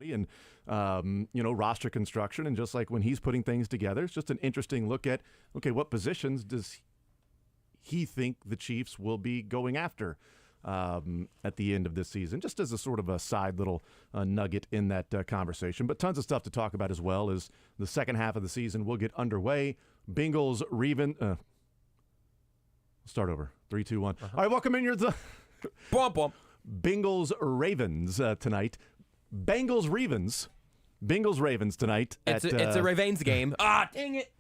and roster construction, and just like when he's putting things together, it's just an interesting look at, okay, what positions does he think the Chiefs will be going after at the end of this season, just as a sort of a side little nugget in that conversation. But tons of stuff to talk about as well as the second half of the season will get underway. Bengals, start over. 3, 2, 1. All right, welcome in your Bengals Ravens tonight. Bengals Ravens tonight. It's a Ravens game. Dang it.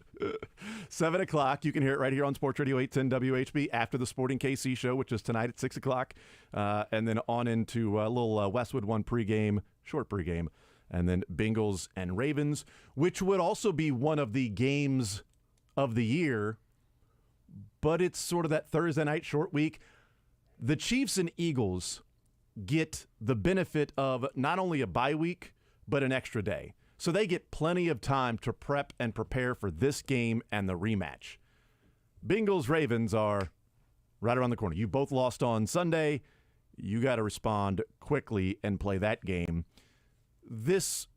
7 o'clock. You can hear it right here on Sports Radio 810 WHB after the Sporting KC show, which is tonight at 6 o'clock. And then on into a little Westwood One pregame, short pregame, and then Bengals and Ravens, which would also be one of the games of the year. But it's sort of that Thursday night short week. The Chiefs and Eagles get the benefit of not only a bye week, but an extra day. So they get plenty of time to prep and prepare for this game and the rematch. Bengals-Ravens are right around the corner. You both lost on Sunday. You got to respond quickly and play that game. This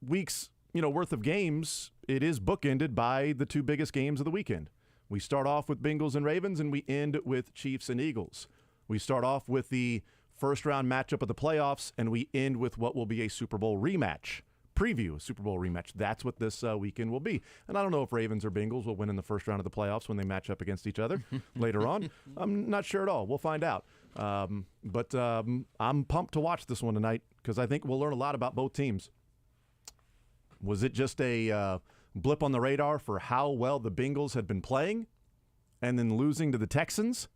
week's worth of games, it is bookended by the two biggest games of the weekend. We start off with Bengals and Ravens, and we end with Chiefs and Eagles. We start off with the first-round matchup of the playoffs, and we end with what will be a Super Bowl rematch. Preview a Super Bowl rematch. That's what this weekend will be. And I don't know if Ravens or Bengals will win in the first round of the playoffs when they match up against each other later on. I'm not sure at all. We'll find out. But I'm pumped to watch this one tonight because I think we'll learn a lot about both teams. Was it just a blip on the radar for how well the Bengals had been playing and then losing to the Texans?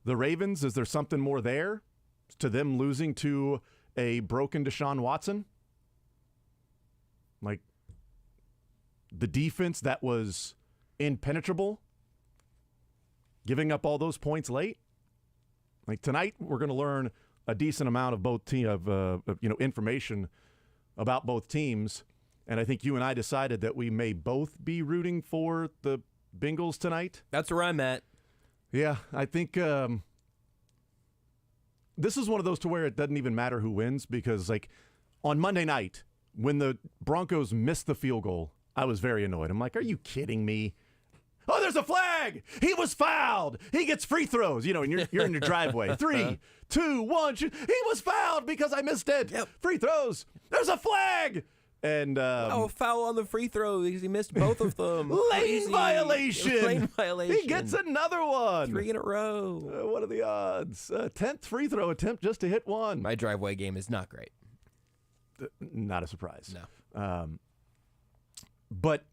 The Ravens, is there something more there to them losing to a broken Deshaun Watson? Like the defense that was impenetrable, giving up all those points late. Like tonight, we're going to learn a decent amount of both information about both teams, and I think you and I decided that we may both be rooting for the Bengals tonight. That's where I'm at. Yeah, I think this is one of those to where it doesn't even matter who wins because, like, on Monday night, when the Broncos missed the field goal, I was very annoyed. I'm like, are you kidding me? Oh, there's a flag. He was fouled. He gets free throws. And you're in your driveway. 3, 2, 1. Shoot. He was fouled because I missed it. Yep. Free throws. There's a flag. And foul on the free throw because he missed both of them. Lane violation. Lane violation. He gets another one. 3 in a row. What are the odds? 10th free throw attempt just to hit one. My driveway game is not great. Not a surprise. No. But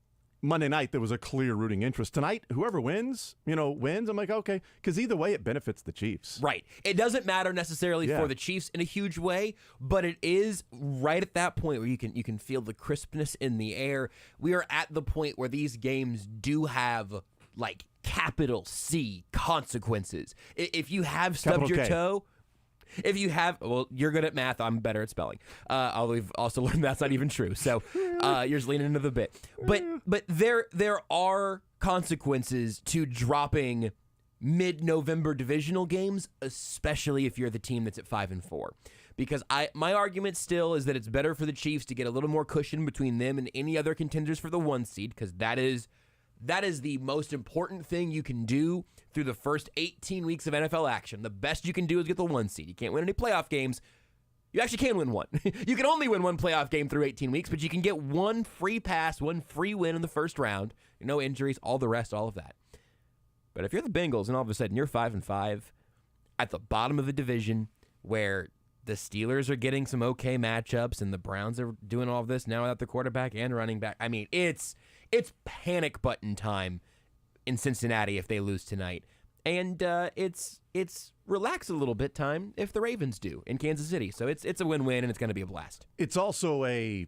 Monday night, there was a clear rooting interest. Tonight, whoever wins. I'm like, okay, because either way, it benefits the Chiefs. Right. It doesn't matter necessarily for the Chiefs in a huge way, but it is right at that point where you can feel the crispness in the air. We are at the point where these games do have, like, capital C consequences. If you have stubbed your toe... If you have, you're good at math. I'm better at spelling. Although we've also learned that's not even true. So you're just leaning into the bit. But there are consequences to dropping mid-November divisional games, especially if you're the team that's at 5-4. Because my argument still is that it's better for the Chiefs to get a little more cushion between them and any other contenders for the 1 seed, because that is the most important thing you can do through the first 18 weeks of NFL action. The best you can do is get the 1 seed. You can't win any playoff games. You actually can win one. You can only win one playoff game through 18 weeks, but you can get one free pass, one free win in the first round. No injuries, all the rest, all of that. But if you're the Bengals and all of a sudden you're 5-5 at the bottom of the division where the Steelers are getting some okay matchups and the Browns are doing all of this now without the quarterback and running back. I mean, it's panic button time in Cincinnati if they lose tonight. And it's relax a little bit time if the Ravens do in Kansas City. So it's a win-win, and it's going to be a blast. It's also a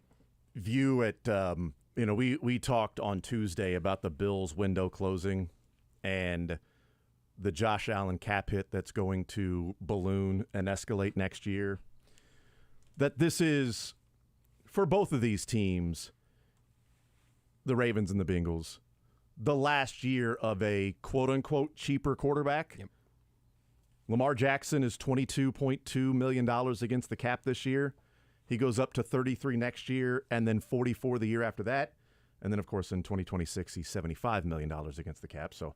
view at, we talked on Tuesday about the Bills window closing and the Josh Allen cap hit that's going to balloon and escalate next year. That this is, for both of these teams, the Ravens and the Bengals, the last year of a quote-unquote cheaper quarterback. Yep. Lamar Jackson is $22.2 million against the cap this year. He goes up to 33 next year and then 44 the year after that. And then, of course, in 2026, he's $75 million against the cap. So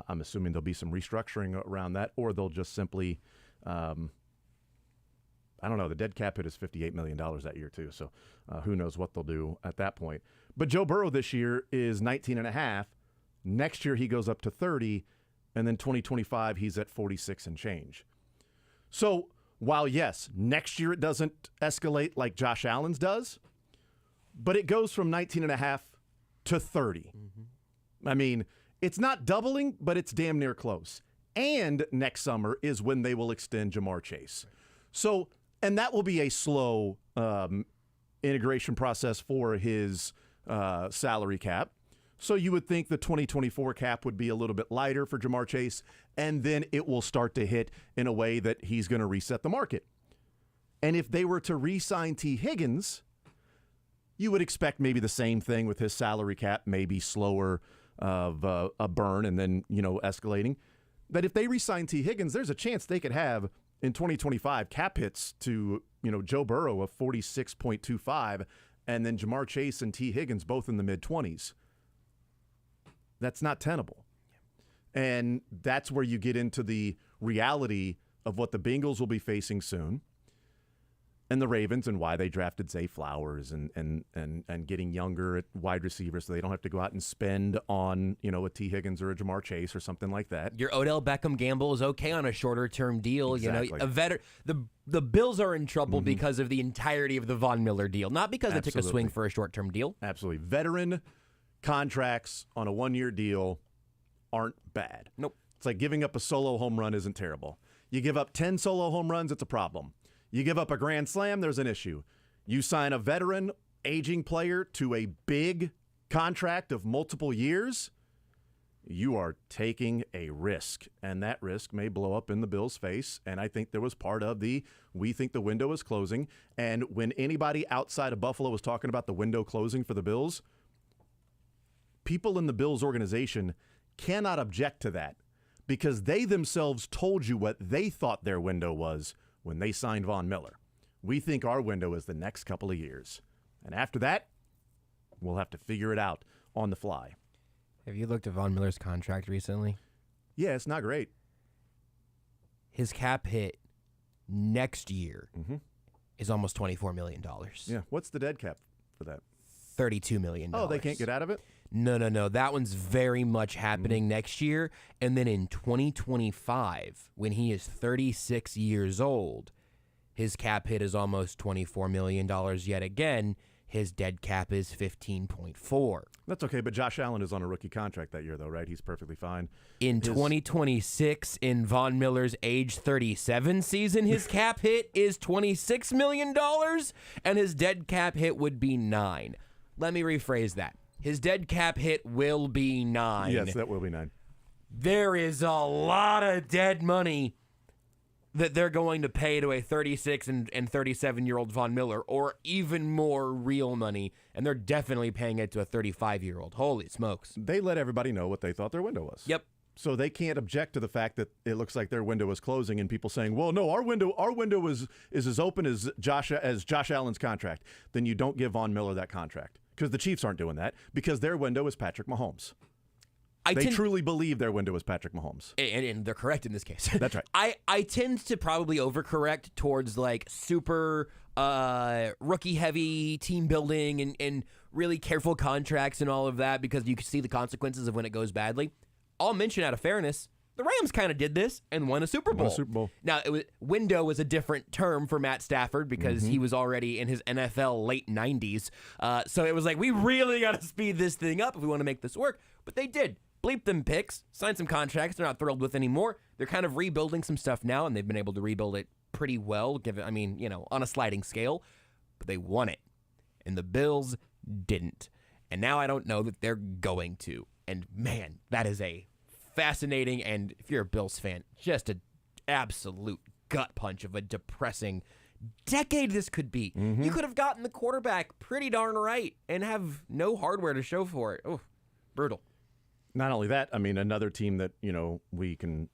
I'm assuming there'll be some restructuring around that, or they'll just simply, I don't know, the dead cap hit is $58 million that year too. So who knows what they'll do at that point. But Joe Burrow this year is 19.5. Next year, he goes up to 30. And then 2025, he's at 46 and change. So while, yes, next year it doesn't escalate like Josh Allen's does, but it goes from 19.5 to 30. Mm-hmm. I mean, it's not doubling, but it's damn near close. And next summer is when they will extend Jamar Chase. So, and that will be a slow integration process for his salary cap. So you would think the 2024 cap would be a little bit lighter for Jamar Chase, and then it will start to hit in a way that he's going to reset the market. And if they were to re-sign T. Higgins, you would expect maybe the same thing with his salary cap, maybe slower of a burn and then, escalating. That if they re-sign T. Higgins, there's a chance they could have in 2025 cap hits to, Joe Burrow of 46.25 and then Jamar Chase and T. Higgins both in the mid-20s. That's not tenable. And that's where you get into the reality of what the Bengals will be facing soon and the Ravens and why they drafted Zay Flowers and getting younger at wide receiver so they don't have to go out and spend on, a T. Higgins or a Jamar Chase or something like that. Your Odell Beckham gamble is okay on a shorter-term deal. Exactly. The Bills are in trouble because of the entirety of the Von Miller deal, not because they took a swing for a short-term deal. Absolutely. Veteran contracts on a one-year deal aren't bad. Nope. It's like giving up a solo home run isn't terrible. You give up 10 solo home runs, it's a problem. You give up a grand slam, there's an issue. You sign a veteran, aging player to a big contract of multiple years, you are taking a risk, and that risk may blow up in the Bills' face, and I think there was part of we think the window is closing, and when anybody outside of Buffalo was talking about the window closing for the Bills, people in the Bills organization cannot object to that because they themselves told you what they thought their window was when they signed Von Miller. We think our window is the next couple of years. And after that, we'll have to figure it out on the fly. Have you looked at Von Miller's contract recently? Yeah, it's not great. His cap hit next year is almost $24 million. Yeah, what's the dead cap for that? $32 million. Oh, they can't get out of it? No. That one's very much happening next year. And then in 2025, when he is 36 years old, his cap hit is almost $24 million yet again. His dead cap is 15.4. That's okay, but Josh Allen is on a rookie contract that year, though, right? He's perfectly fine. In 2026, in Von Miller's age 37 season, his cap hit is $26 million, and his dead cap hit would be 9. Let me rephrase that. His dead cap hit will be 9. Yes, that will be 9. There is a lot of dead money that they're going to pay to a 36 and 37-year-old Von Miller, or even more real money, and they're definitely paying it to a 35-year-old. Holy smokes. They let everybody know what they thought their window was. Yep. So they can't object to the fact that it looks like their window is closing and people saying, well, no, our window is as open as Josh Allen's contract. Then you don't give Von Miller that contract. Because the Chiefs aren't doing that, because their window is Patrick Mahomes. They truly believe their window is Patrick Mahomes. And they're correct in this case. That's right. I tend to probably overcorrect towards like super rookie-heavy team building and really careful contracts and all of that because you can see the consequences of when it goes badly. I'll mention out of fairness, the Rams kind of did this and won a Super Bowl. Now, window was a different term for Matt Stafford because he was already in his NFL late 90s. So it was like, we really got to speed this thing up if we want to make this work. But they did. Bleep them picks, signed some contracts they're not thrilled with anymore. They're kind of rebuilding some stuff now, and they've been able to rebuild it pretty well, on a sliding scale. But they won it, and the Bills didn't. And now I don't know that they're going to. And, man, that is a fascinating, and if you're a Bills fan, just an absolute gut punch of a depressing decade this could be. You could have gotten the quarterback pretty darn right and have no hardware to show for it. Oh, brutal. Not only that, I mean, another team that, we can,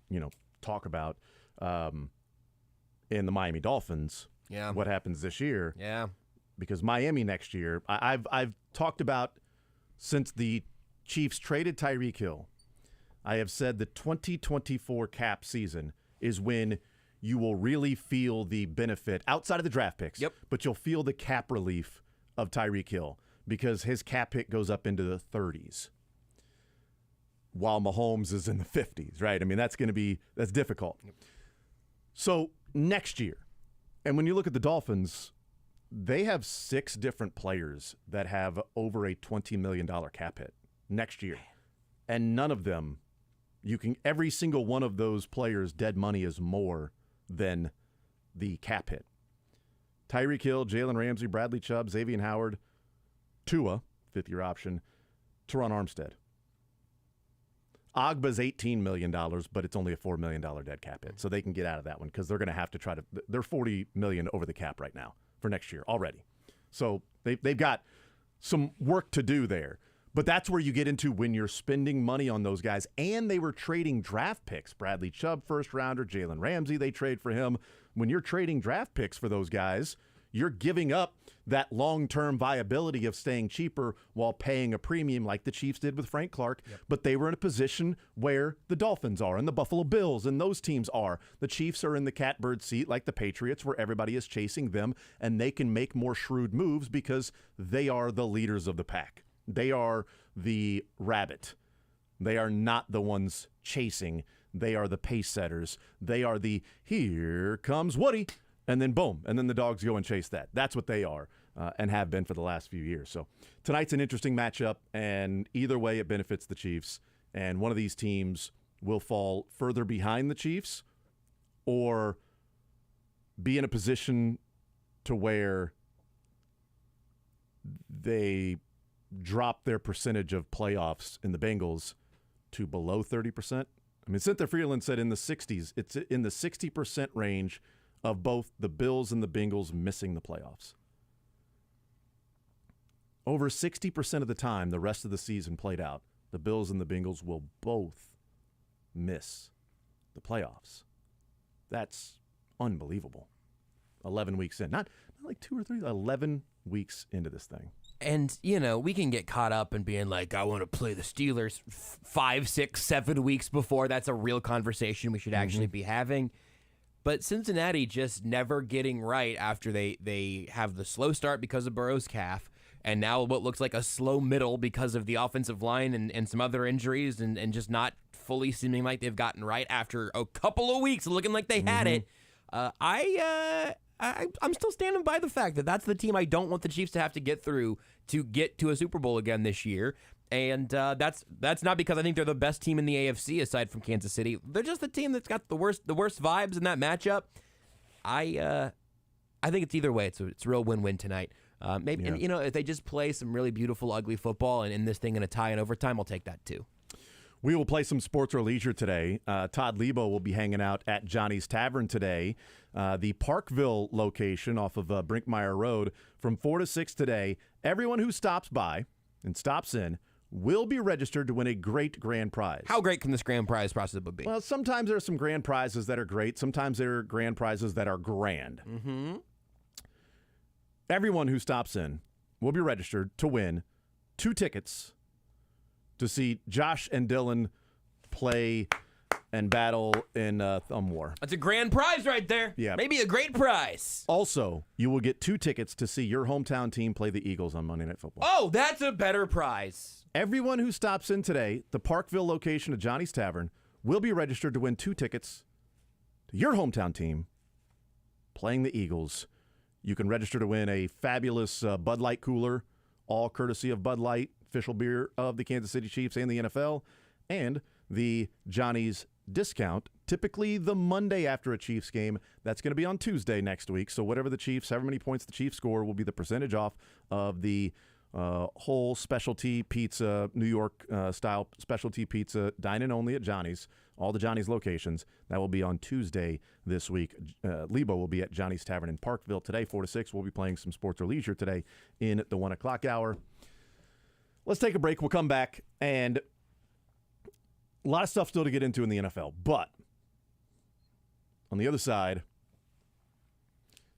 talk about in the Miami Dolphins what happens this year. Yeah. Because Miami next year, I've talked about since the Chiefs traded Tyreek Hill, I have said the 2024 cap season is when you will really feel the benefit outside of the draft picks. Yep. But you'll feel the cap relief of Tyreek Hill because his cap hit goes up into the 30s while Mahomes is in the 50s, right? I mean, that's difficult. Yep. So next year, and when you look at the Dolphins, they have 6 different players that have over a $20 million cap hit next year. And none of them, every single one of those players' dead money is more than the cap hit. Tyreek Hill, Jalen Ramsey, Bradley Chubb, Xavier Howard, Tua, 5th-year option, Teron Armstead. Agba's $18 million, but it's only a $4 million dead cap hit. So they can get out of that one because they're going to have to they're $40 million over the cap right now for next year already. So they've got some work to do there. But that's where you get into when you're spending money on those guys. And they were trading draft picks. Bradley Chubb, first rounder. Jalen Ramsey, they trade for him. When you're trading draft picks for those guys, you're giving up that long-term viability of staying cheaper while paying a premium like the Chiefs did with Frank Clark. Yep. But they were in a position where the Dolphins are and the Buffalo Bills and those teams are. The Chiefs are in the catbird seat like the Patriots where everybody is chasing them and they can make more shrewd moves because they are the leaders of the pack. They are the rabbit. They are not the ones chasing. They are the pace setters. They are the, here comes Woody, and then boom, and then the dogs go and chase that. That's what they are and have been for the last few years. So tonight's an interesting matchup, and either way it benefits the Chiefs. And one of these teams will fall further behind the Chiefs or be in a position to where they drop their percentage of playoffs in the Bengals to below 30%. I mean, Cynthia Freeland said in the 60s, it's in the 60% range of both the Bills and the Bengals missing the playoffs. Over 60% of the time the rest of the season played out, the Bills and the Bengals will both miss the playoffs. That's unbelievable. 11 weeks in. Not like 2 or 3, 11 weeks into this thing. And, we can get caught up in being like, I want to play the Steelers 5, 6, 7 weeks before. That's a real conversation we should actually be having. But Cincinnati just never getting right after they have the slow start because of Burrow's calf, and now what looks like a slow middle because of the offensive line and some other injuries and just not fully seeming like they've gotten right after a couple of weeks looking like they had it. I'm still standing by the fact that that's the team I don't want the Chiefs to have to get through to get to a Super Bowl again this year. And that's not because I think they're the best team in the AFC aside from Kansas City. They're just the team that's got the worst vibes in that matchup. I think it's either way. It's a real win-win tonight. Maybe yeah. And, if they just play some really beautiful, ugly football and end this thing in a tie in overtime, I'll take that too. We will play some sports or leisure today. Todd Lebo will be hanging out at Johnny's Tavern today, the Parkville location off of Brinkmeyer Road from 4 to 6 today. Everyone who stops by and stops in will be registered to win a great grand prize. How great can this grand prize possibly be? Well, sometimes there are some grand prizes that are great. Sometimes there are grand prizes that are grand. Mm-hmm. Everyone who stops in will be registered to win 2 tickets to see Josh and Dylan play and battle in Thumb War. That's a grand prize right there. Yeah. Maybe a great prize. Also, you will get 2 tickets to see your hometown team play the Eagles on Monday Night Football. Oh, that's a better prize. Everyone who stops in today, the Parkville location of Johnny's Tavern, will be registered to win 2 tickets to your hometown team playing the Eagles. You can register to win a fabulous Bud Light cooler, all courtesy of Bud Light, official beer of the Kansas City Chiefs and the NFL, and the Johnny's discount, typically the Monday after a Chiefs game. That's going to be on Tuesday next week. So whatever the Chiefs, however many points the Chiefs score, will be the percentage off of the whole specialty pizza, New York style specialty pizza, dine-in only at Johnny's, all the Johnny's locations. That will be on Tuesday this week. Lebo will be at Johnny's Tavern in Parkville today, 4 to 6. We'll be playing some sports or leisure today in the 1 o'clock hour. Let's take a break. We'll come back, and a lot of stuff still to get into in the NFL. But on the other side,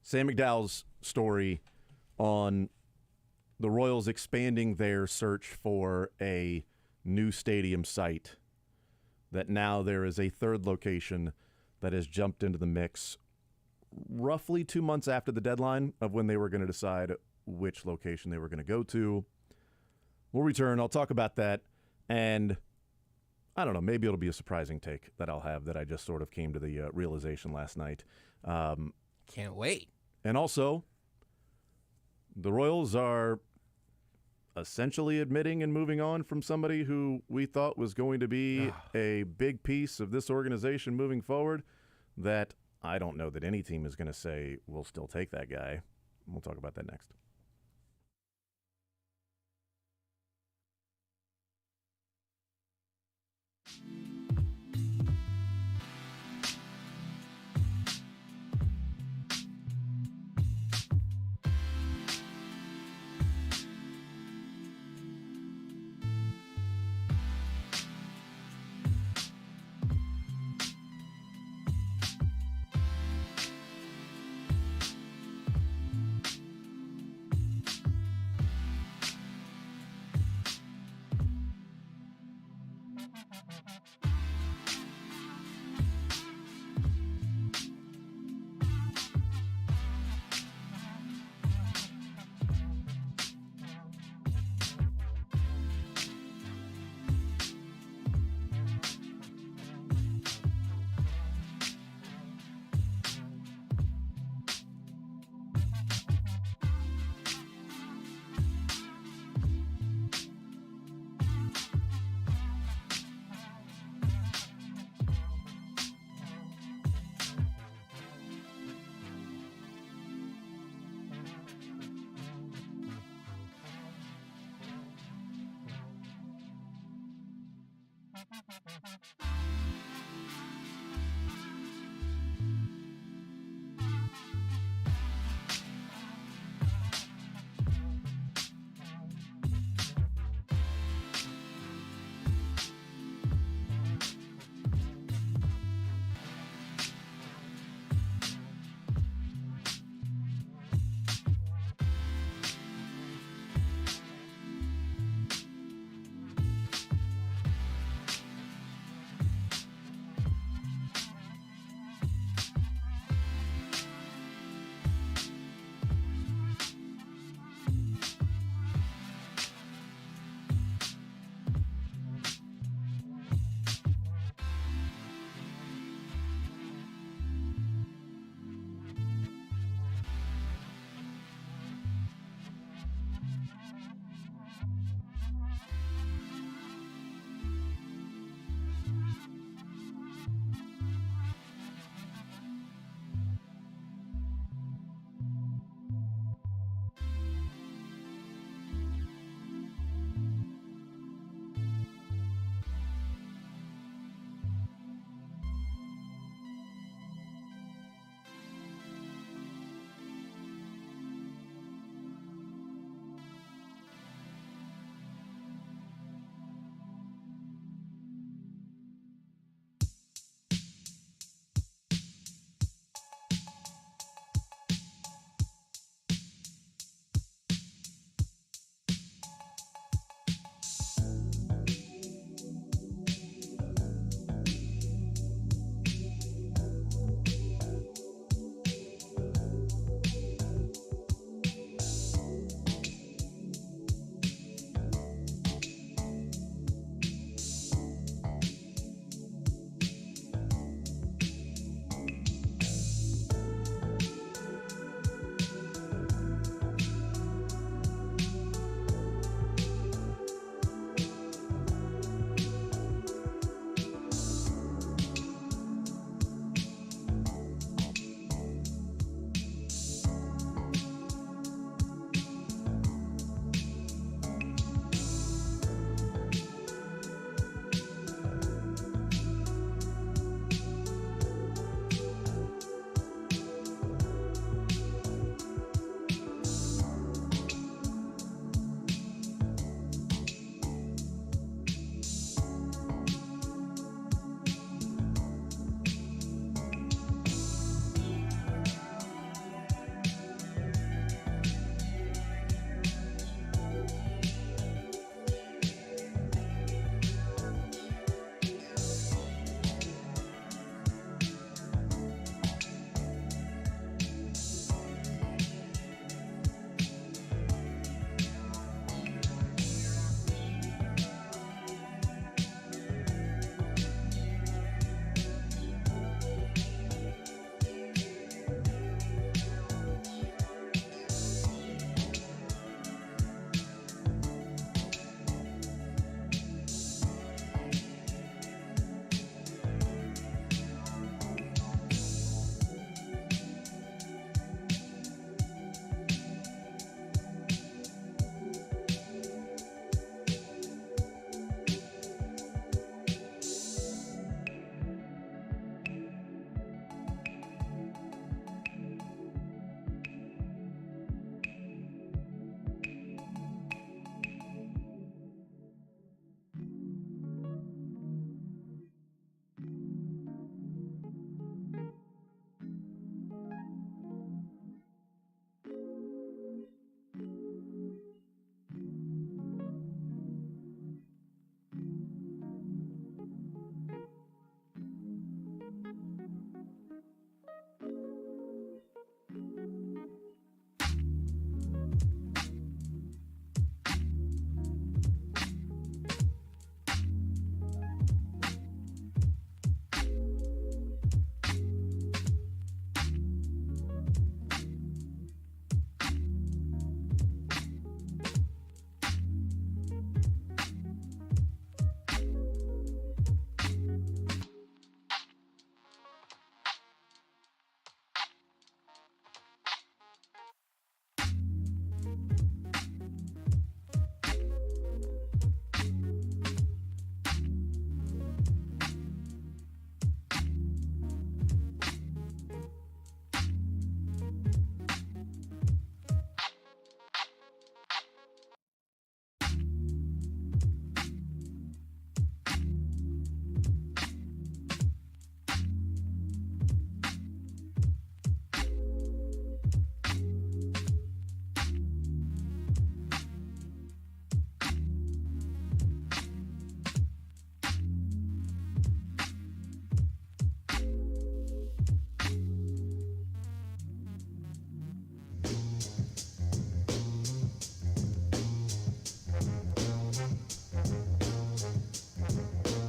Sam McDowell's story on the Royals expanding their search for a new stadium site, that now there is a third location that has jumped into the mix roughly 2 months after the deadline of when they were going to decide which location they were going to go to. We'll return. I'll talk about that. And I don't know, maybe it'll be a surprising take that I'll have that I just sort of came to the realization last night. Can't wait. And also, the Royals are essentially admitting and moving on from somebody who we thought was going to be a big piece of this organization moving forward, that I don't know that any team is going to say, we'll still take that guy. We'll talk about that next.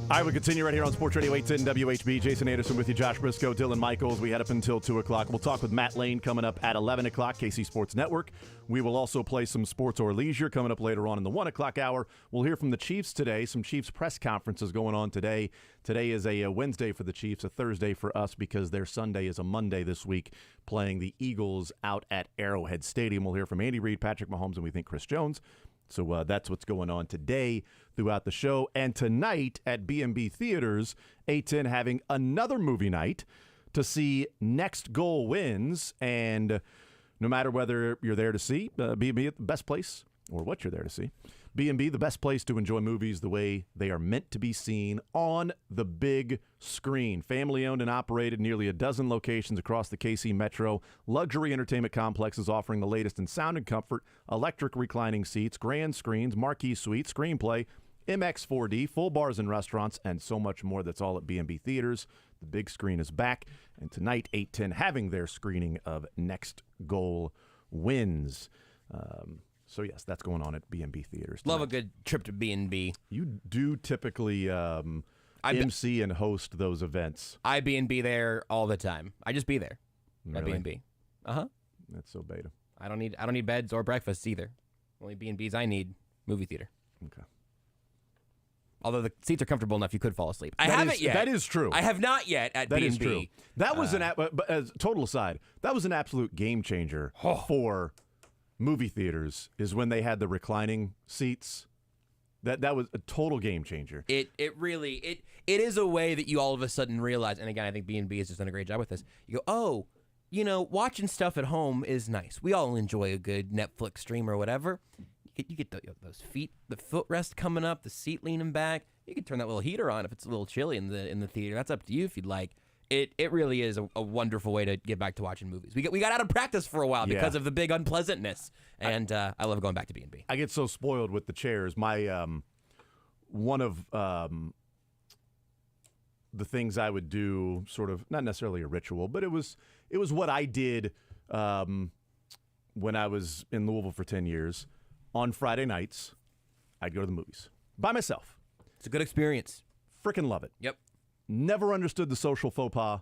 All right, we continue right here on Sports Radio 810 WHB. Jason Anderson with you, Josh Brisco, Dylan Michaels. We head up until 2 o'clock. We'll talk with Matt Lane coming up at 11 o'clock, KC Sports Network. We will also play some sports or leisure coming up later on in the 1 o'clock hour. We'll hear from the Chiefs today. Some Chiefs press conferences going on today. Today is a Wednesday for the Chiefs, a Thursday for us because their Sunday is a Monday this week, playing the Eagles out at Arrowhead Stadium. We'll hear from Andy Reid, Patrick Mahomes, and we think Chris Jones. So that's what's going on today throughout the show. And tonight at B&B Theaters, 810 having another movie night to see Next Goal Wins. And no matter whether you're there to see B&B, the best place, or what you're there to see, B&B, the best place to enjoy movies the way they are meant to be seen on the big screen. Family-owned and operated, nearly a dozen locations across the KC Metro. Luxury entertainment complexes offering the latest in sound and comfort, electric reclining seats, grand screens, marquee suites, screenplay, MX4D, full bars and restaurants, and so much more. That's all at B&B Theaters. The big screen is back, and tonight, 810, having their screening of Next Goal Wins. So, yes, that's going on at B&B Theaters tonight. Love a good trip to B&B. You do typically MC and host those events. I B&B there all the time. I just be there at Really? B&B. Uh-huh. That's so beta. I don't need beds or breakfasts either. Only B&Bs I need, movie theater. Okay. Although the seats are comfortable enough, you could fall asleep. I That haven't is- yet. that is true. I have not yet at That B&B. is true. That was but as total aside, that was an absolute game changer for movie theaters is when they had the reclining seats. That was a total game changer. It really is a way that you all of a sudden realize, and again, I think B&B has just done a great job with this. You go, oh, watching stuff at home is nice. We all enjoy a good Netflix stream or whatever. You get those feet, the footrest coming up, the seat leaning back. You can turn that little heater on if it's a little chilly in the theater. That's up to you if you'd like. It really is a wonderful way to get back to watching movies. We got out of practice for a while because of the big unpleasantness, and I love going back to B&B. I get so spoiled with the chairs. My one of the things I would do, sort of not necessarily a ritual, but it was what I did when I was in Louisville for 10 years. On Friday nights, I'd go to the movies by myself. It's a good experience. Freaking love it. Yep. Never understood the social faux pas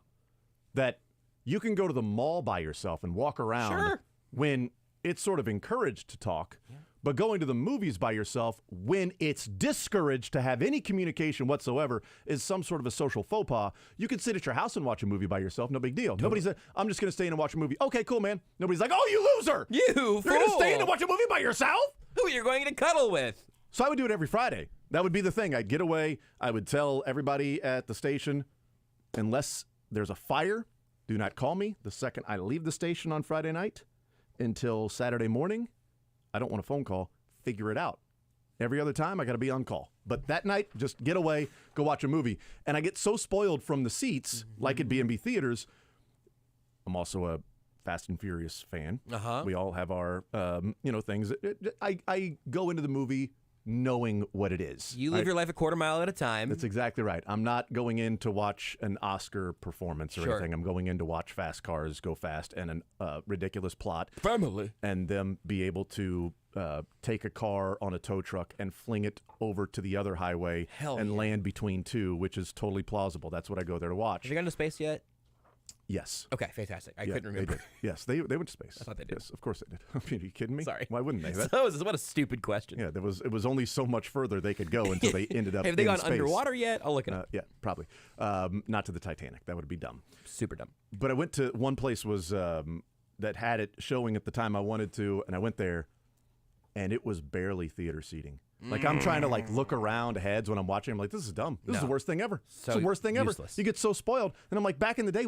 that you can go to the mall by yourself and walk around when it's sort of encouraged to talk, but going to the movies by yourself when it's discouraged to have any communication whatsoever is some sort of a social faux pas. You can sit at your house and watch a movie by yourself. No big deal. Totally. Nobody said, I'm just going to stay in and watch a movie. Okay, cool, man. Nobody's like, oh, you loser. You fool. You're going to stay in and watch a movie by yourself? Who you're going to cuddle with? So I would do it every Friday. That would be the thing. I'd get away. I would tell everybody at the station, unless there's a fire, do not call me the second I leave the station on Friday night until Saturday morning. I don't want a phone call. Figure it out. Every other time, I got to be on call. But that night, just get away, go watch a movie. And I get so spoiled from the seats, like at B&B Theaters. I'm also a Fast and Furious fan. We all have our, things. I go into the movie knowing what it is. You live your life a quarter mile at a time. That's exactly right. I'm not going in to watch an Oscar performance or anything. I'm going in to watch fast cars go fast and a ridiculous plot. Family. And them be able to take a car on a tow truck and fling it over to the other highway land between two, which is totally plausible. That's what I go there to watch. Have you gone to space yet? Yes. Okay, fantastic. I couldn't remember. They did. Yes, they went to space. I thought they did. Yes, of course they did. I mean, are you kidding me? Sorry. Why wouldn't they? What a stupid question. Yeah, it was only so much further they could go until they ended up Have they in gone space. underwater yet? I'll look it up. Yeah, probably. Not to the Titanic. That would be dumb. Super dumb. But I went to one place that had it showing at the time I wanted to, and I went there, and it was barely theater seating. Like, I'm trying to, look around heads when I'm watching. I'm like, this is dumb. This is the worst thing ever. So it's the worst thing useless. ever. You get so spoiled. And I'm like, back in the day,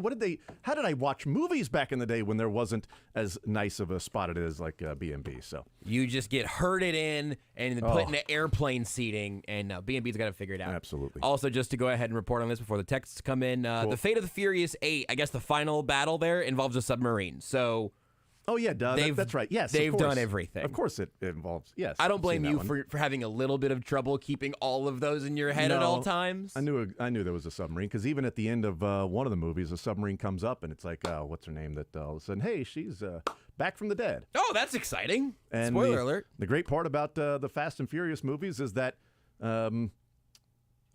how did I watch movies back in the day when there wasn't as nice of a spot it is like B&B? So you just get herded in and put into airplane seating, and B&B's got to figure it out. Absolutely. Also, just to go ahead and report on this before the texts come in, Cool. the fate of the Furious 8, I guess the final battle there involves a submarine. So... Oh, yeah, duh. That's right. Yes, they've of course. done everything. Of course it involves, yes. I don't I've blame seen you that one. for having a little bit of trouble keeping all of those in your head at all times. I knew there was a submarine because even at the end of one of the movies, a submarine comes up and it's like, what's her name? That all of a sudden, hey, she's back from the dead. Oh, that's exciting. And Spoiler alert. The great part about the Fast and Furious movies is that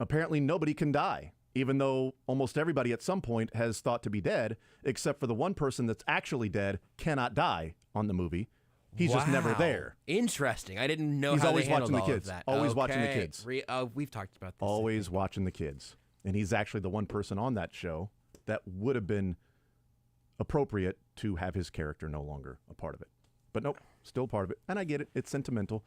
apparently nobody can die, even though almost everybody at some point has thought to be dead, except for the one person that's actually dead cannot die on the movie. He's just never there. Interesting. I didn't know He's how always they handled watching the all kids. of that. Always watching the kids. We've talked about this. Always watching the kids. And he's actually the one person on that show that would have been appropriate to have his character no longer a part of it. But nope, still part of it. And I get it. It's sentimental.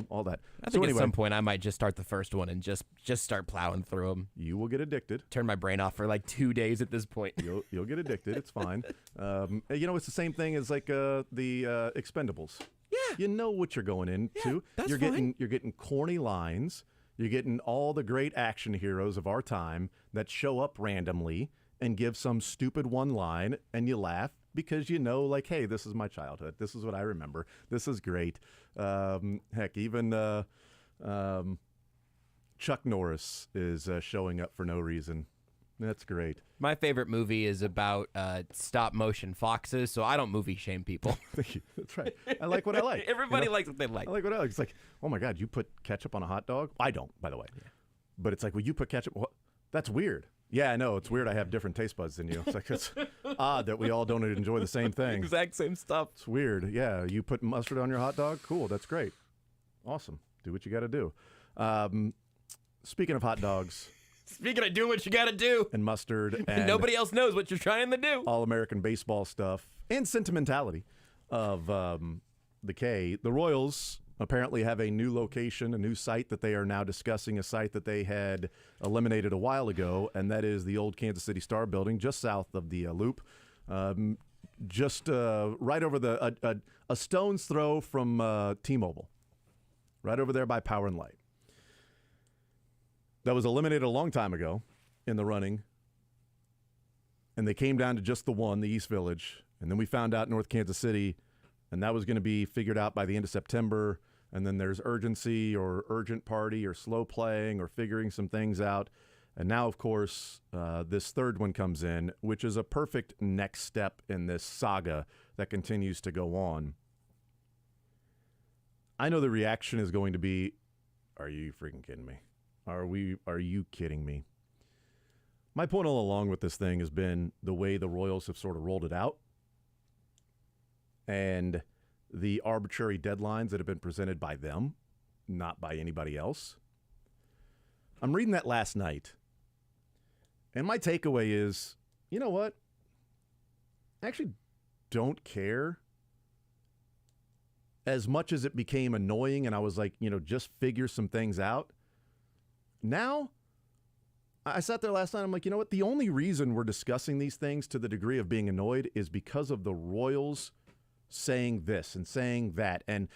All that. I think at some point I might just start the first one and just start plowing through them. You will get addicted. Turn my brain off for like 2 days at this point. You'll get addicted. It's fine. It's the same thing as like the Expendables. Yeah. You know what you're going into. That's you're fine. You're getting corny lines. You're getting all the great action heroes of our time that show up randomly and give some stupid one line, and you laugh because you know, like, hey, this is my childhood. This is what I remember. This is great. Heck, even Chuck Norris is showing up for no reason. That's great. My favorite movie is about stop motion foxes, so I don't movie shame people. Thank you. That's right. I like what I like. Everybody likes what they like. I like what I like. It's like, oh my God, you put ketchup on a hot dog? I don't, by the way. Yeah. But it's like, well, you put ketchup. What? That's weird. Yeah, I know. It's weird. I have different taste buds than you. It's like, it's odd that we all don't enjoy the same thing. Exact same stuff. It's weird. Yeah, you put mustard on your hot dog? Cool. That's great. Awesome. Do what you got to do. Speaking of hot dogs. Speaking of doing what you got to do. And mustard. And nobody else knows what you're trying to do. All-American baseball stuff and sentimentality of the K. The Royals apparently have a new location, a new site that they are now discussing, a site that they had eliminated a while ago, and that is the old Kansas City Star building just south of the Loop. Just right over a stone's throw from T-Mobile. Right over there by Power and Light. That was eliminated a long time ago in the running. And they came down to just the one, the East Village. And then we found out North Kansas City, and that was going to be figured out by the end of September. And then there's urgency or urgent party or slow playing or figuring some things out. And now, of course, this third one comes in, which is a perfect next step in this saga that continues to go on. I know the reaction is going to be, are you freaking kidding me? Are you kidding me? My point all along with this thing has been the way the Royals have sort of rolled it out and the arbitrary deadlines that have been presented by them, not by anybody else. I'm reading that last night, and my takeaway is, you know what? I actually don't care as much as it became annoying, and I was like, just figure some things out. Now, I sat there last night, I'm like, you know what? The only reason we're discussing these things to the degree of being annoyed is because of the Royals saying this and saying that and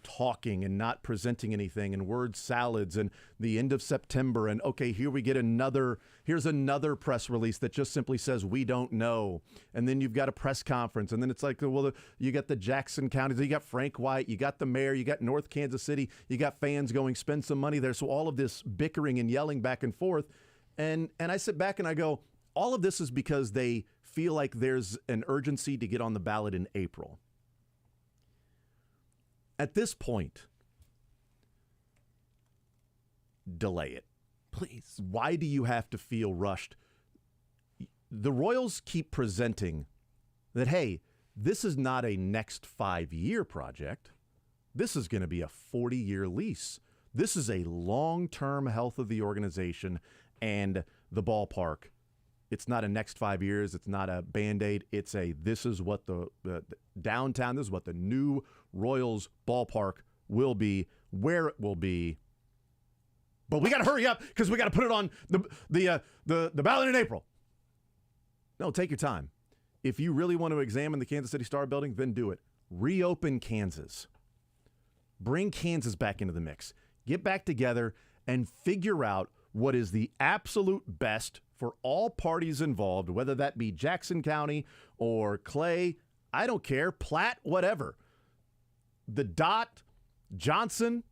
talking and not presenting anything and word salads and the end of September and, okay, here's another press release that just simply says we don't know. And then you've got a press conference. And then it's like, well, you got the Jackson counties, you got Frank White, you got the mayor, you got North Kansas City, you got fans going, spend some money there. So all of this bickering and yelling back and forth. And I sit back and I go, all of this is because they feel like there's an urgency to get on the ballot in April. At this point, delay it. Please. Why do you have to feel rushed? The Royals keep presenting that, hey, this is not a next 5-year project. This is going to be a 40-year lease. This is a long-term health of the organization and the ballpark. It's not a next 5 years. It's not a Band-Aid. It's this is what the downtown, this is what the new Royals ballpark will be, where it will be. But we got to hurry up because we got to put it on the ballot in April. No, take your time. If you really want to examine the Kansas City Star building, then do it. Reopen Kansas. Bring Kansas back into the mix. Get back together and figure out what is the absolute best for all parties involved, whether that be Jackson County or Clay, I don't care, Platte, whatever. The Dot, Johnson,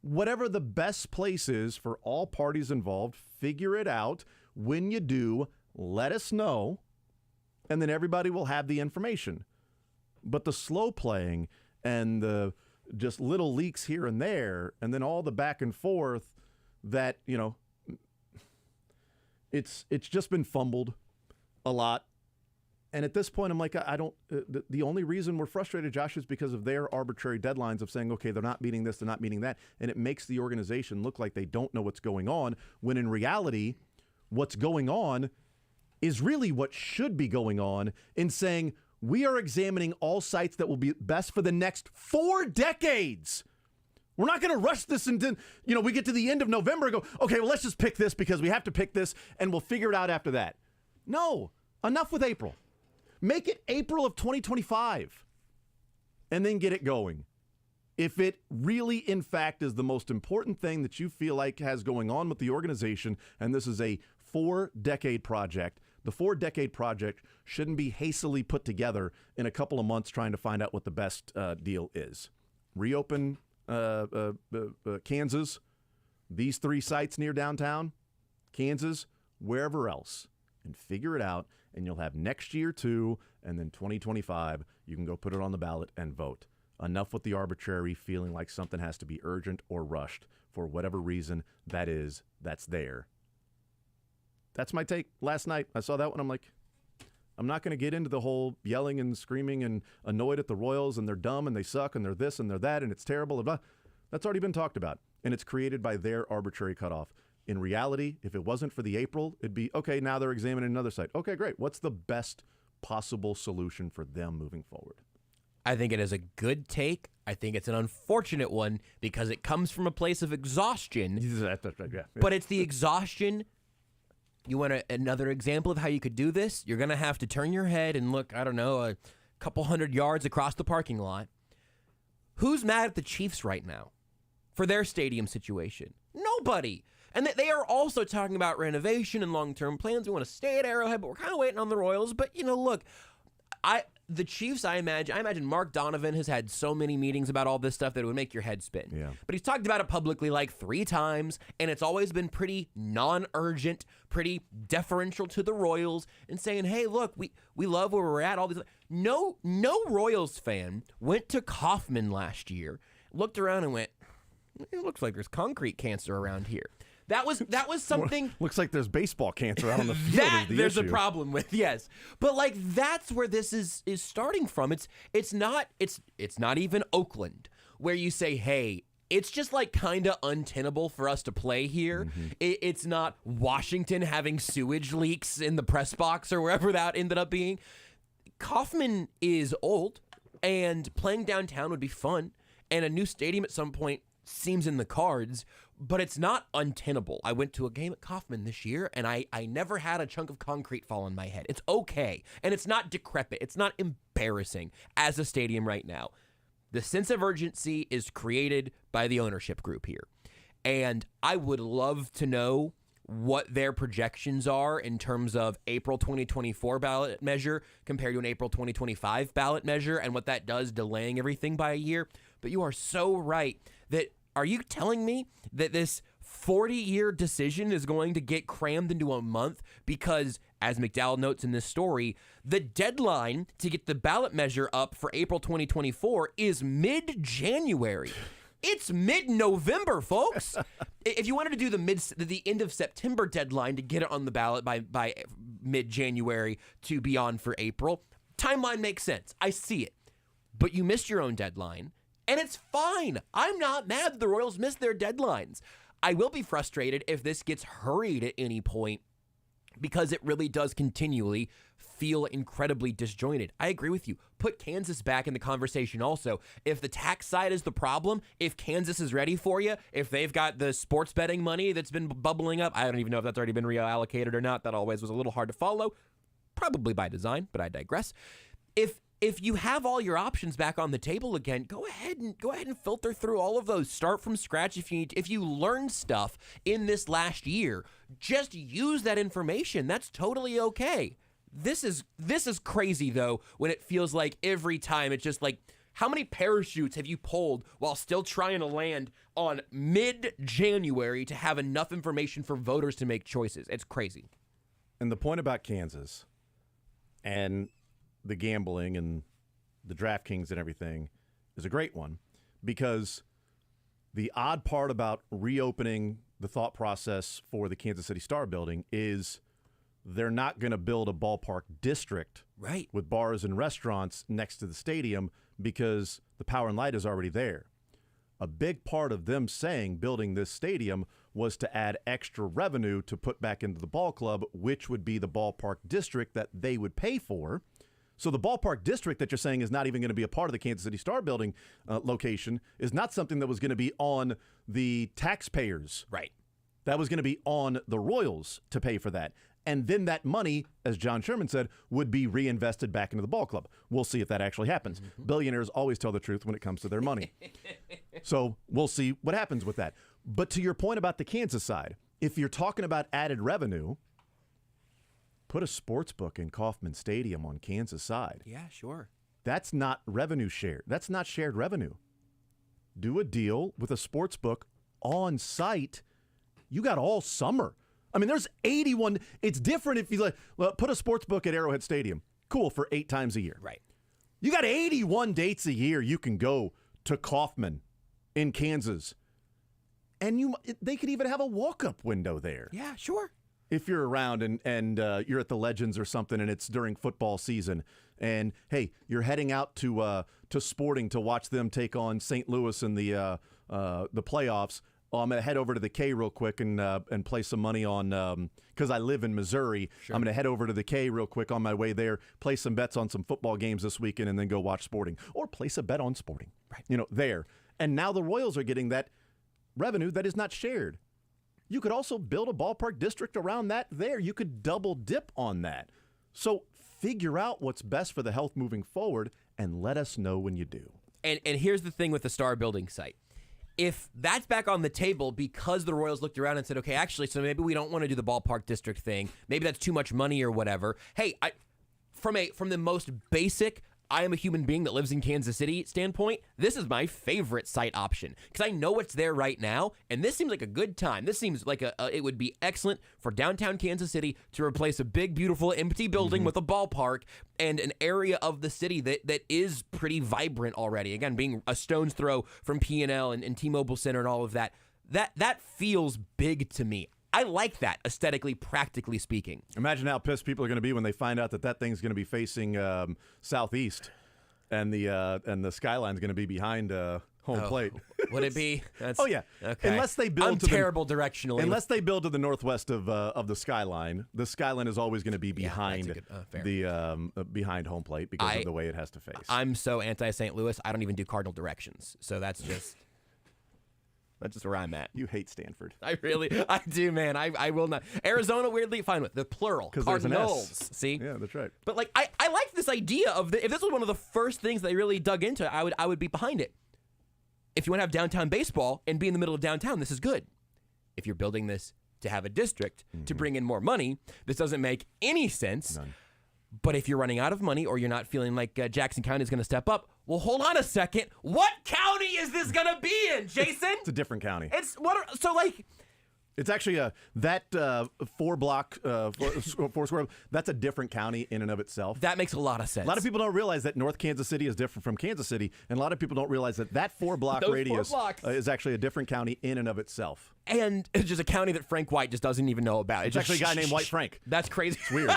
whatever the best place is for all parties involved, figure it out. When you do, let us know, and then everybody will have the information. But the slow playing and the just little leaks here and there, and then all the back and forth that, it's just been fumbled a lot. And at this point, I'm like, I don't. The only reason we're frustrated, Josh, is because of their arbitrary deadlines of saying, okay, they're not meeting this, they're not meeting that. And it makes the organization look like they don't know what's going on, when in reality, what's going on is really what should be going on, in saying, we are examining all sites that will be best for the next 4 decades. We're not going to rush this until, we get to the end of November and go, okay, well, let's just pick this because we have to pick this and we'll figure it out after that. No, enough with April. Make it April of 2025 and then get it going. If it really, in fact, is the most important thing that you feel like has going on with the organization, and this is a 4-decade project, the 4-decade project shouldn't be hastily put together in a couple of months trying to find out what the best deal is. Reopen Kansas, these 3 sites near downtown, Kansas, wherever else, and figure it out, and you'll have next year too, and then 2025, you can go put it on the ballot and vote. Enough with the arbitrary feeling like something has to be urgent or rushed for whatever reason that's there. That's my take. Last night, I saw that one. I'm like, I'm not going to get into the whole yelling and screaming and annoyed at the Royals and they're dumb and they suck and they're this and they're that and it's terrible. And blah. That's already been talked about, and it's created by their arbitrary cutoff. In reality, if it wasn't for the April, it'd be, okay, now they're examining another site. Okay, great. What's the best possible solution for them moving forward? I think it is a good take. I think it's an unfortunate one because it comes from a place of exhaustion. Yeah. But it's the exhaustion. You want another example of how you could do this? You're going to have to turn your head and look, I don't know, a couple hundred yards across the parking lot. Who's mad at the Chiefs right now for their stadium situation? Nobody. And they are also talking about renovation and long-term plans. We want to stay at Arrowhead, but we're kind of waiting on the Royals. But, look, the Chiefs, I imagine Mark Donovan has had so many meetings about all this stuff that it would make your head spin. Yeah. But he's talked about it publicly like 3 times, and it's always been pretty non-urgent, pretty deferential to the Royals, and saying, hey, look, we love where we're at. All these. No Royals fan went to Kauffman last year, looked around and went, it looks like there's concrete cancer around here. That was something. Looks like there's baseball cancer out on the field. That there's a problem with, yes. But that's where this is starting from. It's not even Oakland, where you say, hey, it's just kind of untenable for us to play here. Mm-hmm. It's not Washington having sewage leaks in the press box or wherever that ended up being. Kauffman is old, and playing downtown would be fun, and a new stadium at some point seems in the cards, but it's not untenable. I went to a game at Kauffman this year, and I never had a chunk of concrete fall on my head. It's okay, and it's not decrepit. It's not embarrassing as a stadium right now. The sense of urgency is created by the ownership group here, and I would love to know what their projections are in terms of April 2024 ballot measure compared to an April 2025 ballot measure, and what that does delaying everything by a year. But you are so right that, are you telling me that this 40-year decision is going to get crammed into a month because, as McDowell notes in this story, the deadline to get the ballot measure up for April 2024 is mid-January? It's mid-November, folks. If you wanted to do the end of September deadline to get it on the ballot by mid-January to be on for April, timeline makes sense. I see it. But you missed your own deadline. And it's fine. I'm not mad that the Royals missed their deadlines. I will be frustrated if this gets hurried at any point, because it really does continually feel incredibly disjointed. I agree with you. Put Kansas back in the conversation also. If the tax side is the problem, if Kansas is ready for you, if they've got the sports betting money that's been bubbling up, I don't even know if that's already been reallocated or not. That always was a little hard to follow, probably by design, but I digress. If you have all your options back on the table again, go ahead and filter through all of those. Start from scratch if you learned stuff in this last year. Just use that information. That's totally okay. This is crazy though, when it feels like every time it's just like, how many parachutes have you pulled while still trying to land on mid-January to have enough information for voters to make choices? It's crazy. And the point about Kansas and the gambling and the DraftKings and everything is a great one, because the odd part about reopening the thought process for the Kansas City Star building is they're not going to build a ballpark district with bars and restaurants next to the stadium because the power and light is already there. A big part of them saying building this stadium was to add extra revenue to put back into the ball club, which would be the ballpark district that they would pay for. So the ballpark district that you're saying is not even going to be a part of the Kansas City Star building location is not something that was going to be on the taxpayers. Right. That was going to be on the Royals to pay for that. And then that money, as John Sherman said, would be reinvested back into the ball club. We'll see if that actually happens. Billionaires always tell the truth when it comes to their money. So we'll see what happens with that. But to your point about the Kansas side, if you're talking about added revenue, put a sports book in Kauffman Stadium on Kansas side. Yeah, sure. That's not revenue shared. That's not shared revenue. Do a deal with a sports book on site. You got all summer. I mean, there's 81. It's different if you put a sports book at Arrowhead Stadium. Cool, for 8 times a year. Right. You got 81 dates a year you can go to Kauffman in Kansas. And they could even have a walk-up window there. Yeah, sure. If you're around and you're at the Legends or something and it's during football season and, hey, you're heading out to Sporting to watch them take on St. Louis in the playoffs, I'm going to head over to the K real quick and play some money on because I live in Missouri. Sure. I'm going to head over to the K real quick on my way there, play some bets on some football games this weekend, and then go watch Sporting. Or place a bet on Sporting, there. And now the Royals are getting that revenue that is not shared. You could also build a ballpark district around that there. You could double dip on that. So figure out what's best for the health moving forward and let us know when you do. And here's the thing with the Star Building site. If that's back on the table because the Royals looked around and said, okay, actually, so maybe we don't want to do the ballpark district thing. Maybe that's too much money or whatever. Hey, from the most basic, I am a human being that lives in Kansas City standpoint, this is my favorite site option because I know it's there right now, and this seems like a good time. This seems like it would be excellent for downtown Kansas City to replace a big, beautiful, empty building with a ballpark and an area of the city that is pretty vibrant already. Again, being a stone's throw from P&L and T-Mobile Center and all of that. That feels big to me. I like that aesthetically, practically speaking. Imagine how pissed people are going to be when they find out that thing's going to be facing southeast, and the skyline's going to be behind home plate. Would it be? Oh yeah. Okay. Unless they build directionally. Unless they build to the northwest of the skyline is always going to be behind behind home plate because of the way it has to face. I'm so anti St. Louis. I don't even do cardinal directions. So that's just. That's just where I'm at. You hate Stanford. I do, man. I will not. Arizona, weirdly, fine with the plural. Cardinals. See? Yeah, that's right. But I like this idea of if this was one of the first things they really dug into, I would be behind it. If you want to have downtown baseball and be in the middle of downtown, this is good. If you're building this to have a district to bring in more money, this doesn't make any sense. None. But if you're running out of money or you're not feeling like Jackson County is going to step up, well, hold on a second. What county is this going to be in, Jason? It's a different county. It's actually that 4 square. That's a different county in and of itself. That makes a lot of sense. A lot of people don't realize that North Kansas City is different from Kansas City, and a lot of people don't realize that 4 block radius is actually a different county in and of itself. And it's just a county that Frank White just doesn't even know about. It's actually a guy named White Frank. That's crazy. It's weird.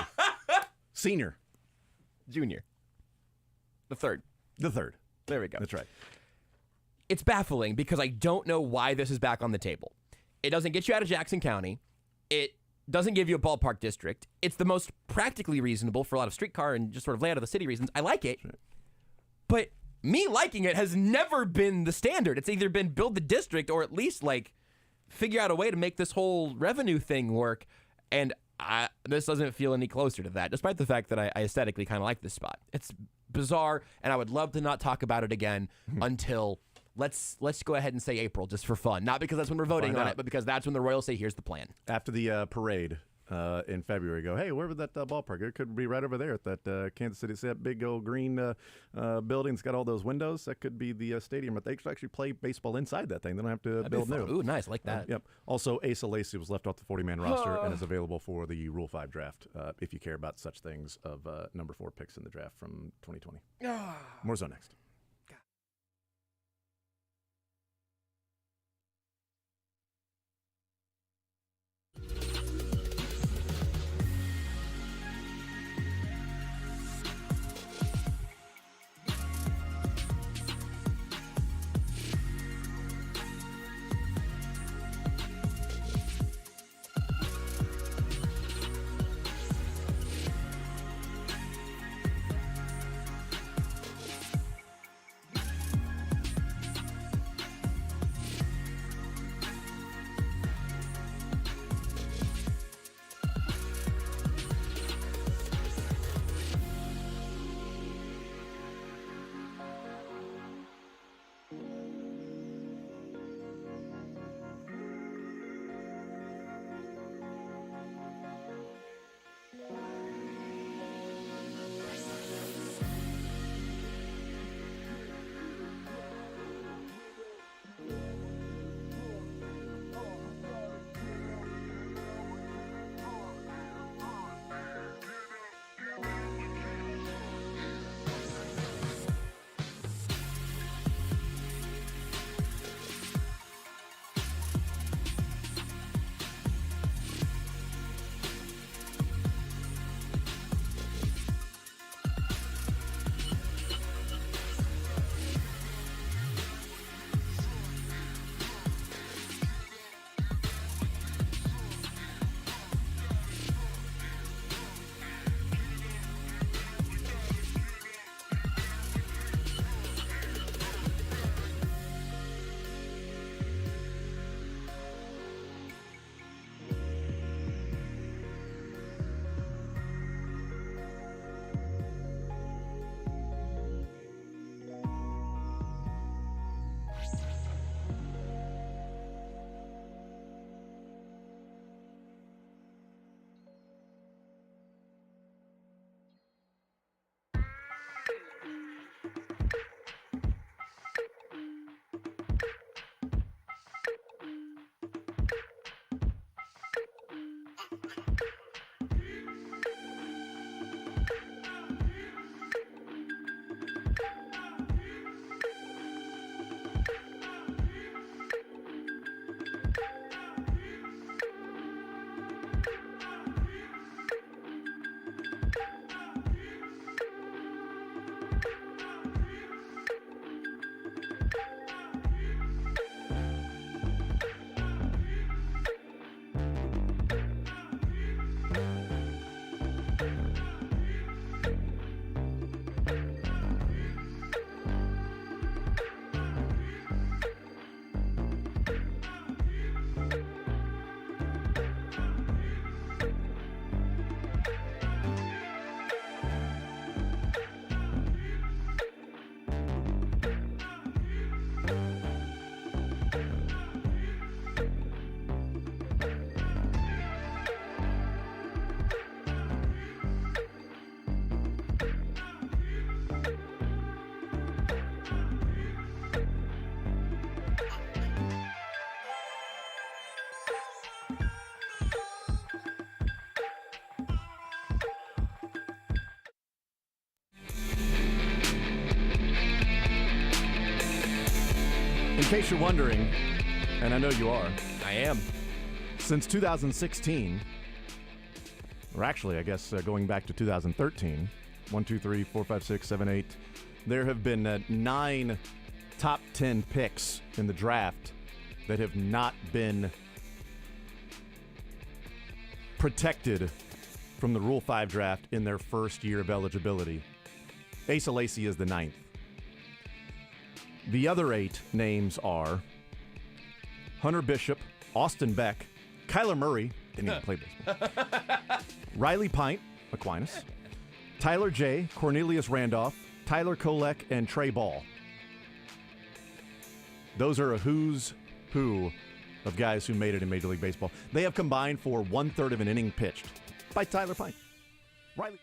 Senior. Junior. The third. There we go. That's right. It's baffling because I don't know why this is back on the table. It doesn't get you out of Jackson County. It doesn't give you a ballpark district. It's the most practically reasonable for a lot of streetcar and just sort of layout of the city reasons. I like it. Right. But me liking it has never been the standard. It's either been build the district or at least figure out a way to make this whole revenue thing work. And this doesn't feel any closer to that, despite the fact that I aesthetically kind of like this spot. It's bizarre, and I would love to not talk about it again until let's go ahead and say April just for fun. Not because that's when we're voting on it, but because that's when the Royals say, here's the plan. After the parade in February, go, hey, where was that ballpark? It could be right over there at that Kansas City. See that big old green building that's got all those windows? That could be the stadium. But they actually play baseball inside that thing. They don't have to build new. Ooh, nice. I like that. Yep. Also, Asa Lacy was left off the 40-man roster and is available for the Rule 5 draft if you care about such things of number 4 picks in the draft from 2020. More Zone next. In case you're wondering, and I know you are, I am. since 2016, or actually, I guess going back to 2013, 1, 2, 3, 4, 5, 6, 7, 8, there have been 9 top 10 picks in the draft that have not been protected from the Rule 5 draft in their first year of eligibility. Asa Lacy is the 9th. The other 8 names are Hunter Bishop, Austin Beck, Kyler Murray, didn't even play baseball, Riley Pint, Aquinas, Tyler J., Cornelius Randolph, Tyler Kolek, and Trey Ball. Those are a who's who of guys who made it in Major League Baseball. They have combined for 1/3 of an inning pitched by Tyler Pint. Riley.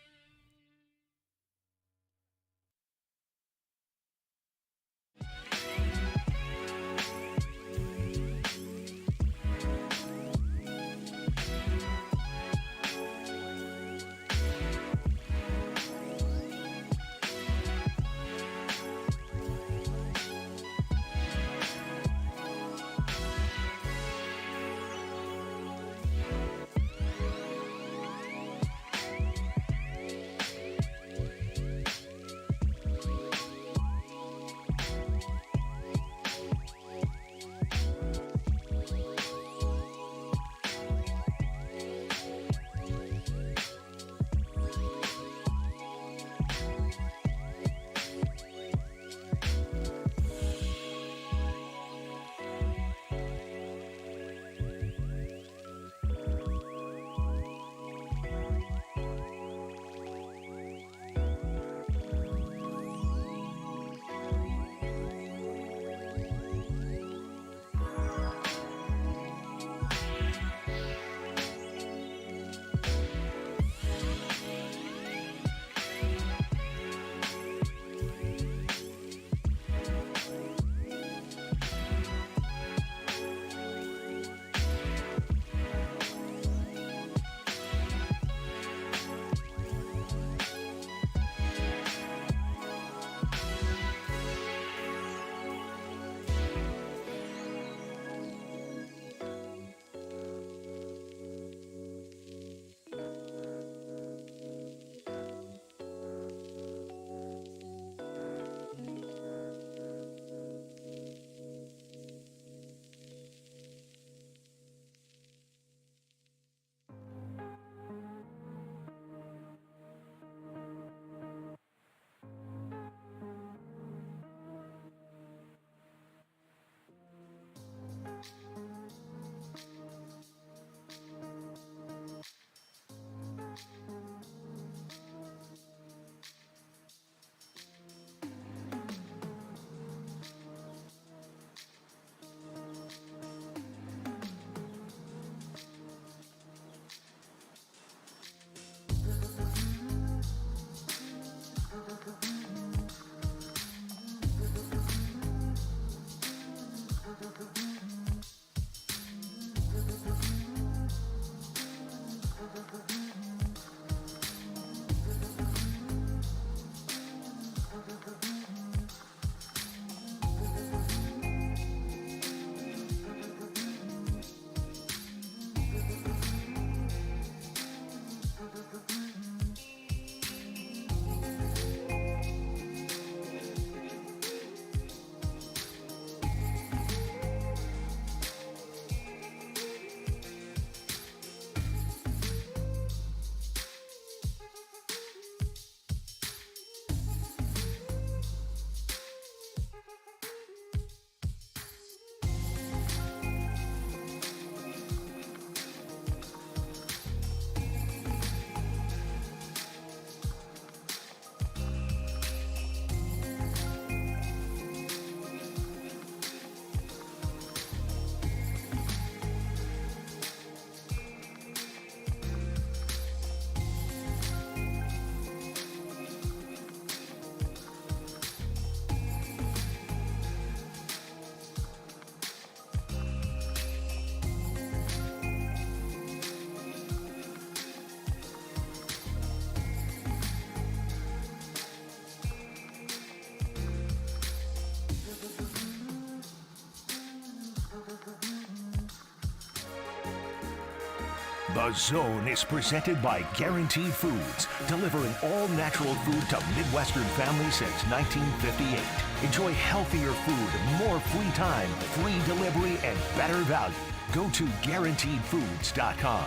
The Zone is presented by Guaranteed Foods, delivering all natural food to Midwestern families since 1958. Enjoy healthier food, more free time, free delivery, and better value. Go to GuaranteedFoods.com.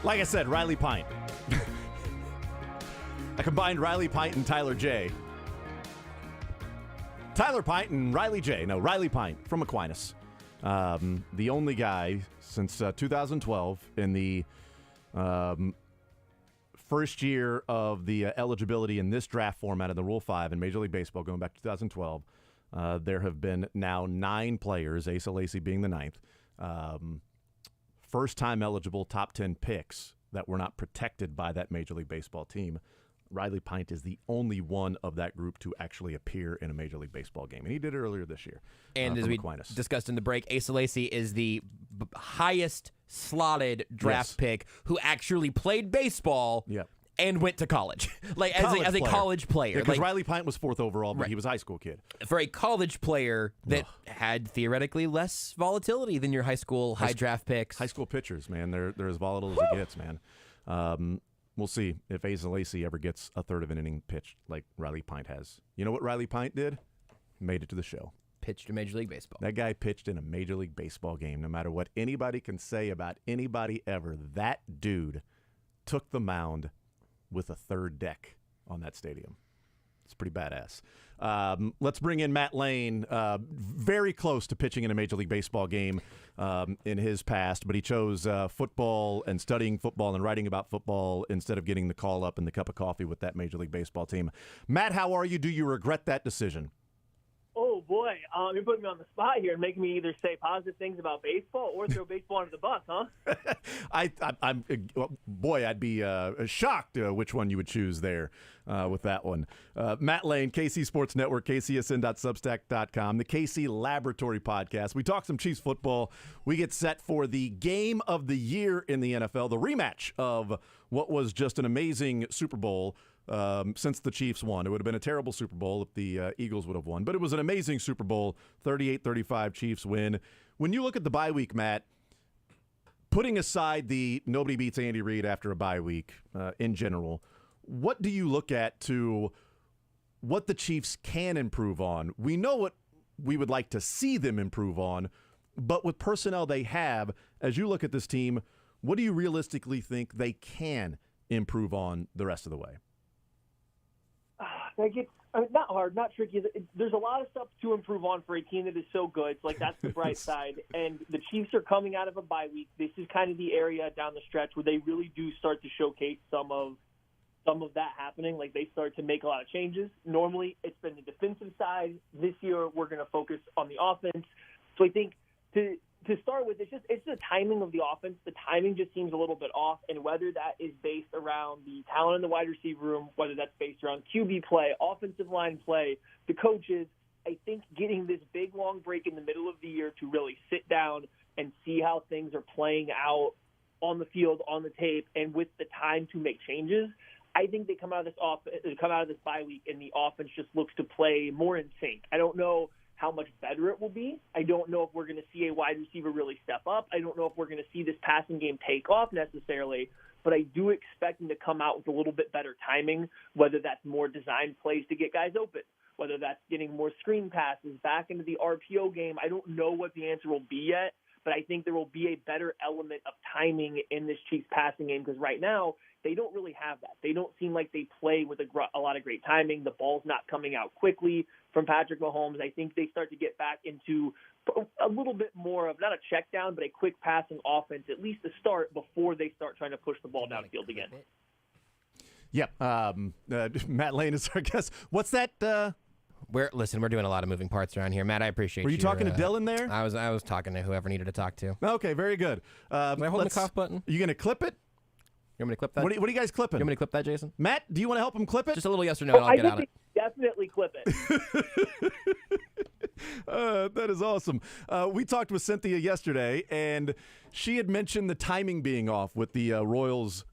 Like I said, Riley Pint. I combined Riley Pint and Tyler J. Tyler Pint and Riley J. No, Riley Pint from Aquinas. The only guy since 2012 in the first year of the eligibility in this draft format of the Rule 5 in Major League Baseball going back to 2012. There have been now 9 players, Asa Lacy being the 9th, first-time eligible top 10 picks that were not protected by that Major League Baseball team. Riley Pint is the only one of that group to actually appear in a Major League Baseball game, and he did it earlier this year. And as we discussed in the break, Asa Lacy is the highest slotted draft pick who actually played baseball and went to college, like as a college player. Because Riley Pint was 4th overall, but he was a high school kid. For a college player that had theoretically less volatility than your high school high draft picks. High school pitchers, man, they're as volatile as it gets, man. We'll see if Asa Lacy ever gets a third of an inning pitched like Riley Pint has. You know what Riley Pint did? Made it to the show. Pitched to Major League Baseball. That guy pitched in a Major League Baseball game. No matter what anybody can say about anybody ever, that dude took the mound with a third deck on that stadium. It's pretty badass. Let's bring in Matt Lane, very close to pitching in a Major League Baseball game in his past, but he chose football and studying football and writing about football instead of getting the call up and the cup of coffee with that Major League Baseball team. Matt, how are you? Do you regret that decision? Oh, boy. You're putting me on the spot here and making me either say positive things about baseball or throw baseball under the bus, huh? I'd be shocked which one you would choose there with that one. Matt Lane, KC Sports Network, kcsn.substack.com, the KC Laboratory Podcast. We talk some Chiefs football. We get set for the game of the year in the NFL, the rematch of what was just an amazing Super Bowl since the Chiefs won. It would have been a terrible Super Bowl if the Eagles would have won, but it was an amazing Super Bowl, 38-35 Chiefs win. When you look at the bye week, Matt, putting aside the nobody beats Andy Reid after a bye week in general, what do you look at to what the Chiefs can improve on? We know what we would like to see them improve on, but with personnel they have, as you look at this team, what do you realistically think they can improve on the rest of the way? Not hard, not tricky. There's a lot of stuff to improve on for a team that is so good. So, that's the bright side. And the Chiefs are coming out of a bye week. This is kind of the area down the stretch where they really do start to showcase some of that happening. Like, they start to make a lot of changes. Normally, it's been the defensive side. This year, we're going to focus on the offense. So I think to start with, it's the timing of the offense. The timing just seems a little bit off, and whether that is based around the talent in the wide receiver room, whether that's based around QB play, offensive line play, the coaches, I think getting this big, long break in the middle of the year to really sit down and see how things are playing out on the field, on the tape, and with the time to make changes, I think they come out of this bye week, and the offense just looks to play more in sync. I don't know how much better it will be. I don't know if we're going to see a wide receiver really step up. I don't know if we're going to see this passing game take off necessarily, but I do expect them to come out with a little bit better timing, whether that's more designed plays to get guys open, whether that's getting more screen passes back into the RPO game. I don't know what the answer will be yet, but I think there will be a better element of timing in this Chiefs passing game because right now they don't really have that. They don't seem like they play with a lot of great timing. The ball's not coming out quickly from Patrick Mahomes. I think they start to get back into a little bit more of not a check down, but a quick passing offense, at least to start before they start trying to push the ball downfield again. Yep. Matt Lane is our guest. What's that? We're doing a lot of moving parts around here. Matt, I appreciate you. Were you talking to Dylan there? I was talking to whoever needed to talk to. Okay, very good. Can I hold the cough button? Are you going to clip it? You want me to clip that? What are you guys clipping? You want me to clip that, Jason? Matt, do you want to help him clip it? Just a little yes or no, and I'll get on it. Definitely clip it. That is awesome. We talked with Cynthia yesterday, and she had mentioned the timing being off with the Royals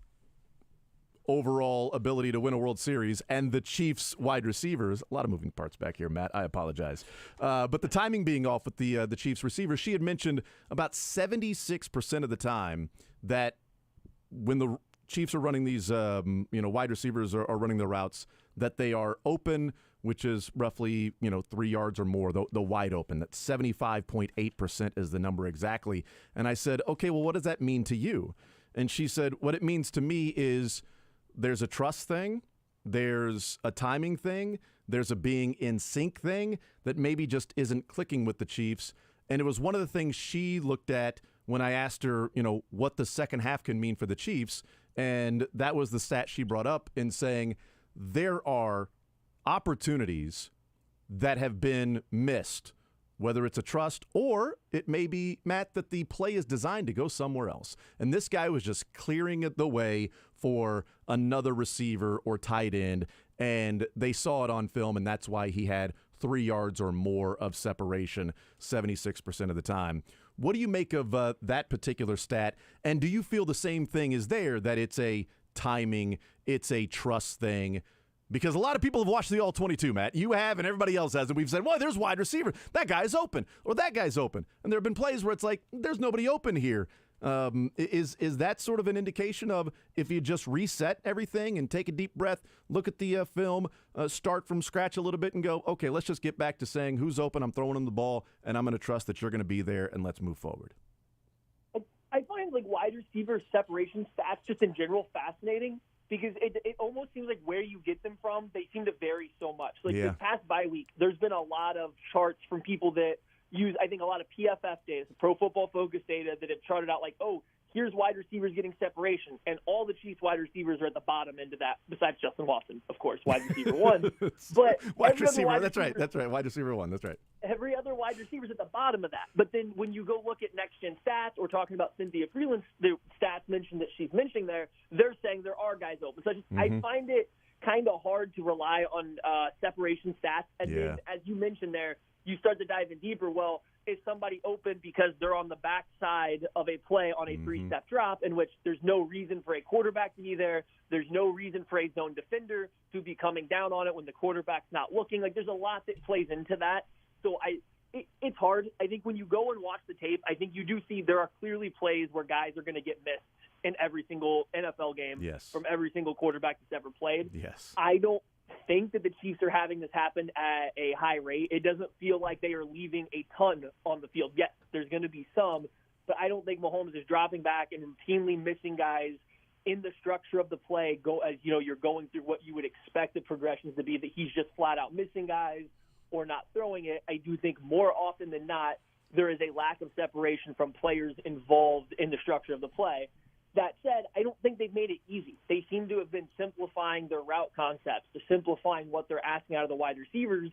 overall ability to win a World Series and the Chiefs wide receivers. A lot of moving parts back here, Matt. I apologize. But the timing being off with the Chiefs receivers, she had mentioned about 76% of the time that when the Chiefs are running these, wide receivers are running the routes, that they are open, which is roughly, 3 yards or more, the wide open. That's 75.8% is the number exactly. And I said, okay, well, what does that mean to you? And she said, what it means to me is there's a trust thing, there's a timing thing, there's a being in sync thing that maybe just isn't clicking with the Chiefs. And it was one of the things she looked at when I asked her, what the second half can mean for the Chiefs. And that was the stat she brought up in saying there are opportunities that have been missed, whether it's a trust or it may be, Matt, that the play is designed to go somewhere else. And this guy was just clearing the way for another receiver or tight end, and they saw it on film, and that's why he had 3 yards or more of separation 76% of the time. What do you make of that particular stat? And do you feel the same thing is there, that it's a timing, it's a trust thing? Because a lot of people have watched the All-22, Matt. You have, and everybody else has, and we've said, well, there's wide receiver. That guy's open, or that guy's open. And there have been plays where it's like, there's nobody open here. Is that sort of an indication of if you just reset everything and take a deep breath, look at the film, start from scratch a little bit and go, okay, let's just get back to saying who's open, I'm throwing him the ball, and I'm going to trust that you're going to be there, and let's move forward? I find wide receiver separation stats just in general fascinating because it almost seems like where you get them from, they seem to vary so much. This past bye week, there's been a lot of charts from people that use, I think, a lot of PFF data, Pro Football Focus data, that have charted out here's wide receivers getting separation, and all the Chiefs wide receivers are at the bottom end of that, besides Justin Watson, of course, wide receiver one. But wide receiver, that's right, wide receiver one, that's right. Every other wide receiver's at the bottom of that. But then when you go look at next-gen stats, or talking about Cynthia Freeland's the stats mentioned that she's mentioning there, they're saying there are guys open. So I find it kind of hard to rely on separation stats. And then, as you mentioned there, you start to dive in deeper. Well, is somebody open because they're on the backside of a play on a three-step drop in which there's no reason for a quarterback to be there? There's no reason for a zone defender to be coming down on it when the quarterback's not looking. There's a lot that plays into that. So it's hard. I think when you go and watch the tape, I think you do see there are clearly plays where guys are going to get missed in every single NFL game from every single quarterback that's ever played. Yes. I don't think that the Chiefs are having this happen at a high rate. It doesn't feel like they are leaving a ton on the field. Yes, there's going to be some, but I don't think Mahomes is dropping back and routinely missing guys in the structure of the play. You're going through what you would expect the progressions to be, that he's just flat out missing guys or not throwing it. I do think more often than not, there is a lack of separation from players involved in the structure of the play. That said, I don't think they've made it easy. They seem to have been simplifying their route concepts, to simplifying what they're asking out of the wide receivers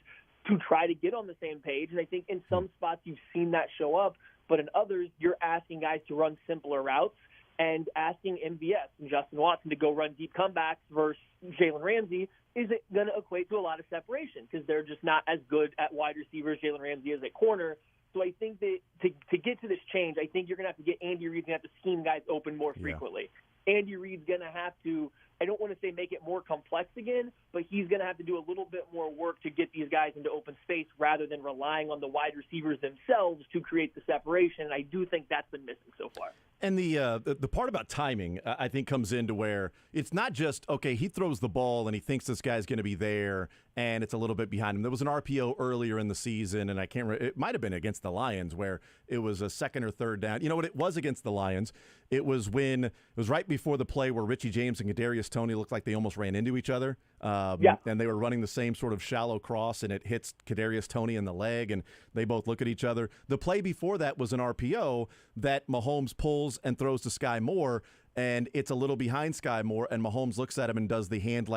to try to get on the same page. And I think in some spots you've seen that show up, but in others you're asking guys to run simpler routes and asking MVS and Justin Watson to go run deep comebacks versus Jalen Ramsey isn't going to equate to a lot of separation because they're just not as good at wide receivers. Jalen Ramsey is at corner. So I think that to get to this change, I think you're going to have to get Andy Reid's going to have to scheme guys open more frequently. Andy Reid's going to have to, I don't want to say make it more complex again, but he's going to have to do a little bit more work to get these guys into open space rather than relying on the wide receivers themselves to create the separation. And I do think that's been missing so far. And the part about timing, I think, comes into where it's not just, okay, he throws the ball and he thinks this guy's going to be there and it's a little bit behind him. There was an RPO earlier in the season, and I can't remember, it might have been against the Lions where it was a second or third down. You know what? It was against the Lions. It was right before the play where Richie James and Kadarius Toney looked like they almost ran into each other. And they were running the same sort of shallow cross, and it hits Kadarius Toney in the leg, and they both look at each other. The play before that was an RPO that Mahomes pulls and throws to Sky Moore, and it's a little behind Sky Moore, and Mahomes looks at him and does the hand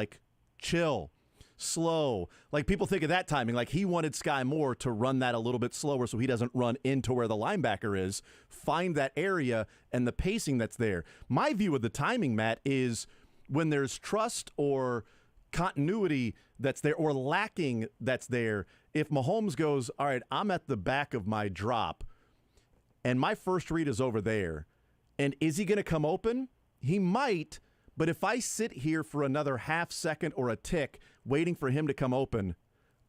chill, slow. People think of that timing. He wanted Sky Moore to run that a little bit slower so he doesn't run into where the linebacker is, find that area and the pacing that's there. My view of the timing, Matt, is when there's trust or continuity that's there or lacking that's there, if Mahomes goes, all right, I'm at the back of my drop and my first read is over there, and is he going to come open? He might, But if I sit here for another half second or a tick waiting for him to come open,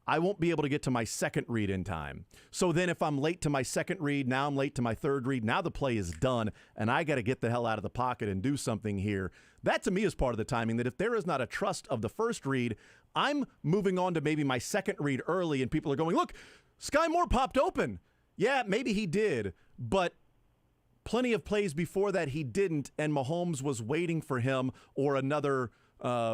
I won't be able to get to my second read in time. So then if I'm late to my second read, now I'm late to my third read, now the play is done, and I got to get the hell out of the pocket and do something here. That to me is part of the timing, that if there is not a trust of the first read, I'm moving on to maybe my second read early, and people are going, look, Sky Moore popped open. Yeah, maybe he did, but plenty of plays before that he didn't, and Mahomes was waiting for him or another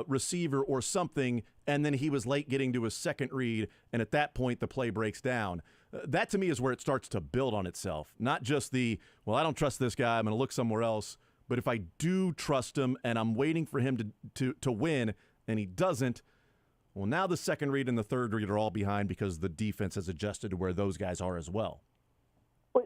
receiver or something, and then he was late getting to his second read, and at that point the play breaks down. That to me is where it starts to build on itself. Not just the, well, I don't trust this guy, I'm going to look somewhere else, but if I do trust him and I'm waiting for him to win and he doesn't, well, now the second read and the third read are all behind because the defense has adjusted to where those guys are as well.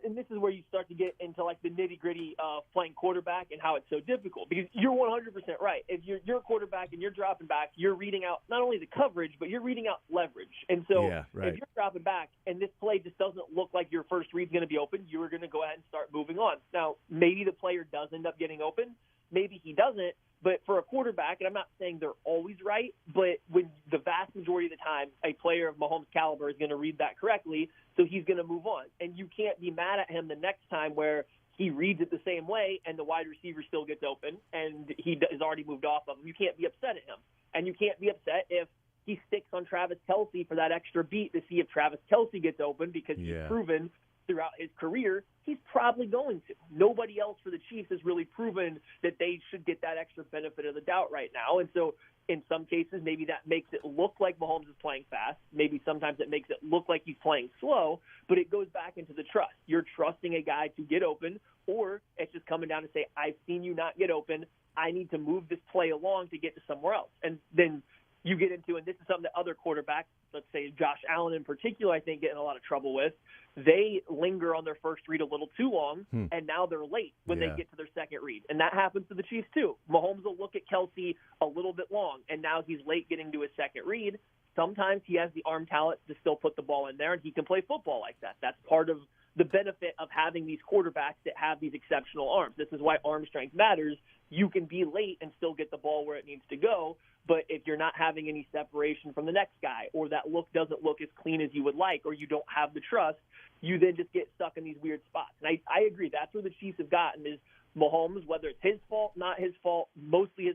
And this is where you start to get into like the nitty-gritty of playing quarterback and how it's so difficult. Because you're 100% right. If you're a quarterback and you're dropping back, you're reading out not only the coverage, but you're reading out leverage. And so if you're dropping back and this play just doesn't look like your first read's going to be open, you're going to go ahead and start moving on. Now, maybe the player does end up getting open. Maybe he doesn't. But for a quarterback, and I'm not saying they're always right, but when the vast majority of the time a player of Mahomes' caliber is going to read that correctly, so he's going to move on. And you can't be mad at him the next time where he reads it the same way and the wide receiver still gets open and he has already moved off of him. You can't be upset at him. And you can't be upset if he sticks on Travis Kelce for that extra beat to see if Travis Kelce gets open because he's proven throughout his career he's probably going to. Nobody else for the Chiefs has really proven that they should get that extra benefit of the doubt right now. And so in some cases, maybe that makes it look like Mahomes is playing fast. Maybe sometimes it makes it look like he's playing slow, but it goes back into the trust. You're trusting a guy to get open, or it's just coming down to say, I've seen you not get open. I need to move this play along to get to somewhere else. And then you get into, and this is something that other quarterbacks, let's say Josh Allen in particular, I think get in a lot of trouble with. They linger on their first read a little too long, and now they're late when they get to their second read. And that happens to the Chiefs too. Mahomes will look at Kelce a little bit long, and now he's late getting to his second read. Sometimes he has the arm talent to still put the ball in there, and he can play football like that. That's part of the benefit of having these quarterbacks that have these exceptional arms. This is why arm strength matters. You can be late and still get the ball where it needs to go, but if you're not having any separation from the next guy, or that look doesn't look as clean as you would like, or you don't have the trust, you then just get stuck in these weird spots. And I agree. That's where the Chiefs have gotten is Mahomes, whether it's his fault, not his fault, mostly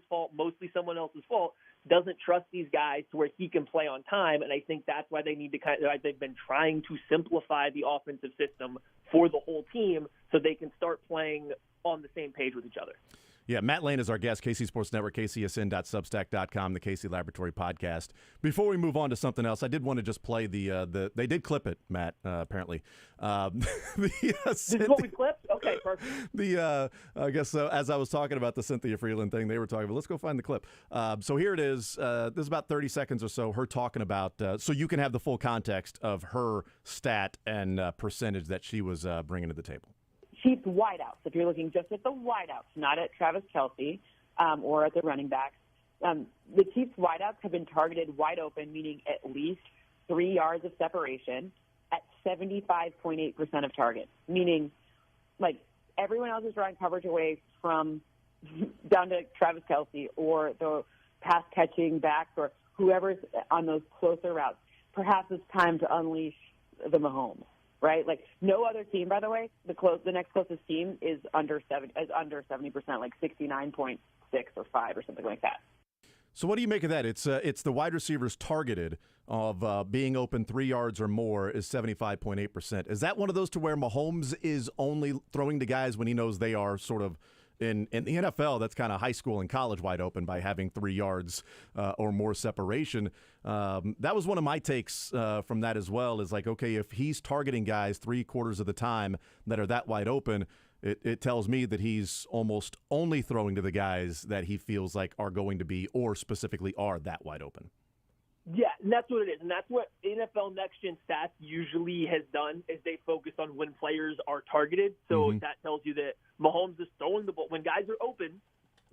someone else's fault, doesn't trust these guys to where he can play on time. And I think that's why they need to they've been trying to simplify the offensive system for the whole team so they can start playing on the same page with each other. Yeah, Matt Lane is our guest, KC Sports Network, kcsn.substack.com, the KC Laboratory Podcast. Before we move on to something else, I did want to just play the they did clip it, Matt, apparently. This is what we clipped? Okay, perfect. I guess as I was talking about the Cynthia Freeland thing, they were talking about, let's go find the clip. So here it is. This is about 30 seconds or so, her talking about, so you can have the full context of her stat and percentage that she was bringing to the table. Chiefs wideouts, if you're looking just at the wideouts, not at Travis Kelce or at the running backs, the Chiefs wideouts have been targeted wide open, meaning at least 3 yards of separation at 75.8% of targets, meaning like everyone else is drawing coverage away from down to Travis Kelce or the pass catching backs or whoever's on those closer routes. Perhaps it's time to unleash the Mahomes. Right, like no other team. By the way, the next closest team is under 70%, like 69.6 or 5 or something like that. So what do you make of that? It's the wide receivers targeted of being open 3 yards or more is 75.8%. Is that one of those to where Mahomes is only throwing to guys when he knows they are sort of in the NFL? That's kind of high school and college wide open by having 3 yards or more separation. That was one of my takes from that as well, is like, okay, if he's targeting guys 3/4 of the time that are that wide open, it tells me that he's almost only throwing to the guys that he feels like are going to be, or specifically are, that wide open. Yeah, and that's what it is. And that's what NFL Next Gen Stats usually has done, is they focus on when players are targeted. So that tells you that Mahomes is throwing the ball. When guys are open,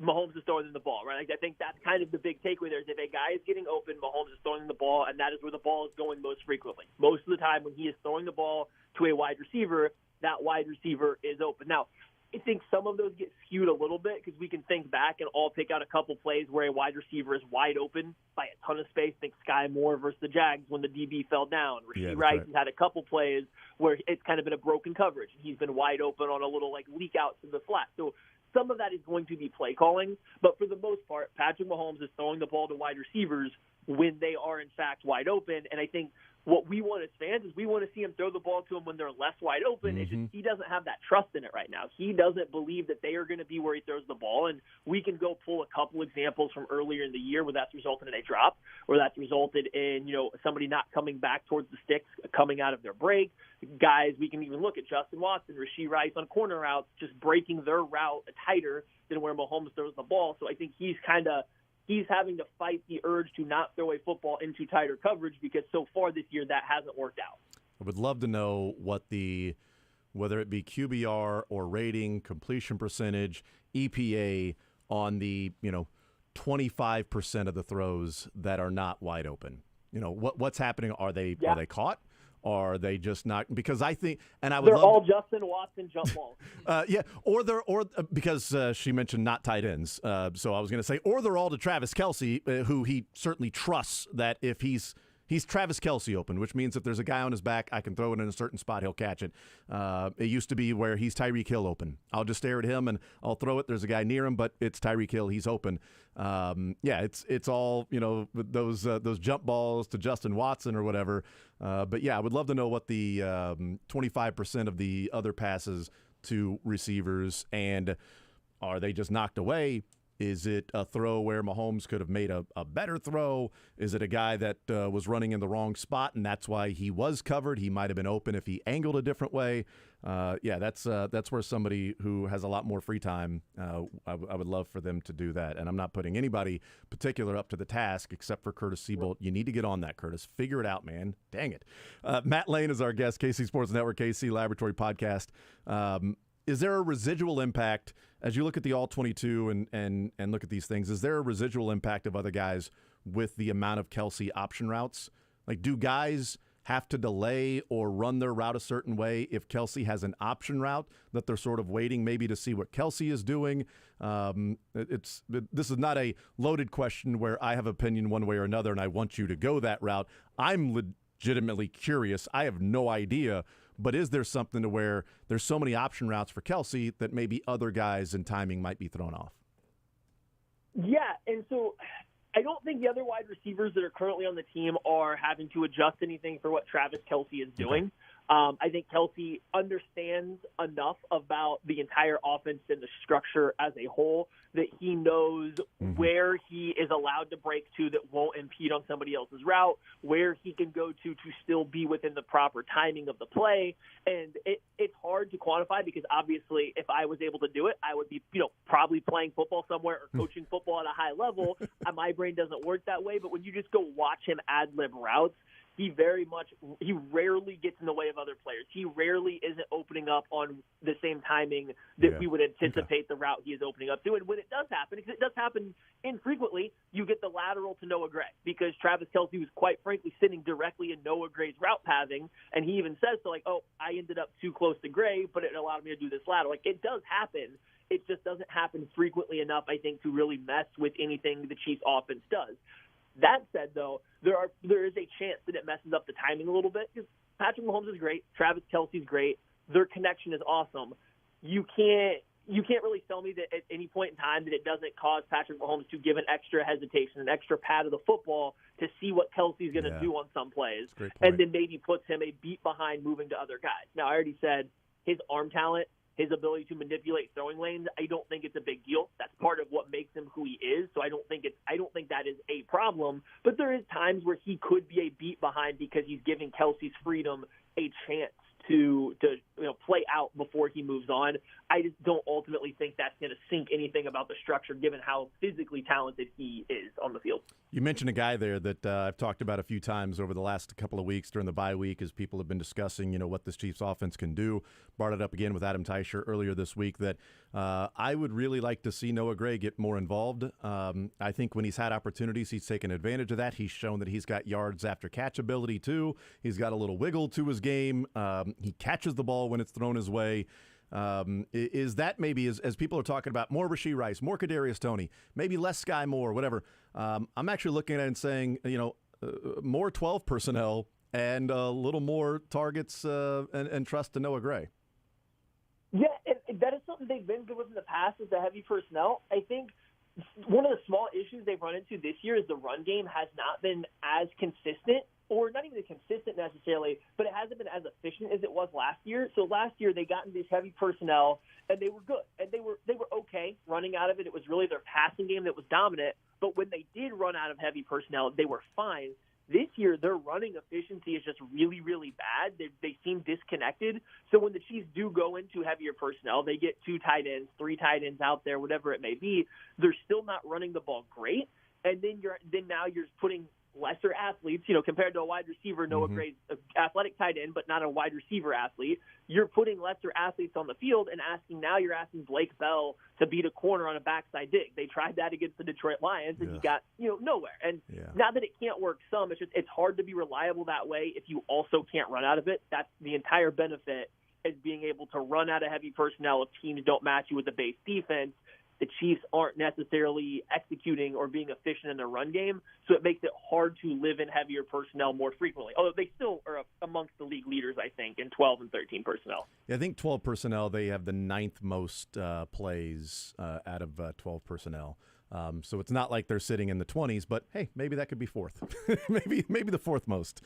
Mahomes is throwing them the ball, right? Like, I think that's kind of the big takeaway there, is if a guy is getting open, Mahomes is throwing the ball, and that is where the ball is going most frequently. Most of the time when he is throwing the ball to a wide receiver, that wide receiver is open. Now, I think some of those get skewed a little bit because we can think back and all pick out a couple plays where a wide receiver is wide open by a ton of space. Think Sky Moore versus the Jags when the DB fell down. Rasheed Rice has had a couple plays where it's kind of been a broken coverage. He's been wide open on a little leak out to the flat. So some of that is going to be play calling, but for the most part, Patrick Mahomes is throwing the ball to wide receivers when they are in fact wide open. And I think what we want as fans is we want to see him throw the ball to him when they're less wide open. It's just he doesn't have that trust in it right now. He doesn't believe that they are going to be where he throws the ball. And we can go pull a couple examples from earlier in the year where that's resulted in a drop, or that's resulted in, somebody not coming back towards the sticks, coming out of their break. Guys, we can even look at Justin Watson, Rasheed Rice on corner routes, just breaking their route tighter than where Mahomes throws the ball. So I think he's having to fight the urge to not throw a football into tighter coverage because so far this year that hasn't worked out. I would love to know whether it be QBR or rating, completion percentage, EPA on the 25% of the throws that are not wide open. What's happening? Are they caught? Are they just not? Because I think, and I would they're love all Justin Watson jump balls. Because she mentioned not tight ends. So I was going to say, or they're all to Travis Kelce, who he certainly trusts that if he's Travis Kelce open, which means if there's a guy on his back, I can throw it in a certain spot, he'll catch it. It used to be where he's Tyreek Hill open. I'll just stare at him and I'll throw it. There's a guy near him, but it's Tyreek Hill. He's open. It's all those jump balls to Justin Watson or whatever. But I would love to know what the 25% of the other passes to receivers, and are they just knocked away? Is it a throw where Mahomes could have made a better throw? Is it a guy that was running in the wrong spot and that's why he was covered? He might have been open if he angled a different way. That's where somebody who has a lot more free time, I would love for them to do that. And I'm not putting anybody particular up to the task except for Curtis Seabolt. You need to get on that, Curtis. Figure it out, man. Dang it. Matt Lane is our guest, KC Sports Network, KC Laboratory Podcast. Is there a residual impact as you look at the All-22 and look at these things? Is there a residual impact of other guys with the amount of Kelce option routes? Like, do guys have to delay or run their route a certain way if Kelce has an option route that they're sort of waiting maybe to see what Kelce is doing? This is not a loaded question where I have opinion one way or another and I want you to go that route. I'm legitimately curious. I have no idea. But is there something to where there's so many option routes for Kelce that maybe other guys in timing might be thrown off? Yeah, and so I don't think the other wide receivers that are currently on the team are having to adjust anything for what Travis Kelce is doing. Okay. I think Kelce understands enough about the entire offense and the structure as a whole that he knows where he is allowed to break to that won't impede on somebody else's route, where he can go to still be within the proper timing of the play. And it's hard to quantify because obviously if I was able to do it, I would be probably playing football somewhere or coaching football at a high level. My brain doesn't work that way. But when you just go watch him ad-lib routes, he rarely gets in the way of other players. He rarely isn't opening up on the same timing that we would anticipate the route he is opening up to. And when it does happen, because it does happen infrequently, you get the lateral to Noah Gray because Travis Kelce was quite frankly sitting directly in Noah Gray's route pathing. And he even says I ended up too close to Gray, but it allowed me to do this lateral. It does happen. It just doesn't happen frequently enough, I think, to really mess with anything the Chiefs offense does. That said, though, there is a chance that it messes up the timing a little bit because Patrick Mahomes is great, Travis Kelce's great, their connection is awesome. You can't really tell me that at any point in time that it doesn't cause Patrick Mahomes to give an extra hesitation, an extra pat of the football to see what Kelce's going to do on some plays, and then maybe puts him a beat behind moving to other guys. Now, I already said his arm talent, his ability to manipulate throwing lanes, I don't think it's a big deal. That's part of what makes him who he is. So I don't think that is a problem. But there is times where he could be a beat behind because he's giving Kelce's freedom a chance to play out before he moves on. I just don't ultimately think that's going to sink anything about the structure given how physically talented he is on the field. You mentioned a guy there that I've talked about a few times over the last couple of weeks during the bye week as people have been discussing, what this Chiefs offense can do. Brought it up again with Adam Teicher earlier this week that I would really like to see Noah Gray get more involved. I think when he's had opportunities, he's taken advantage of that. He's shown that he's got yards after catch ability too. He's got a little wiggle to his game. He catches the ball when it's thrown his way. Is that maybe, as people are talking about, more Rashee Rice, more Kadarius Toney, maybe less Sky Moore, whatever. I'm actually looking at it and saying, more 12 personnel and a little more targets and trust to Noah Gray. Yeah, and that is something they've been good with in the past, is the heavy personnel. I think one of the small issues they've run into this year is the run game has not been as consistent, or not even consistent necessarily, but it hasn't been as efficient as it was last year. So last year they got into these heavy personnel, and they were good, and they were okay running out of it. It was really their passing game that was dominant, but when they did run out of heavy personnel, they were fine. This year, their running efficiency is just really, really bad. They seem disconnected. So when the Chiefs do go into heavier personnel, they get 2 tight ends, 3 tight ends out there, whatever it may be. They're still not running the ball great. And then now you're putting lesser athletes, compared to a wide receiver, Noah Gray's athletic tight end, but not a wide receiver athlete. You're putting lesser athletes on the field and you're asking Blake Bell to beat a corner on a backside dig. They tried that against the Detroit Lions, and he got, nowhere. And not that it can't work some, it's hard to be reliable that way if you also can't run out of it. That's the entire benefit, is being able to run out of heavy personnel if teams don't match you with a base defense. The Chiefs aren't necessarily executing or being efficient in their run game, so it makes it hard to live in heavier personnel more frequently. Although they still are amongst the league leaders, I think, in 12 and 13 personnel. Yeah, I think 12 personnel, they have the 9th most plays out of 12 personnel. So it's not like they're sitting in the 20s, but hey, maybe that could be 4th. maybe the 4th most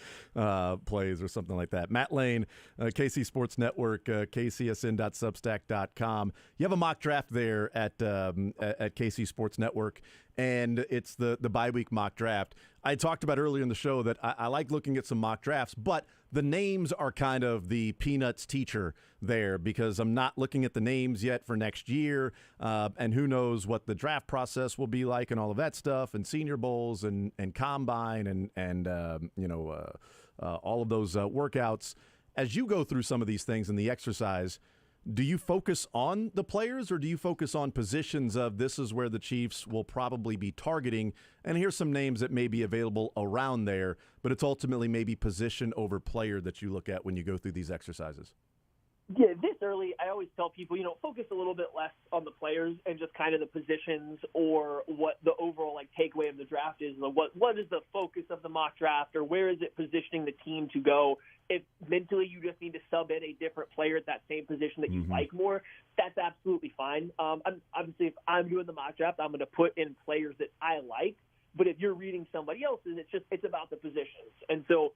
plays or something like that. Matt Lane, KC Sports Network, kcsn.substack.com. You have a mock draft there at KC Sports Network, and it's the bye week mock draft. I talked about earlier in the show that I like looking at some mock drafts, but the names are kind of the peanuts teacher there, because I'm not looking at the names yet for next year, and who knows what the draft process will be like and all of that stuff, and Senior Bowls and Combine and all of those workouts. As you go through some of these things in the exercise, do you focus on the players, or do you focus on positions of this is where the Chiefs will probably be targeting, and here's some names that may be available around there, but it's ultimately maybe position over player that you look at when you go through these exercises? Yeah, this early, I always tell people, focus a little bit less on the players and just kind of the positions, or what the overall takeaway of the draft is. What is the focus of the mock draft, or where is it positioning the team to go? If mentally you just need to sub in a different player at that same position that you like more, that's absolutely fine. Obviously, if I'm doing the mock draft, I'm going to put in players that I like. But if you're reading somebody else's, it's about the positions. And so,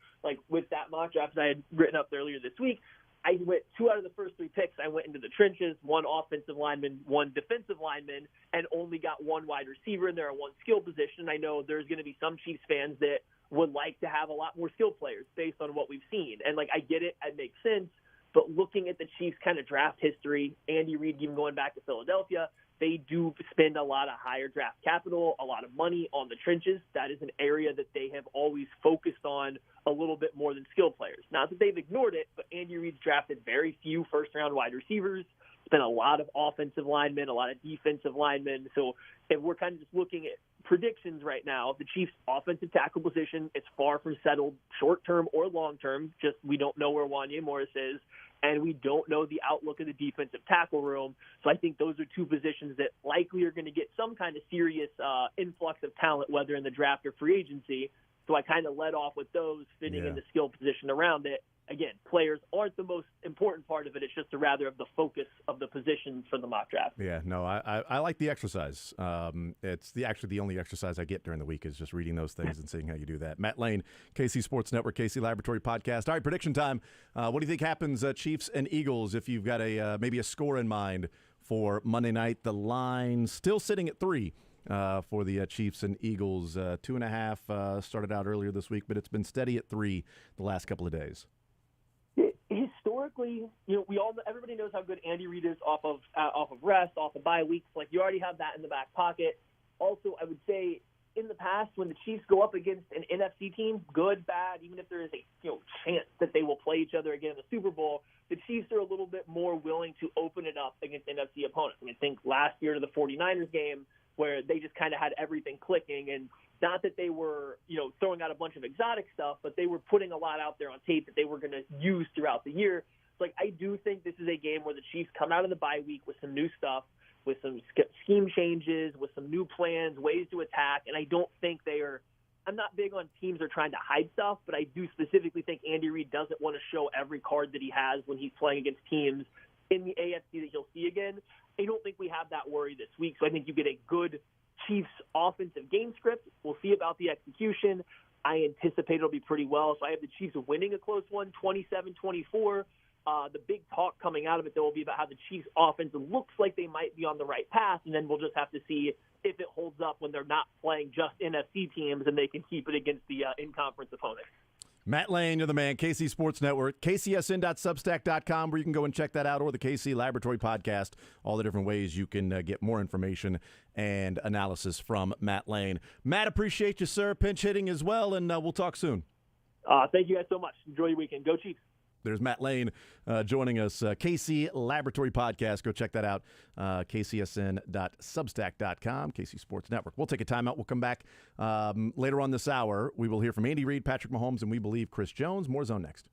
with that mock draft I had written up earlier this week, I went 2 out of the first 3 picks. I went into the trenches, 1 offensive lineman, 1 defensive lineman, and only got 1 wide receiver in there and 1 skill position. I know there's going to be some Chiefs fans that would like to have a lot more skill players based on what we've seen. And, I get it. It makes sense. But looking at the Chiefs' kind of draft history, Andy Reid even going back to Philadelphia, they do spend a lot of higher draft capital, a lot of money on the trenches. That is an area that they have always focused on a little bit more than skill players. Not that they've ignored it, but Andy Reid's drafted very few first-round wide receivers, spent a lot of offensive linemen, a lot of defensive linemen. So if we're kind of just looking at predictions right now, the Chiefs' offensive tackle position is far from settled short-term or long-term. Just we don't know where Wanya Morris is, and we don't know the outlook of the defensive tackle room. So I think those are 2 positions that likely are going to get some kind of serious influx of talent, whether in the draft or free agency. So I kind of led off with those fitting in the skill position around it. Again, players aren't the most important part of it. It's just rather of the focus of the positions for the mock draft. Yeah, no, I like the exercise. It's actually the only exercise I get during the week is just reading those things and seeing how you do that. Matt Lane, KC Sports Network, KC Laboratory Podcast. All right, prediction time. What do you think happens, Chiefs and Eagles, if you've got maybe a score in mind for Monday night? The line still sitting at 3. For the Chiefs and Eagles. 2.5 started out earlier this week, but it's been steady at 3 the last couple of days. Historically, everybody knows how good Andy Reid is off of rest, off of bye weeks. You already have that in the back pocket. Also, I would say in the past, when the Chiefs go up against an NFC team, good, bad, even if there is a chance that they will play each other again in the Super Bowl, the Chiefs are a little bit more willing to open it up against NFC opponents. I think last year to the 49ers game, where they just kind of had everything clicking, and not that they were, throwing out a bunch of exotic stuff, but they were putting a lot out there on tape that they were going to use throughout the year. So, I do think this is a game where the Chiefs come out of the bye week with some new stuff, with some scheme changes, with some new plans, ways to attack, and I don't think they are – I'm not big on teams that are trying to hide stuff, but I do specifically think Andy Reid doesn't want to show every card that he has when he's playing against teams in the AFC that he'll see again. I don't think we have that worry this week, so I think you get a good Chiefs offensive game script. We'll see about the execution. I anticipate it'll be pretty well, so I have the Chiefs winning a close one, 27-24. The big talk coming out of it, though, will be about how the Chiefs' offense looks like they might be on the right path, and then we'll just have to see if it holds up when they're not playing just NFC teams and they can keep it against the in-conference opponents. Matt Lane, you're the man. KC Sports Network, kcsn.substack.com, where you can go and check that out, or the KC Laboratory Podcast, all the different ways you can get more information and analysis from Matt Lane. Matt, appreciate you, sir. Pinch hitting as well, and we'll talk soon. Thank you guys so much. Enjoy your weekend. Go Chiefs. There's Matt Lane joining us. KC Laboratory Podcast. Go check that out. kcsn.substack.com, KC Sports Network. We'll take a timeout. We'll come back later on this hour. We will hear from Andy Reid, Patrick Mahomes, and we believe Chris Jones. More Zone next.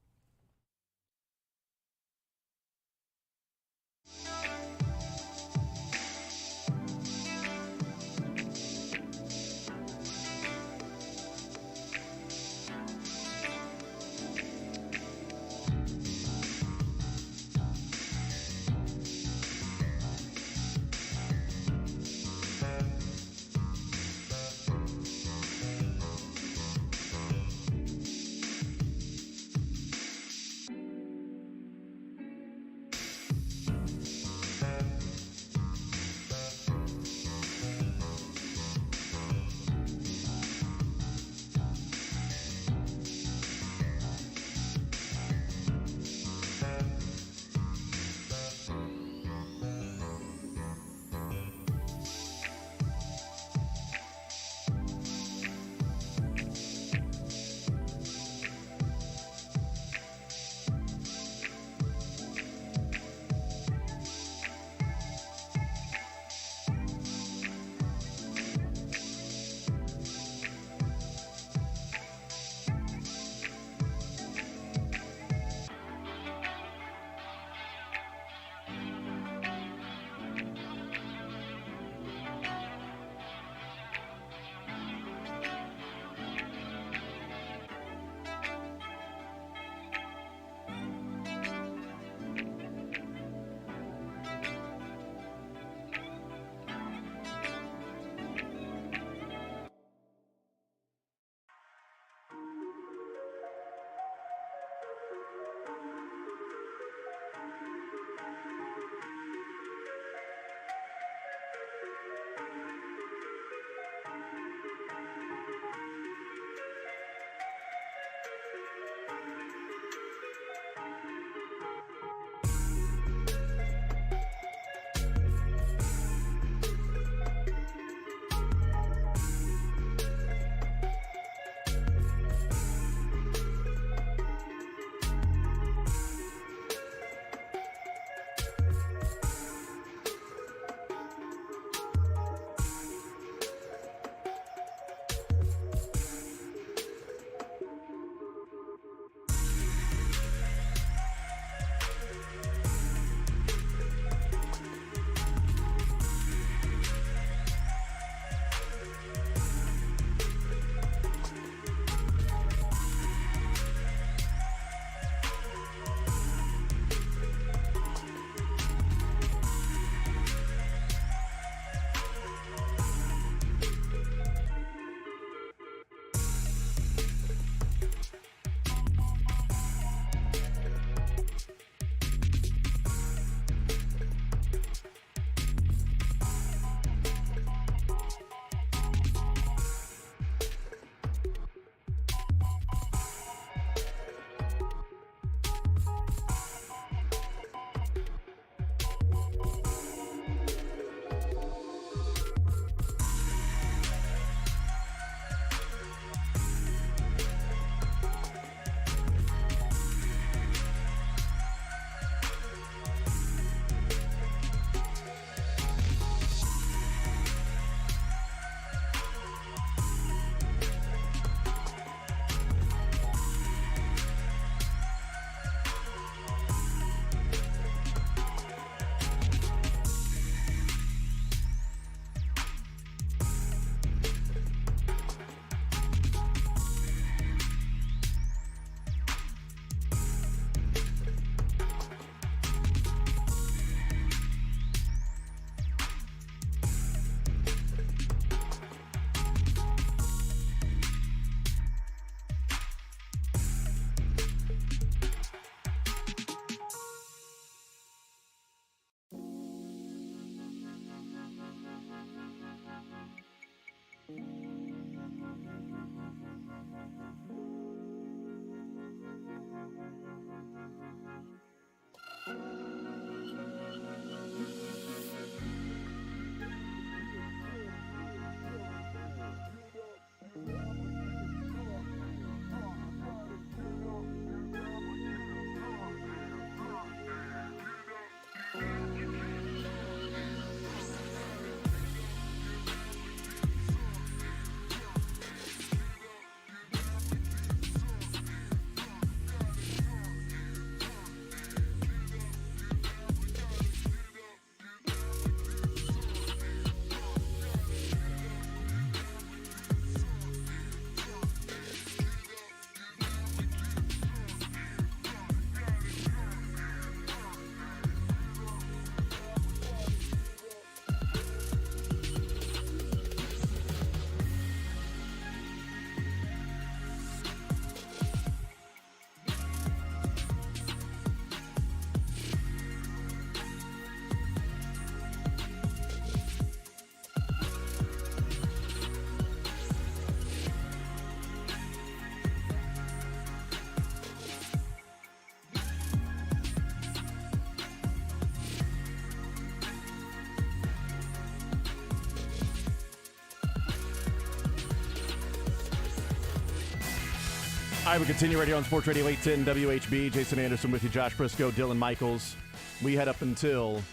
All right, we continue right here on Sports Radio 810 WHB. Jason Anderson with you, Josh Brisco, Dylan Michaels. We head up until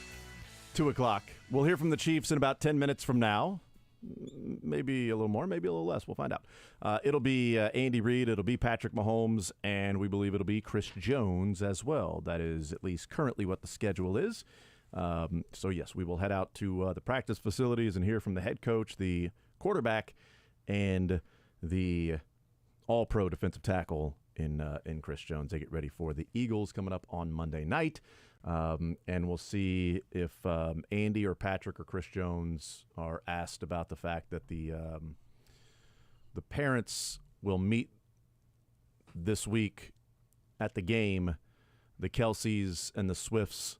2 o'clock. We'll hear from the Chiefs in about 10 minutes from now. Maybe a little more, maybe a little less. We'll find out. It'll be Andy Reid, it'll be Patrick Mahomes, and we believe it'll be Chris Jones as well. That is at least currently what the schedule is. So, yes, we will head out to the practice facilities and hear from the head coach, the quarterback, and the all-pro defensive tackle in Chris Jones. They get ready for the Eagles coming up on Monday night. And we'll see if Andy or Patrick or Chris Jones are asked about the fact that the parents will meet this week at the game. The Kelseys and the Swifts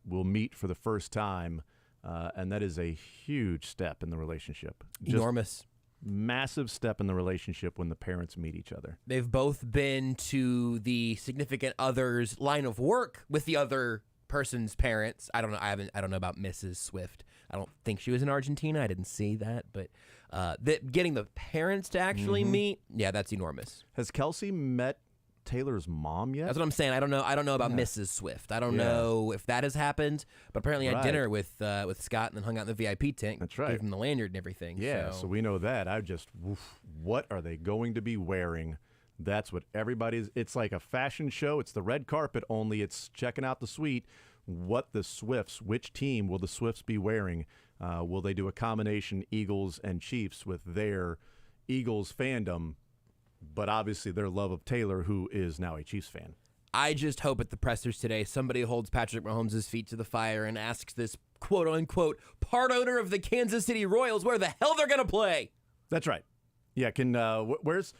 will meet for the first time, and that is a huge step in the relationship. Enormous. Massive step in the relationship when the parents meet each other. They've both been to the significant other's line of work with the other person's parents. I don't know. I don't know about Mrs. Swift. I don't think she was in Argentina. I didn't see that, but getting the parents to actually meet, yeah, that's enormous. Has Kelsey met Taylor's mom yet? That's what I'm saying. I don't know about Mrs. Swift. I don't know if that has happened, but apparently had dinner with Scott and then hung out in the VIP tent. That's right. Gave him the lanyard and everything. Yeah, so we know that. What are they going to be wearing? That's what everybody's. It's like a fashion show. It's the red carpet, only it's checking out the suite. Which team will the Swifts be wearing? Will they do a combination Eagles and Chiefs with their Eagles fandom? But obviously their love of Taylor, who is now a Chiefs fan. I just hope at the pressers today somebody holds Patrick Mahomes' feet to the fire and asks this quote-unquote part owner of the Kansas City Royals where the hell they're going to play. That's right. Yeah, where's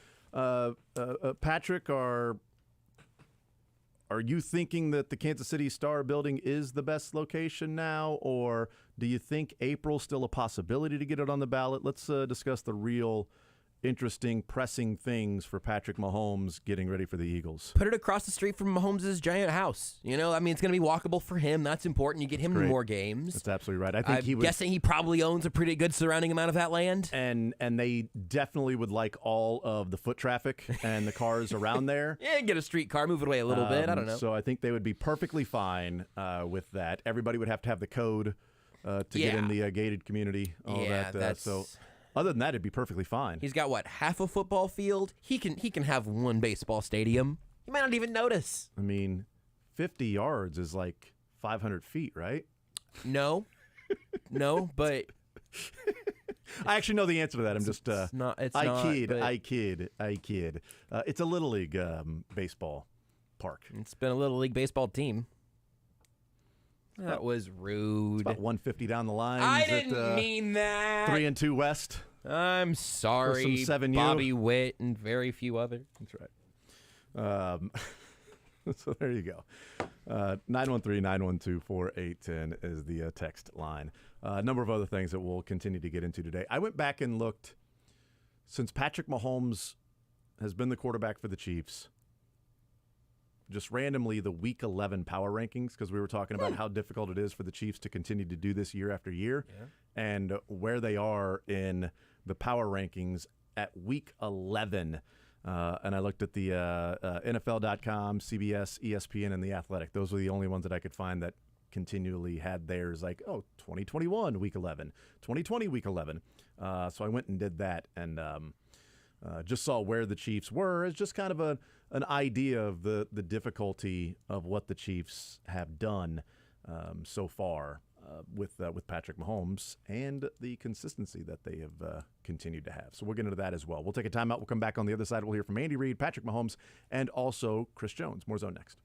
Patrick, are you thinking that the Kansas City Star building is the best location now, or do you think April's still a possibility to get it on the ballot? Let's discuss the real interesting, pressing things for Patrick Mahomes getting ready for the Eagles. Put it across the street from Mahomes' giant house. You know, I mean, it's going to be walkable for him. That's important. You get him to more games. That's absolutely right. I'm guessing he probably owns a pretty good surrounding amount of that land. And they definitely would like all of the foot traffic and the cars around there. Yeah, get a streetcar, move it away a little bit. I don't know. So I think they would be perfectly fine with that. Everybody would have to have the code to get in the gated community. All that. So other than that, it'd be perfectly fine. He's got, half a football field? He can have one baseball stadium. You might not even notice. I mean, 50 yards is like 500 feet, right? No, but I actually know the answer to that. I'm just I kid. It's a Little League baseball park. It's been a Little League baseball team. That was rude. It's about 150 down the line. I didn't mean that. 3 and 2 West. I'm sorry, Bobby Witt and very few others. That's right. So there you go. 913-912-4810 is the text line. A number of other things that we'll continue to get into today. I went back and looked since Patrick Mahomes has been the quarterback for the Chiefs. Just randomly, the Week 11 power rankings, because we were talking about how difficult it is for the Chiefs to continue to do this year after year, and where they are in the power rankings at Week 11. And I looked at the NFL.com, CBS, ESPN, and The Athletic. Those were the only ones that I could find that continually had theirs, like, 2021, Week 11, 2020, Week 11. So I went and did that, and just saw where the Chiefs were as just kind of an idea of the difficulty of what the Chiefs have done so far with Patrick Mahomes and the consistency that they have continued to have. So we'll get into that as well. We'll take a timeout. We'll come back on the other side. We'll hear from Andy Reid, Patrick Mahomes, and also Chris Jones. More Zone next.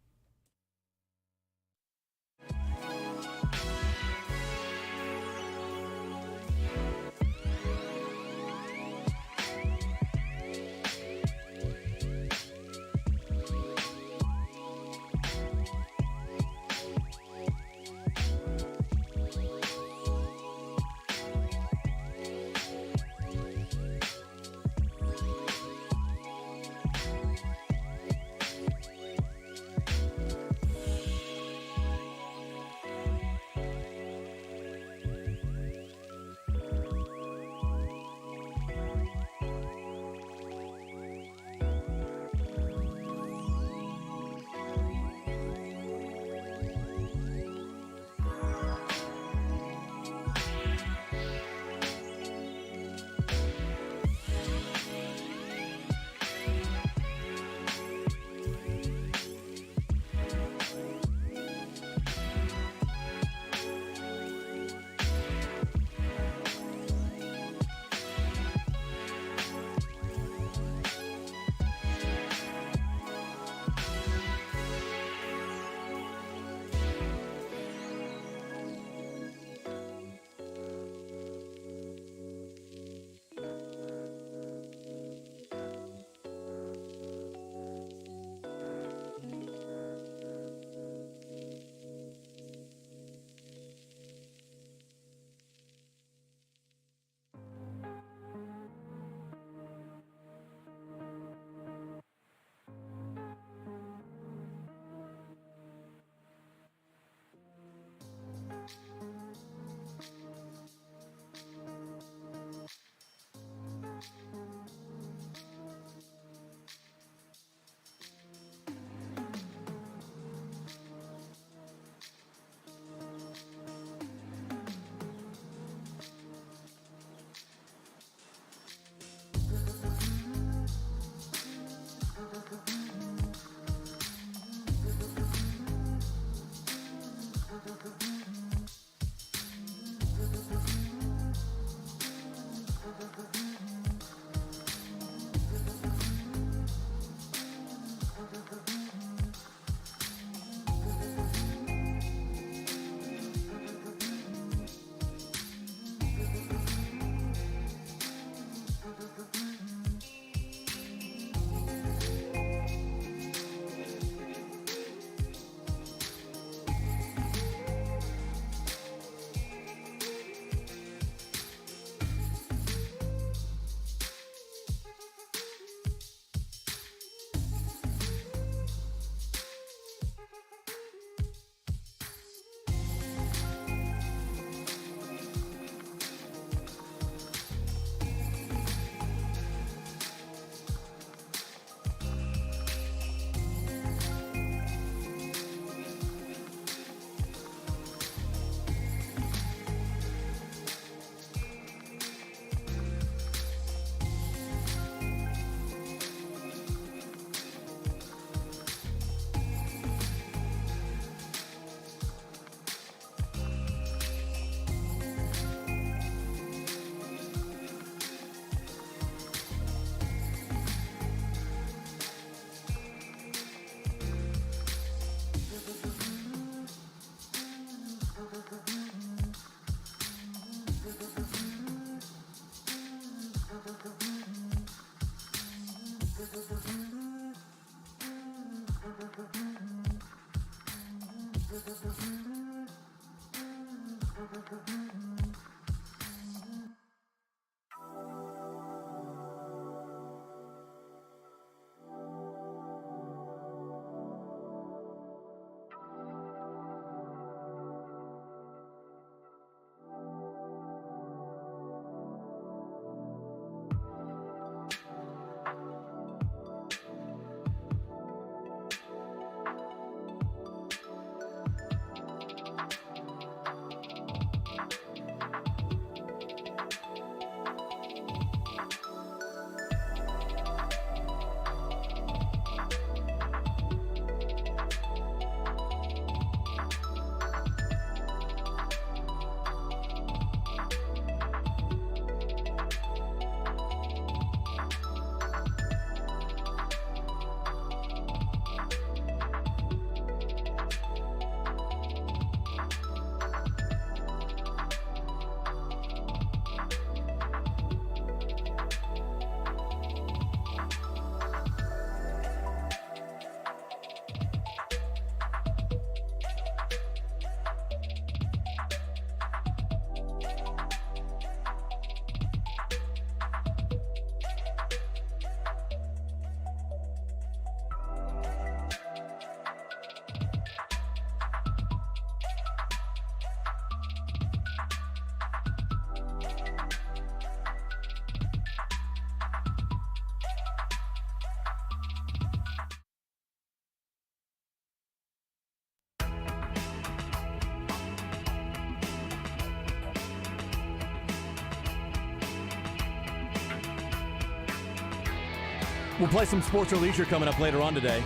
We'll play some sports or leisure coming up later on today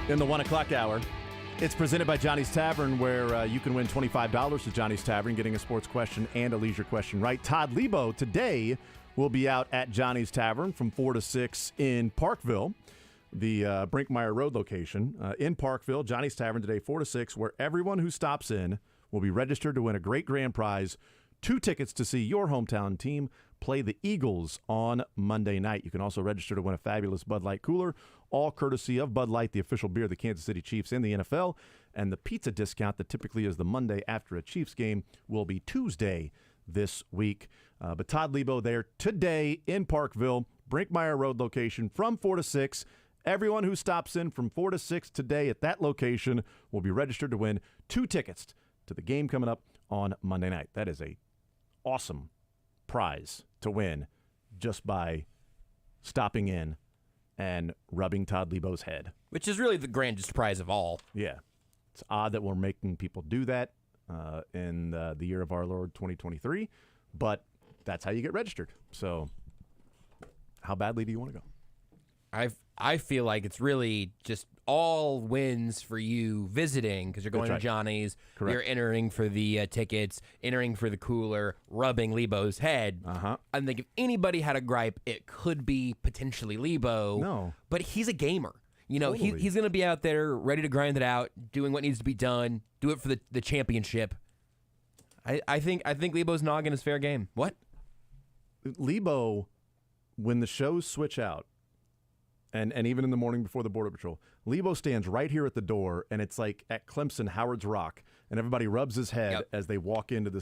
in the 1 o'clock hour. It's presented by Johnny's Tavern, where you can win $25 to Johnny's Tavern, getting a sports question and a leisure question right. Todd Lebo today will be out at Johnny's Tavern from 4 to 6 in Parkville, the Brinkmeyer Road location. In Parkville, Johnny's Tavern today, 4 to 6, where everyone who stops in will be registered to win a great grand prize, 2 tickets to see your hometown team play the Eagles on Monday night. You can also register to win a fabulous Bud Light cooler, all courtesy of Bud Light, the official beer of the Kansas City Chiefs in the NFL. And the pizza discount that typically is the Monday after a Chiefs game will be Tuesday this week. But Todd Lebo there today in Parkville, Brinkmeyer Road location from 4 to 6. Everyone who stops in from 4 to 6 today at that location will be registered to win 2 tickets to the game coming up on Monday night. That is a awesome prize to win just by stopping in and rubbing Todd Lebo's head. Which is really the grandest prize of all. Yeah. It's odd that we're making people do that in the year of our Lord 2023, but that's how you get registered. So how badly do you want to go? I feel like it's really just all wins for you visiting because you're going to Johnny's. Correct. You're entering for the tickets, entering for the cooler, rubbing Lebo's head. I think if anybody had a gripe, it could be potentially Lebo. No. But he's a gamer. You know, Totally. he's going to be out there ready to grind it out, doing what needs to be done, do it for the championship. I think Lebo's noggin is fair game. What? Lebo, when the shows switch out, and even in the morning before the Border Patrol, Lebo stands right here at the door, and it's like at Clemson, Howard's Rock, and everybody rubs his head as they walk into the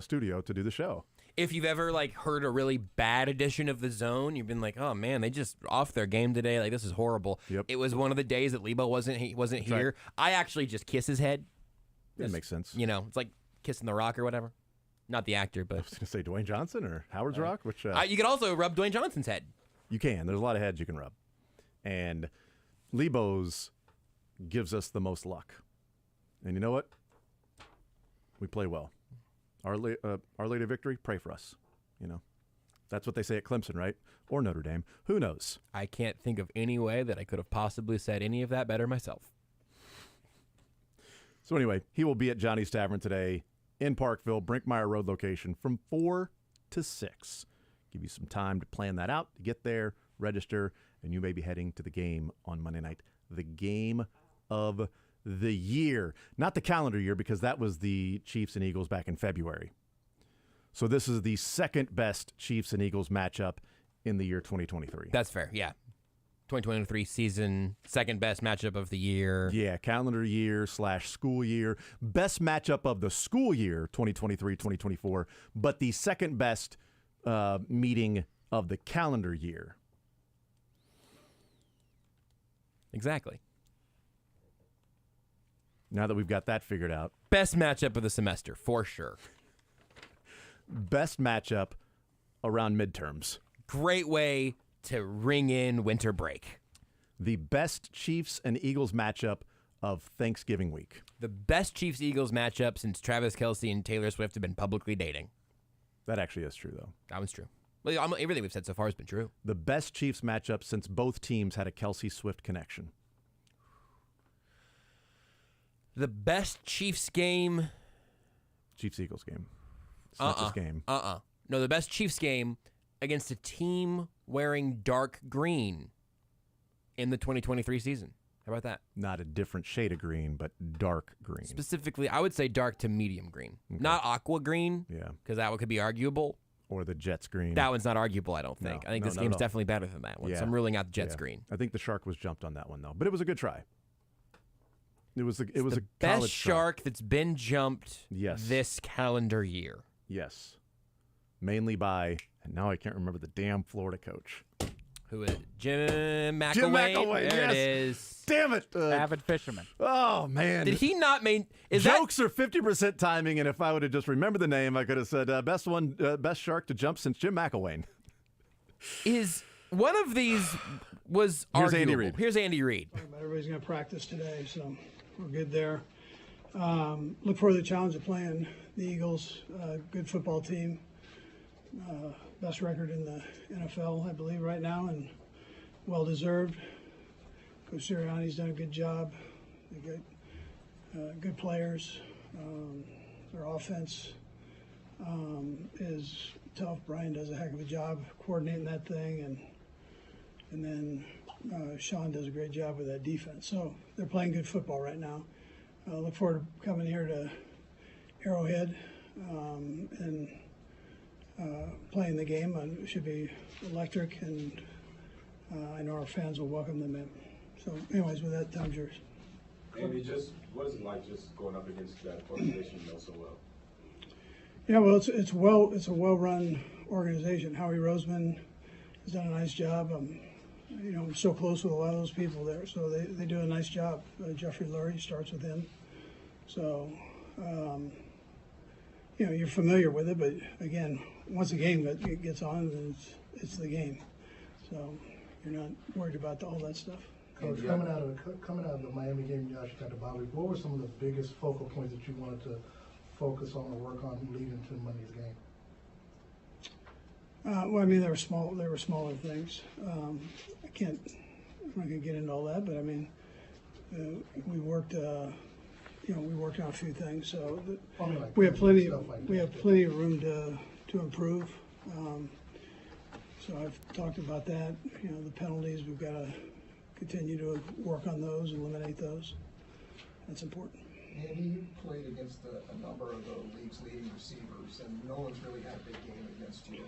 studio to do the show. If you've ever heard a really bad edition of The Zone, you've been like, oh man, they just off their game today. Like, this is horrible. Yep. It was one of the days that Lebo wasn't here. Right. I actually just kiss his head. That makes sense. You know, it's like kissing the Rock or whatever. Not the actor, but I was going to say Dwayne Johnson or Howard's Rock, which you could also rub Dwayne Johnson's head. You can. There's a lot of heads you can rub. And Lebo's gives us the most luck. And you know what? We play well. Our Lady of Victory, pray for us. You know, that's what they say at Clemson, right? Or Notre Dame. Who knows? I can't think of any way that I could have possibly said any of that better myself. So anyway, he will be at Johnny's Tavern today in Parkville, Brinkmeyer Road location from 4 to 6. Give you some time to plan that out, to get there, register, and you may be heading to the game on Monday night. The game of the year. Not the calendar year, because that was the Chiefs and Eagles back in February. So this is the second best Chiefs and Eagles matchup in the year 2023. That's fair, yeah. 2023 season, second best matchup of the year. Yeah, calendar year / school year. Best matchup of the school year, 2023-2024, but the second best meeting of the calendar year. Exactly. Now that we've got that figured out. Best matchup of the semester, for sure. Best matchup around midterms. Great way to ring in winter break. The best Chiefs and Eagles matchup of Thanksgiving week. The best Chiefs-Eagles matchup since Travis Kelce and Taylor Swift have been publicly dating. That actually is true, though. That one's true. Well, everything we've said so far has been true. The best Chiefs matchup since both teams had a Kelce-Swift connection. The best Chiefs game. Chiefs-Eagles game. It's not this game. No, the best Chiefs game against a team wearing dark green in the 2023 season. How about that? Not a different shade of green, but dark green. Specifically, I would say dark to medium green. Okay. Not aqua green. Yeah. Because that one could be arguable. Or the Jets green. That one's not arguable, I don't think. No, I think this game's definitely better than that one. Yeah. So I'm ruling out the Jets green. I think the shark was jumped on that one, though. But it was a good try. It was the a best shark that's been jumped yes. this calendar year. Yes. Mainly by, and now I can't remember the damn Florida coach. Who is it? Jim McElwain? Jim McElwain, there yes. it is. Damn it. Avid fisherman. Oh, man. Did he not Jokes are 50% timing, and if I would have just remembered the name, I could have said best shark to jump since Jim McElwain. Is one of these was Here's arguable. Andy Reid. Here's Andy Reid. Everybody's going to practice today, so we're good there. Look forward to the challenge of playing the Eagles. Good football team. Best record in the NFL, I believe, right now, and well deserved. Coach Sirianni's done a good job. They got good players. Their offense is tough. Brian does a heck of a job coordinating that thing, and then Sean does a great job with that defense. So they're playing good football right now. I look forward to coming here to Arrowhead and playing the game. It should be electric, and I know our fans will welcome them in. So, anyways, with that, Tom's yours. Andy, just what is it like just going up against that organization you know so well? Yeah, well, it's a well-run organization. Howie Roseman has done a nice job. I'm so close with a lot of those people there, so they do a nice job. Jeffrey Lurie starts with him, so you're familiar with it. But again, once the game gets on, then it's the game. So you're not worried about all that stuff. Coach, coming out of the Miami game, you actually got the bye week. What were some of the biggest focal points that you wanted to focus on or work on leading to Monday's game? Well, I mean, they were smaller things. I'm not gonna get into all that, but I mean, we worked on a few things. So we have plenty of room to improve. So I've talked about that. The penalties, we've got to continue to work on those, eliminate those. That's important. Andy, you played against a number of the league's leading receivers, and no one's really had a big game against you.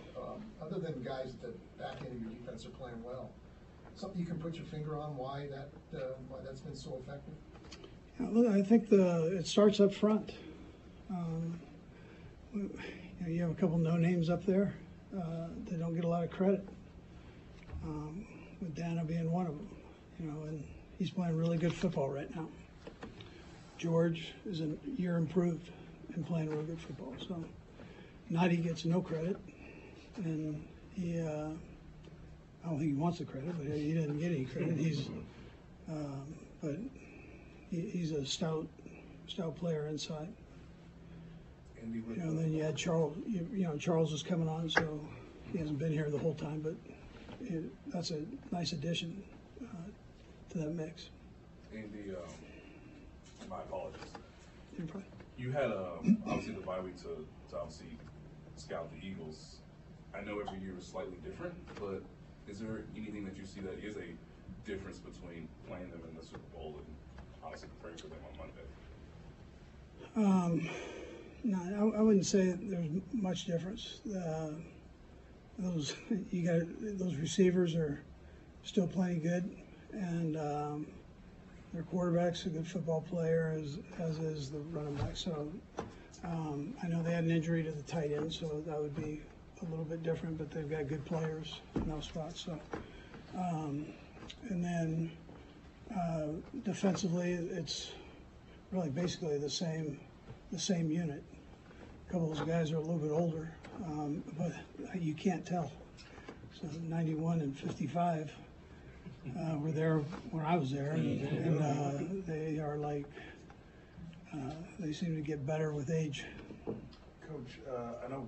Other than guys at the back end of your defense are playing well. Something you can put your finger on why that's been so effective? I think it starts up front. You have a couple no names up there. They don't get a lot of credit. With Dana being one of them, and he's playing really good football right now. George is a year improved and playing real good football. So Nadi gets no credit, and I don't think he wants the credit, but he didn't get any credit. He's a stout player inside. And then you had Charles. Charles is coming on, so he hasn't been here the whole time, but that's a nice addition to that mix. Andy, my apologies. You're fine. You had obviously the bye week to obviously scout the Eagles. I know every year is slightly different, but is there anything that you see that is a difference between playing them in the Super Bowl and honestly preparing for them on Monday? No, I wouldn't say there's much difference. Those receivers are still playing good, and their quarterback's a good football player, as is the running back. So I know they had an injury to the tight end, so that would be a little bit different. But they've got good players in those spots. So and then defensively, it's really basically the same unit. A couple of those guys are a little bit older, but you can't tell. So 91 and 55 were there when I was there, and they are like they seem to get better with age. Coach, I know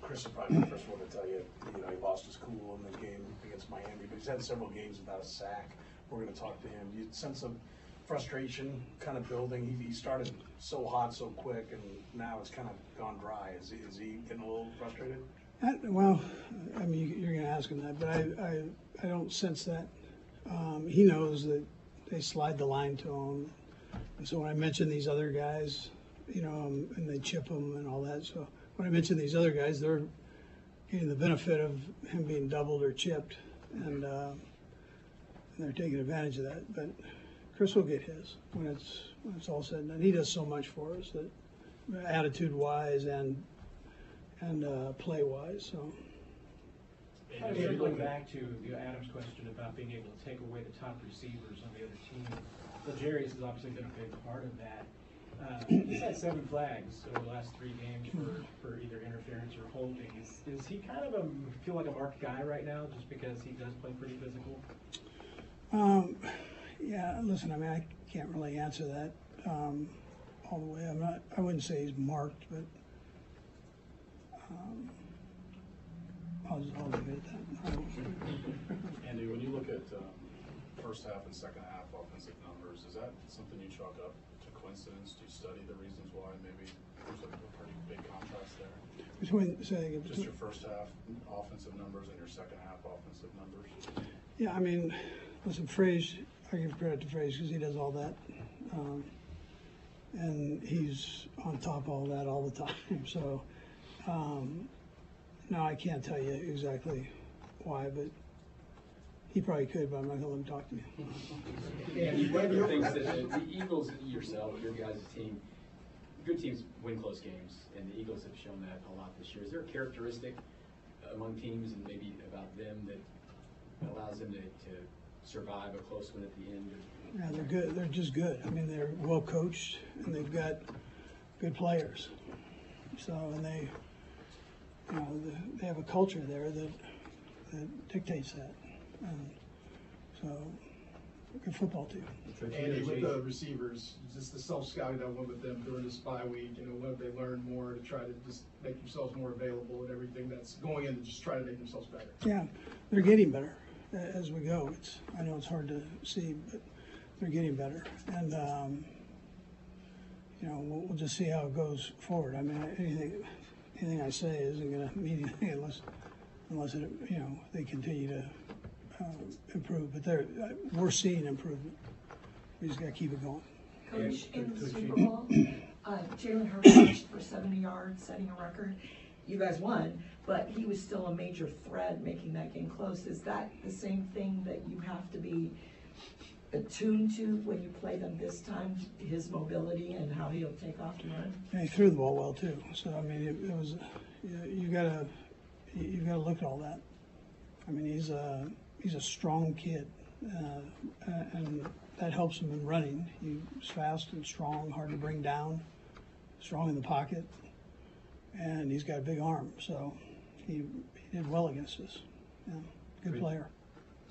Chris is probably the first one to tell you, he lost his cool in the game against Miami, but he's had several games without a sack. We're going to talk to him. You sense some frustration kind of building. He started so hot so quick, and now it's kind of gone dry. Is he getting a little frustrated? Well, I mean, you're going to ask him that, but I don't sense that. He knows that they slide the line to him. And so when I mention these other guys, and they chip them and all that. So when I mention these other guys, they're getting the benefit of him being doubled or chipped, and they're taking advantage of that. But Chris will get his when it's all said and done. He does so much for us, that attitude-wise and play-wise. So. And circling back to Adam's question about being able to take away the top receivers on the other team, L'Jarius has obviously been a big part of that. He's had 7 flags over the last 3 games for either interference or holding. Is he kind of feel like a marked guy right now, just because he does play pretty physical? Yeah, listen, I mean, I can't really answer that all the way. I wouldn't say he's marked, but I'll leave it at that. Andy, when you look at that first half and second half offensive numbers, is that something you chalk up to coincidence? Do you study the reasons why? Maybe there's a pretty big contrast there. Just your first half offensive numbers and your second half offensive numbers. Yeah, I mean, listen, Fraze, I give credit to Fraze because he does all that. And he's on top of all that all the time. So, no, I can't tell you exactly why, but he probably could, but I'm not going to let him talk to me. Yeah, one of the things that the Eagles, yourself, your guys' team, good teams win close games, and the Eagles have shown that a lot this year. Is there a characteristic among teams and maybe about them that allows them to survive a close one at the end? Yeah, they're good. They're just good. I mean, they're well coached, and they've got good players. So, and they, you know, they have a culture there that dictates that. And so, good football team. Andy, with the receivers, just the self-scouting that went with them during this bye week, you know, what have they learned more to try to just make themselves more available and everything that's going in to just try to make themselves better? Yeah, they're getting better as we go. I know it's hard to see, but they're getting better. And, you know, we'll just see how it goes forward. I mean, anything I say isn't going to mean anything unless it, you know, they continue to improve. But we're seeing improvement. We just got to keep it going. Coach, in the Super Bowl, Jalen Hurts rushed for 70 yards, setting a record. You guys won, but he was still a major threat making that game close. Is that the same thing that you have to be attuned to when you play them this time, his mobility and how he'll take off and run? And he threw the ball well too. So I mean, it was you gotta look at all that. I mean, he's a strong kid, and that helps him in running. He's fast and strong, hard to bring down, strong in the pocket, and he's got a big arm. So he did well against us. Yeah, good player.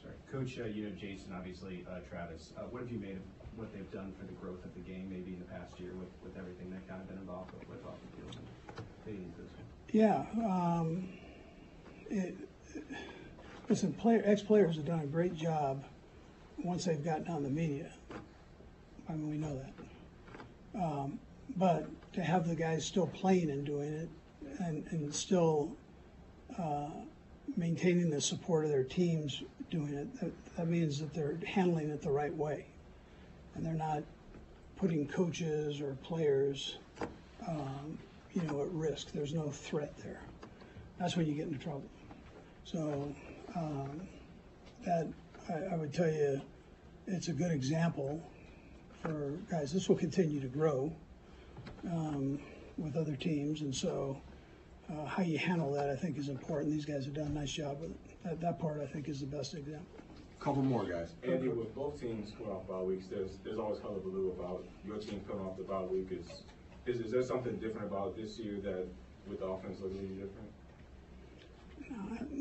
Sorry, Coach. You know Jason, obviously Travis. What have you made of what they've done for the growth of the game, maybe in the past year with everything they've kind of been involved with off the field? Yeah. Listen, ex-players have done a great job once they've gotten on the media. I mean, we know that. But to have the guys still playing and doing it and still maintaining the support of their teams doing it, that means that they're handling it the right way. And they're not putting coaches or players, you know, at risk. There's no threat there. That's when you get into trouble. So that I would tell you, it's a good example for guys. This will continue to grow with other teams, and so how you handle that, I think, is important. These guys have done a nice job with it. That part, I think, is the best example. Couple more guys. Andy, with both teams coming off bye weeks, there's always hullabaloo about your team coming off the bye week. Is there something different about this year that with the offense looking any different?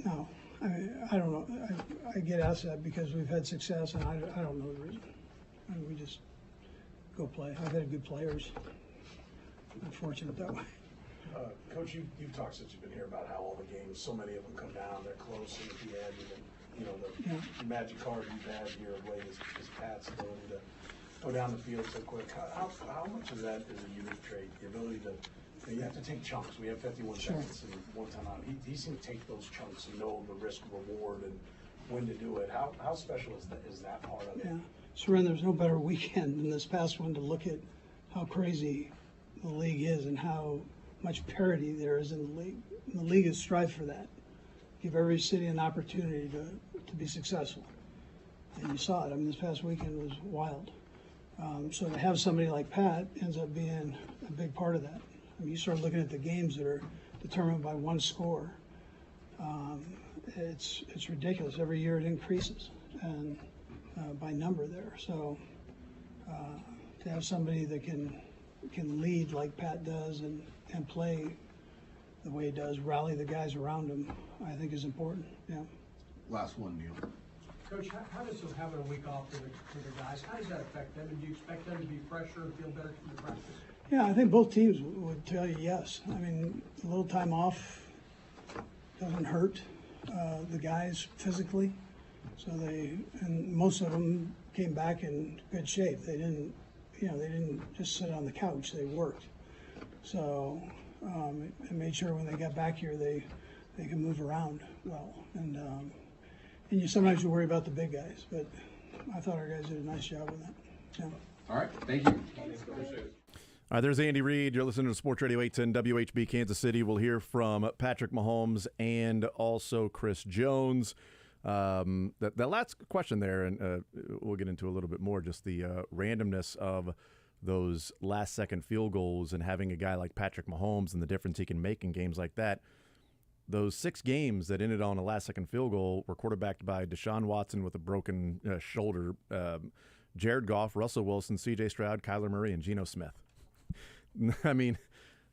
No. I mean, I don't know. I get asked that because we've had success, and I don't know the reason. I mean, we just go play. I've had good players. I'm fortunate that way. Coach, you've talked since you've been here about how all the games, so many of them come down, they're close, and at the end, and you know, the magic card you've had here of late is Pat's ability to go down the field so quick. How much of that is a unique trait? The ability to, you have to take chunks. We have 51 seconds and one time out. He seems to take those chunks and know the risk reward and when to do it. How special is that part of it? Yeah, Seren, there's no better weekend than this past one to look at how crazy the league is and how much parity there is in the league. And the league has strived for that. Give every city an opportunity to be successful. And you saw it. I mean, this past weekend was wild. So to have somebody like Pat ends up being a big part of that. I mean, you start looking at the games that are determined by one score. It's ridiculous. Every year it increases, and by number there. So to have somebody that can lead like Pat does and play the way he does, rally the guys around him, I think is important. Yeah. Last one, Neil. Coach, how does having a week off for the guys, how does that affect them? And do you expect them to be fresher and feel better from the practice? Yeah, I think both teams would tell you yes. I mean, a little time off doesn't hurt the guys physically. So and most of them came back in good shape. They didn't just sit on the couch. They worked. So it made sure when they got back here, they can move around well. And sometimes you worry about the big guys, but I thought our guys did a nice job with that. Yeah. All right, thank you. Appreciate it. All right, there's Andy Reid. You're listening to Sports Radio 810 WHB Kansas City. We'll hear from Patrick Mahomes and also Chris Jones. That last question there, and we'll get into a little bit more, just the randomness of those last-second field goals and having a guy like Patrick Mahomes and the difference he can make in games like that. Those 6 games that ended on a last-second field goal were quarterbacked by Deshaun Watson with a broken shoulder, Jared Goff, Russell Wilson, C.J. Stroud, Kyler Murray, and Geno Smith. I mean,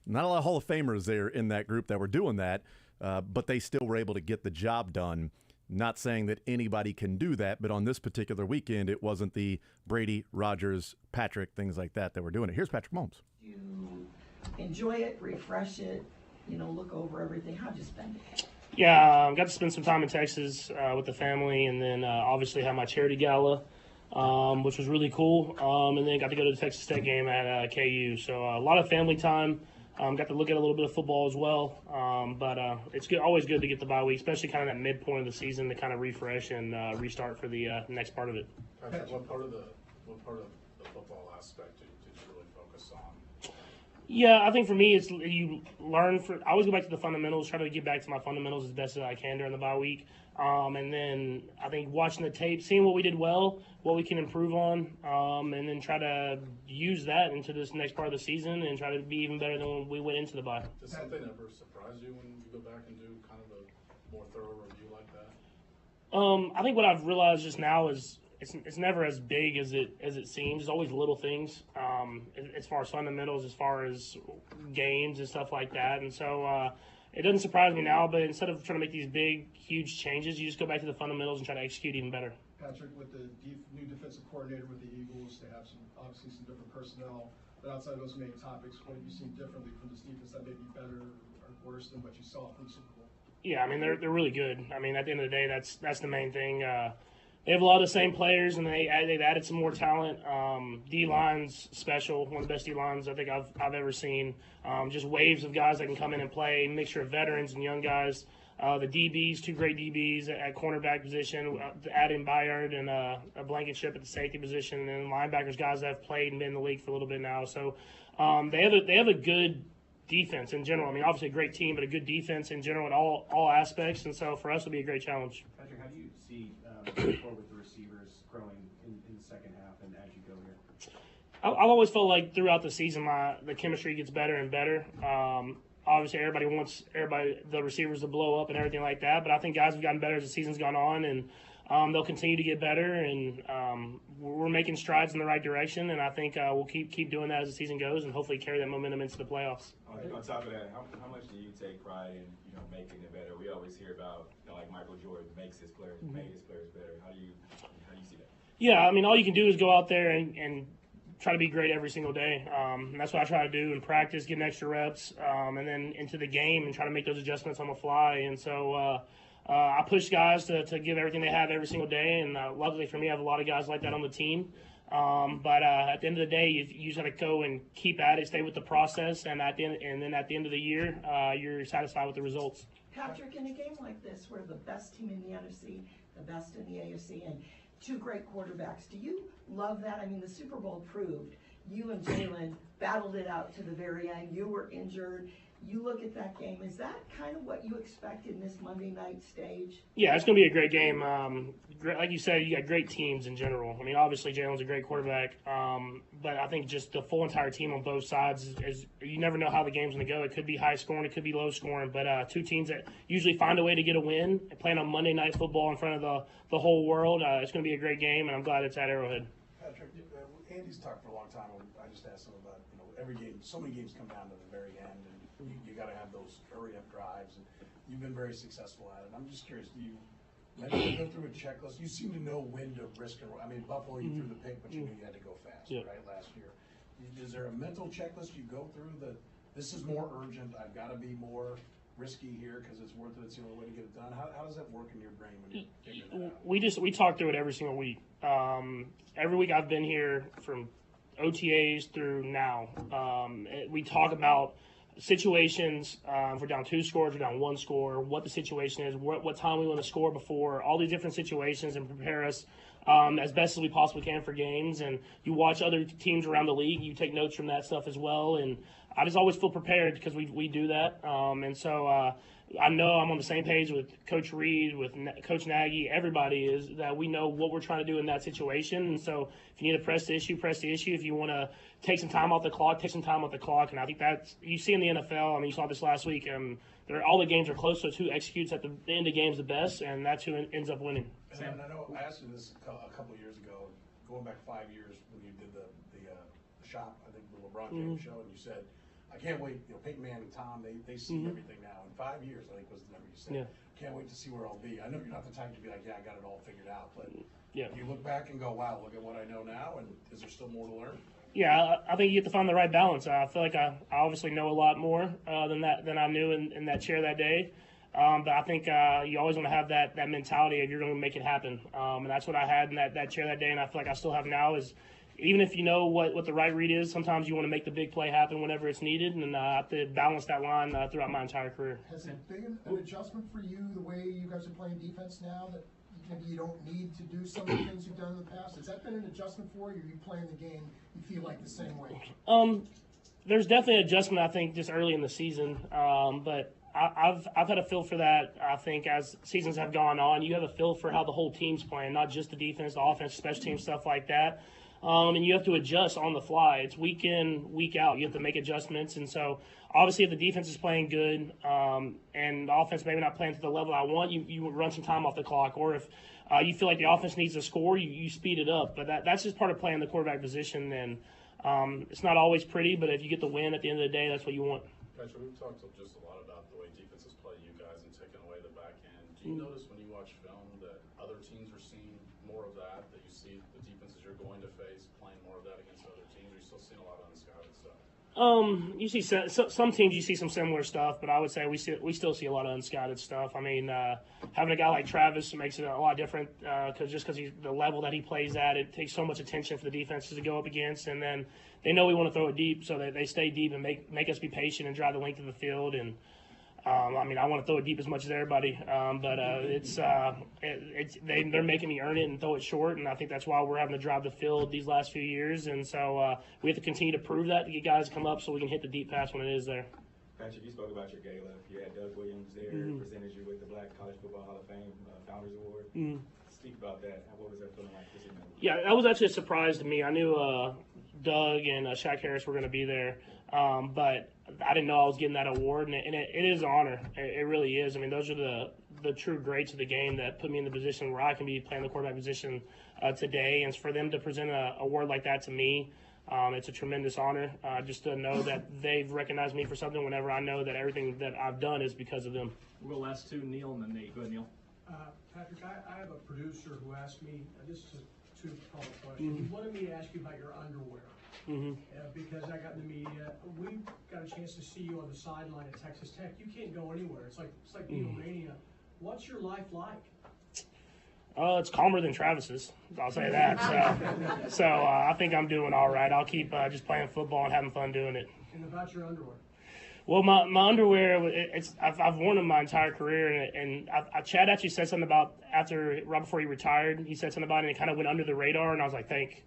not a lot of Hall of Famers there in that group that were doing that, but they still were able to get the job done. Not saying that anybody can do that, but on this particular weekend, it wasn't the Brady, Rodgers, Patrick, things like that were doing it. Here's Patrick Mahomes. You enjoy it, refresh it, look over everything. How'd you spend it? Yeah, got to spend some time in Texas with the family, and then obviously had my charity gala, which was really cool. And then got to go to the Texas Tech game at KU. So a lot of family time. Got to look at a little bit of football as well. But it's always good to get the bye week, especially kind of that midpoint of the season to kind of refresh and restart for the next part of it. Patrick, what part of the football aspect did you really focus on? Yeah, I think for me, it's you learn. I always go back to the fundamentals, try to get back to my fundamentals as best as I can during the bye week. And then I think watching the tape, seeing what we did well, what we can improve on, and then try to use that into this next part of the season and try to be even better than when we went into the bye. Does something ever surprise you when you go back and do kind of a more thorough review like that? I think what I've realized just now is it's never as big as it seems. It's always little things, as far as fundamentals, as far as games and stuff like that. And so it doesn't surprise me now, but instead of trying to make these big, huge changes, you just go back to the fundamentals and try to execute even better. Patrick, with the new defensive coordinator with the Eagles, they have obviously some different personnel. But outside of those main topics, what have you seen differently from this defense that may be better or worse than what you saw from the Super Bowl? Yeah, I mean they're really good. I mean at the end of the day, that's the main thing. They have a lot of the same players, and they've added some more talent. D-line's special, one of the best D-lines I think I've ever seen. Just waves of guys that can come in and play, mixture of veterans and young guys. The DBs, 2 great DBs at cornerback position, adding Bayard and a Blankenship at the safety position, and then linebackers, guys that have played and been in the league for a little bit now. So they have a good defense in general. I mean, obviously a great team, but a good defense in general in all aspects. And so for us, it'll be a great challenge. Patrick, how do you see going forward with the receivers growing in the second half and as you go here? I've always felt like throughout the season, the chemistry gets better and better. Obviously, everybody wants the receivers to blow up and everything like that, but I think guys have gotten better as the season's gone on, and they'll continue to get better, and we're making strides in the right direction, and I think we'll keep doing that as the season goes and hopefully carry that momentum into the playoffs. On top of that, how much do you take pride in making it better? We always hear about like Michael Jordan makes his players, made his players better. How do you see that? Yeah, I mean, all you can do is go out there and try to be great every single day. And that's what I try to do in practice, getting extra reps, and then into the game and try to make those adjustments on the fly. And so I push guys to give everything they have every single day. And luckily for me, I have a lot of guys like that on the team. But at the end of the day, you just got to go and keep at it, stay with the process, and then at the end of the year, you're satisfied with the results. Patrick, in a game like this, where the best team in the NFC, the best in the AFC, and 2 great quarterbacks, do you love that? I mean, the Super Bowl proved you and Jalen battled it out to the very end. You were injured. You look at that game. Is that kind of what you expect in this Monday night stage? Yeah, it's going to be a great game. Like you said, you got great teams in general. I mean, obviously Jalen's a great quarterback, but I think just the full entire team on both sides is you never know how the game's going to go. It could be high scoring, it could be low scoring, but 2 teams that usually find a way to get a win and playing on Monday Night Football in front of the whole world. It's going to be a great game, and I'm glad it's at Arrowhead. Patrick, Andy's talked for a long time. I just asked him about every game. So many games come down to the very end, and you got to have those hurry-up drives, and you've been very successful at it. I'm just curious, do you mentally go through a checklist? You seem to know when to risk it. I mean, Buffalo, you threw the pick, but you knew you had to go fast, right, last year. Is there a mental checklist you go through that this is more urgent, I've got to be more risky here because it's worth it, it's the only way to get it done? How does that work in your brain when you're figuring that out? We talk through it every single week. Every week I've been here from OTAs through now. We talk about situations. If we're down 2 scores, we're down 1 score, what the situation is, what time we want to score before, all these different situations, and prepare us as best as we possibly can for games. And you watch other teams around the league, you take notes from that stuff as well. And I just always feel prepared because we do that. And so I know I'm on the same page with Coach Reed, with Coach Nagy. Everybody is that we know what we're trying to do in that situation. And so if you need to press the issue, press the issue. If you want to take some time off the clock, take some time off the clock. And I think that's you see in the NFL. I mean, you saw this last week. All the games are close, so who executes at the end of games the best, and that's who ends up winning. And I know I asked you this a couple of years ago, going back 5 years when you did the shop, I think the LeBron James show, and you said, I can't wait, Peyton Manning, Tom, they see everything now. In 5 years, I think was the number you said. Yeah. Can't wait to see where I'll be. I know you're not the type to be like, yeah, I got it all figured out, but yeah. You look back and go, wow, look at what I know now, and is there still more to learn? Yeah, I think you have to find the right balance. I feel like I obviously know a lot more than I knew in that chair that day. But I think you always want to have that mentality of you're going to make it happen. And that's what I had in that chair that day, and I feel like I still have now is even if you know what the right read is, sometimes you want to make the big play happen whenever it's needed, and I have to balance that line throughout my entire career. Has it been an adjustment for you, the way you guys are playing defense now, that maybe you don't need to do some of the things you've done in the past? Has that been an adjustment for you? Are you playing the game, you feel like the same way? There's definitely an adjustment, I think, just early in the season. But I've had a feel for that. I think as seasons have gone on, you have a feel for how the whole team's playing, not just the defense, the offense, special teams, stuff like that. And you have to adjust on the fly. It's week in, week out. You have to make adjustments. And so, obviously, if the defense is playing good and the offense maybe not playing to the level I want, you run some time off the clock. Or if you feel like the offense needs to score, you speed it up. But that's just part of playing the quarterback position. And it's not always pretty, but if you get the win at the end of the day, that's what you want. Patrick, we've talked just a lot about the way defenses play you guys and taking away the back end. Do you notice when you watch film that other teams are seeing more of that you see the defenses you're going to face playing more of that against other teams? Or are you still seeing a lot of unscouted stuff? You see some teams, you see some similar stuff, but I would say we still see a lot of unscouted stuff. I mean, having a guy like Travis makes it a lot different because the level that he plays at, it takes so much attention for the defenses to go up against, and then they know we want to throw it deep, so they stay deep and make us be patient and drive the length of the field. And I mean, I want to throw it deep as much as everybody, but they're making me earn it and throw it short, and I think that's why we're having to drive the field these last few years. And so we have to continue to prove that to get guys to come up so we can hit the deep pass when it is there. Patrick, you spoke about your gala. You had Doug Williams there, presented you with the Black College Football Hall of Fame Founders Award. Speak about that. What was that feeling like? Yeah, that was actually a surprise to me. I knew Doug and Shaq Harris were going to be there, but I didn't know I was getting that award, and it is an honor. It really is. I mean, those are the true greats of the game that put me in the position where I can be playing the quarterback position today, and for them to present an award like that to me, it's a tremendous honor just to know that they've recognized me for something whenever I know that everything that I've done is because of them. We'll last to Neil and then Nate. Go ahead, Neil. Patrick, I have a producer who asked me, this is a two-part question. He wanted me to ask you about your underwear. Because I got in the media, we got a chance to see you on the sideline at Texas Tech. You can't go anywhere. It's like Beatlemania. What's your life like? It's calmer than Travis's. I'll say that. So I think I'm doing all right. I'll keep just playing football and having fun doing it. And about your underwear? Well, my underwear, I've worn them my entire career, and Chad actually said something about right before he retired. He said something about it, and it kind of went under the radar, and I was like, thank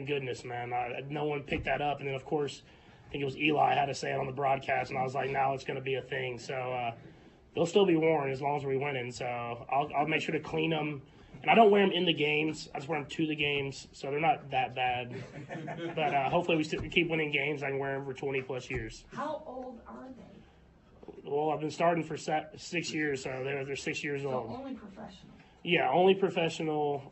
goodness, man. No one picked that up, and then of course, I think it was Eli had to say it on the broadcast, and I was like, now it's going to be a thing. So they'll still be worn as long as we're winning. So I'll make sure to clean them. And I don't wear them in the games. I just wear them to the games, so they're not that bad. But hopefully we keep winning games. I can wear them for 20-plus years. How old are they? Well, I've been starting for 6 years, so they're 6 years old. So only professional? Yeah, only professional.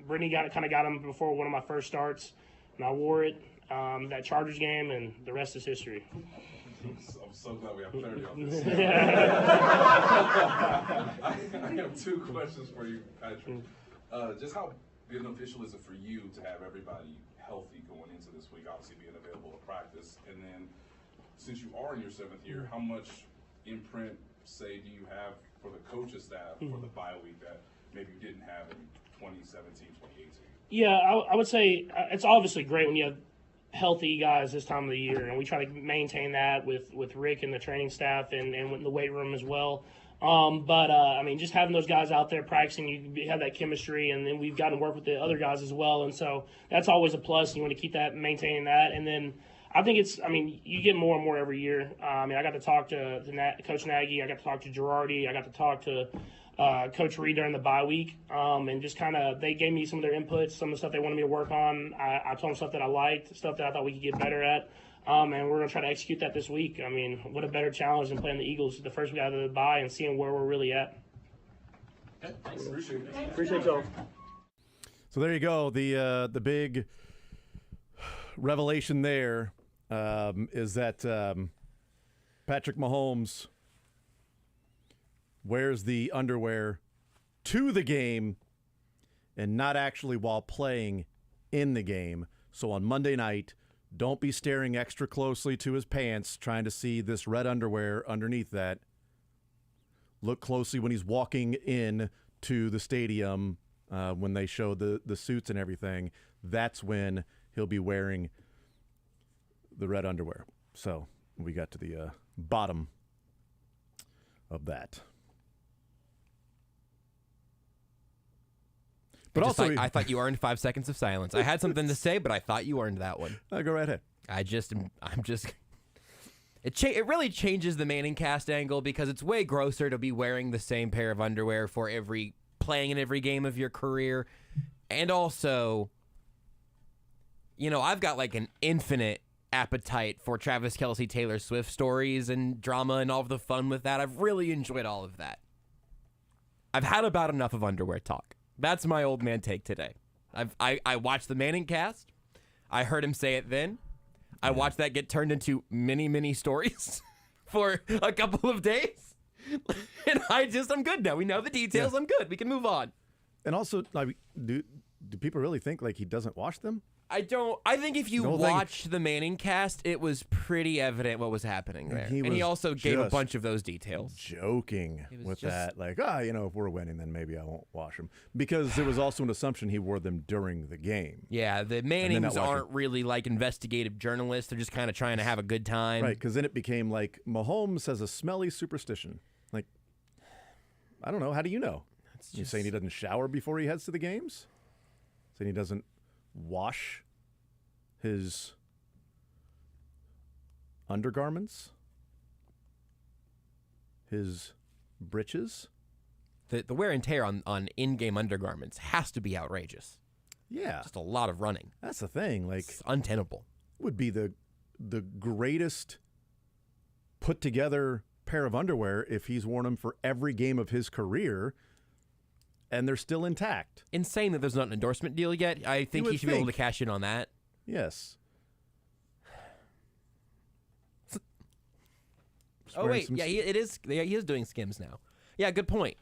Brittany got them before one of my first starts, and I wore it that Chargers game, and the rest is history. I'm so glad we have clarity on this. I have two questions for you, Patrick. Just how beneficial is it for you to have everybody healthy going into this week, obviously being available to practice? And then, since you are in your 7th year, how much imprint, say, do you have for the coaching staff for the bye week that maybe you didn't have in 2017, 2018? Yeah, I would say it's obviously great when you have healthy guys this time of the year, and we try to maintain that with Rick and the training staff and with the weight room as well. But I mean, just having those guys out there practicing, you have that chemistry, and then we've gotten to work with the other guys as well, and so that's always a plus. You want to keep that, maintaining that, and then I think you get more and more every year. I mean, I got to talk to Coach Nagy, I got to talk to Girardi, I got to talk to Coach Reed during the bye week, and just kind of they gave me some of their inputs, some of the stuff they wanted me to work on. I told them stuff that I liked, stuff that I thought we could get better at, and we're going to try to execute that this week. I mean, what a better challenge than playing the Eagles the first week out of the bye and seeing where we're really at. Okay, thanks. Appreciate y'all. So there you go. The big revelation there is that Patrick Mahomes wears the underwear to the game and not actually while playing in the game. So on Monday night, don't be staring extra closely to his pants trying to see this red underwear underneath that. Look closely when he's walking in to the stadium when they show the suits and everything. That's when he'll be wearing the red underwear. So we got to the bottom of that. But I thought you earned 5 seconds of silence. I had something to say, but I thought you earned that one. Go right ahead. It really changes the Manning cast angle because it's way grosser to be wearing the same pair of underwear for playing in every game of your career. And also, I've got like an infinite appetite for Travis Kelce, Taylor Swift stories and drama and all of the fun with that. I've really enjoyed all of that. I've had about enough of underwear talk. That's my old man take today. I watched the Manning cast. I heard him say it then. I watched that get turned into many stories for a couple of days. And I'm good now. We know the details. Yeah. I'm good. We can move on. And also, do people really think like he doesn't wash them? I don't. I think if you watch the Manning cast, it was pretty evident what was happening there. And he also gave a bunch of those details. Joking with that. Like, if we're winning, then maybe I won't wash them. Because there was also an assumption he wore them during the game. Yeah, the Mannings aren't really like investigative journalists. They're just kind of trying to have a good time. Right, because then it became like, Mahomes has a smelly superstition. Like, I don't know. How do you know? You saying he doesn't shower before he heads to the games? Saying he doesn't wash his undergarments, his breeches. The wear and tear on in-game undergarments has to be outrageous. Yeah, just a lot of running. That's the thing. Like, it's untenable. Would be the greatest put together pair of underwear if he's worn them for every game of his career. And they're still intact. Insane that there's not an endorsement deal yet. I think he should be able to cash in on that. Yes. Oh, wait. Yeah, he is doing Skims now. Yeah, good point.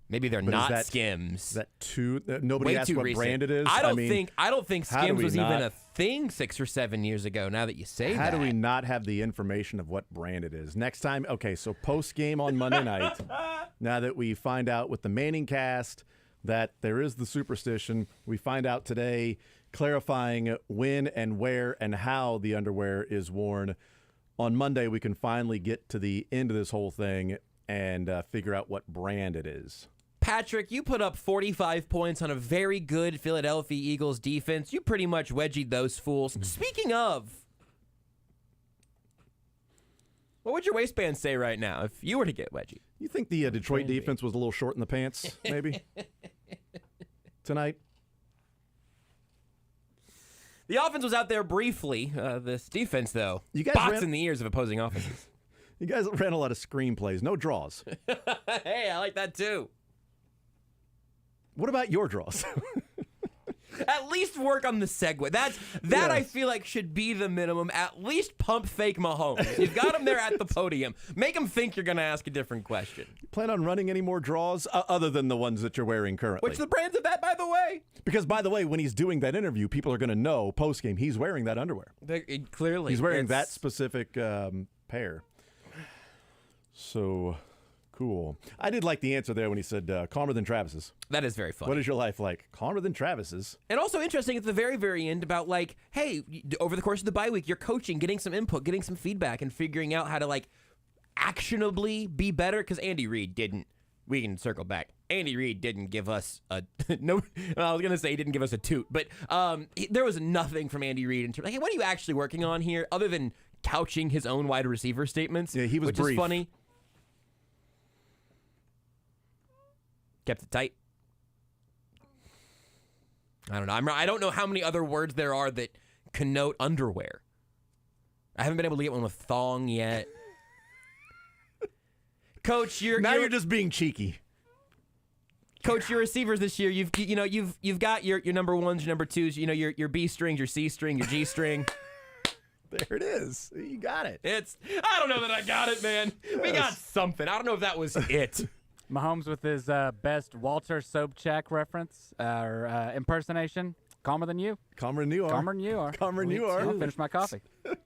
Maybe they're not Skims. Nobody asked what brand it is? I don't think Skims was even a thing 6 or 7 years ago, now that you say that. How do we not have the information of what brand it is? Next time, so post-game on Monday night, now that we find out with the Manning cast that there is the superstition, we find out today clarifying when and where and how the underwear is worn. On Monday, we can finally get to the end of this whole thing and figure out what brand it is. Patrick, you put up 45 points on a very good Philadelphia Eagles defense. You pretty much wedgied those fools. Speaking of, what would your waistband say right now if you were to get wedgied? You think the Detroit defense was a little short in the pants, maybe, tonight? The offense was out there briefly. This defense, though, boxing the ears of opposing offenses. You guys ran a lot of screenplays, no draws. Hey, I like that too. What about your draws? At least work on the segue. That yes. I feel like should be the minimum. At least pump fake Mahomes. You've got him there at the podium. Make him think you're going to ask a different question. Plan on running any more draws other than the ones that you're wearing currently? Which the brands of that, by the way? Because, by the way, when he's doing that interview, people are going to know post-game he's wearing that underwear. Clearly. He's wearing that specific pair. So cool. I did like the answer there when he said calmer than Travis's. That is very funny. What is your life like? Calmer than Travis's. And also interesting at the very, very end about like, hey, over the course of the bye week, you're coaching, getting some input, getting some feedback, and figuring out how to like actionably be better. Because Andy Reid didn't. We can circle back. Andy Reid didn't give us a no. I was gonna say he didn't give us a toot, but there was nothing from Andy Reid in terms like, hey, what are you actually working on here, other than couching his own wide receiver statements? Yeah, he was which brief. is funny. Kept it tight. I don't know. I don't know how many other words there are that connote underwear. I haven't been able to get one with thong yet. Coach, you're just being cheeky. Coach, your receivers this year, you've got your number ones, your number twos, your B strings, your C string, your G string. There it is. You got it. I don't know that I got it, man. Yes. We got something. I don't know if that was it. Mahomes with his best Walter Sobchak reference or impersonation. Calmer than you. Calmer than you are. Calmer than you are. Calmer than you are. I'll finish my coffee.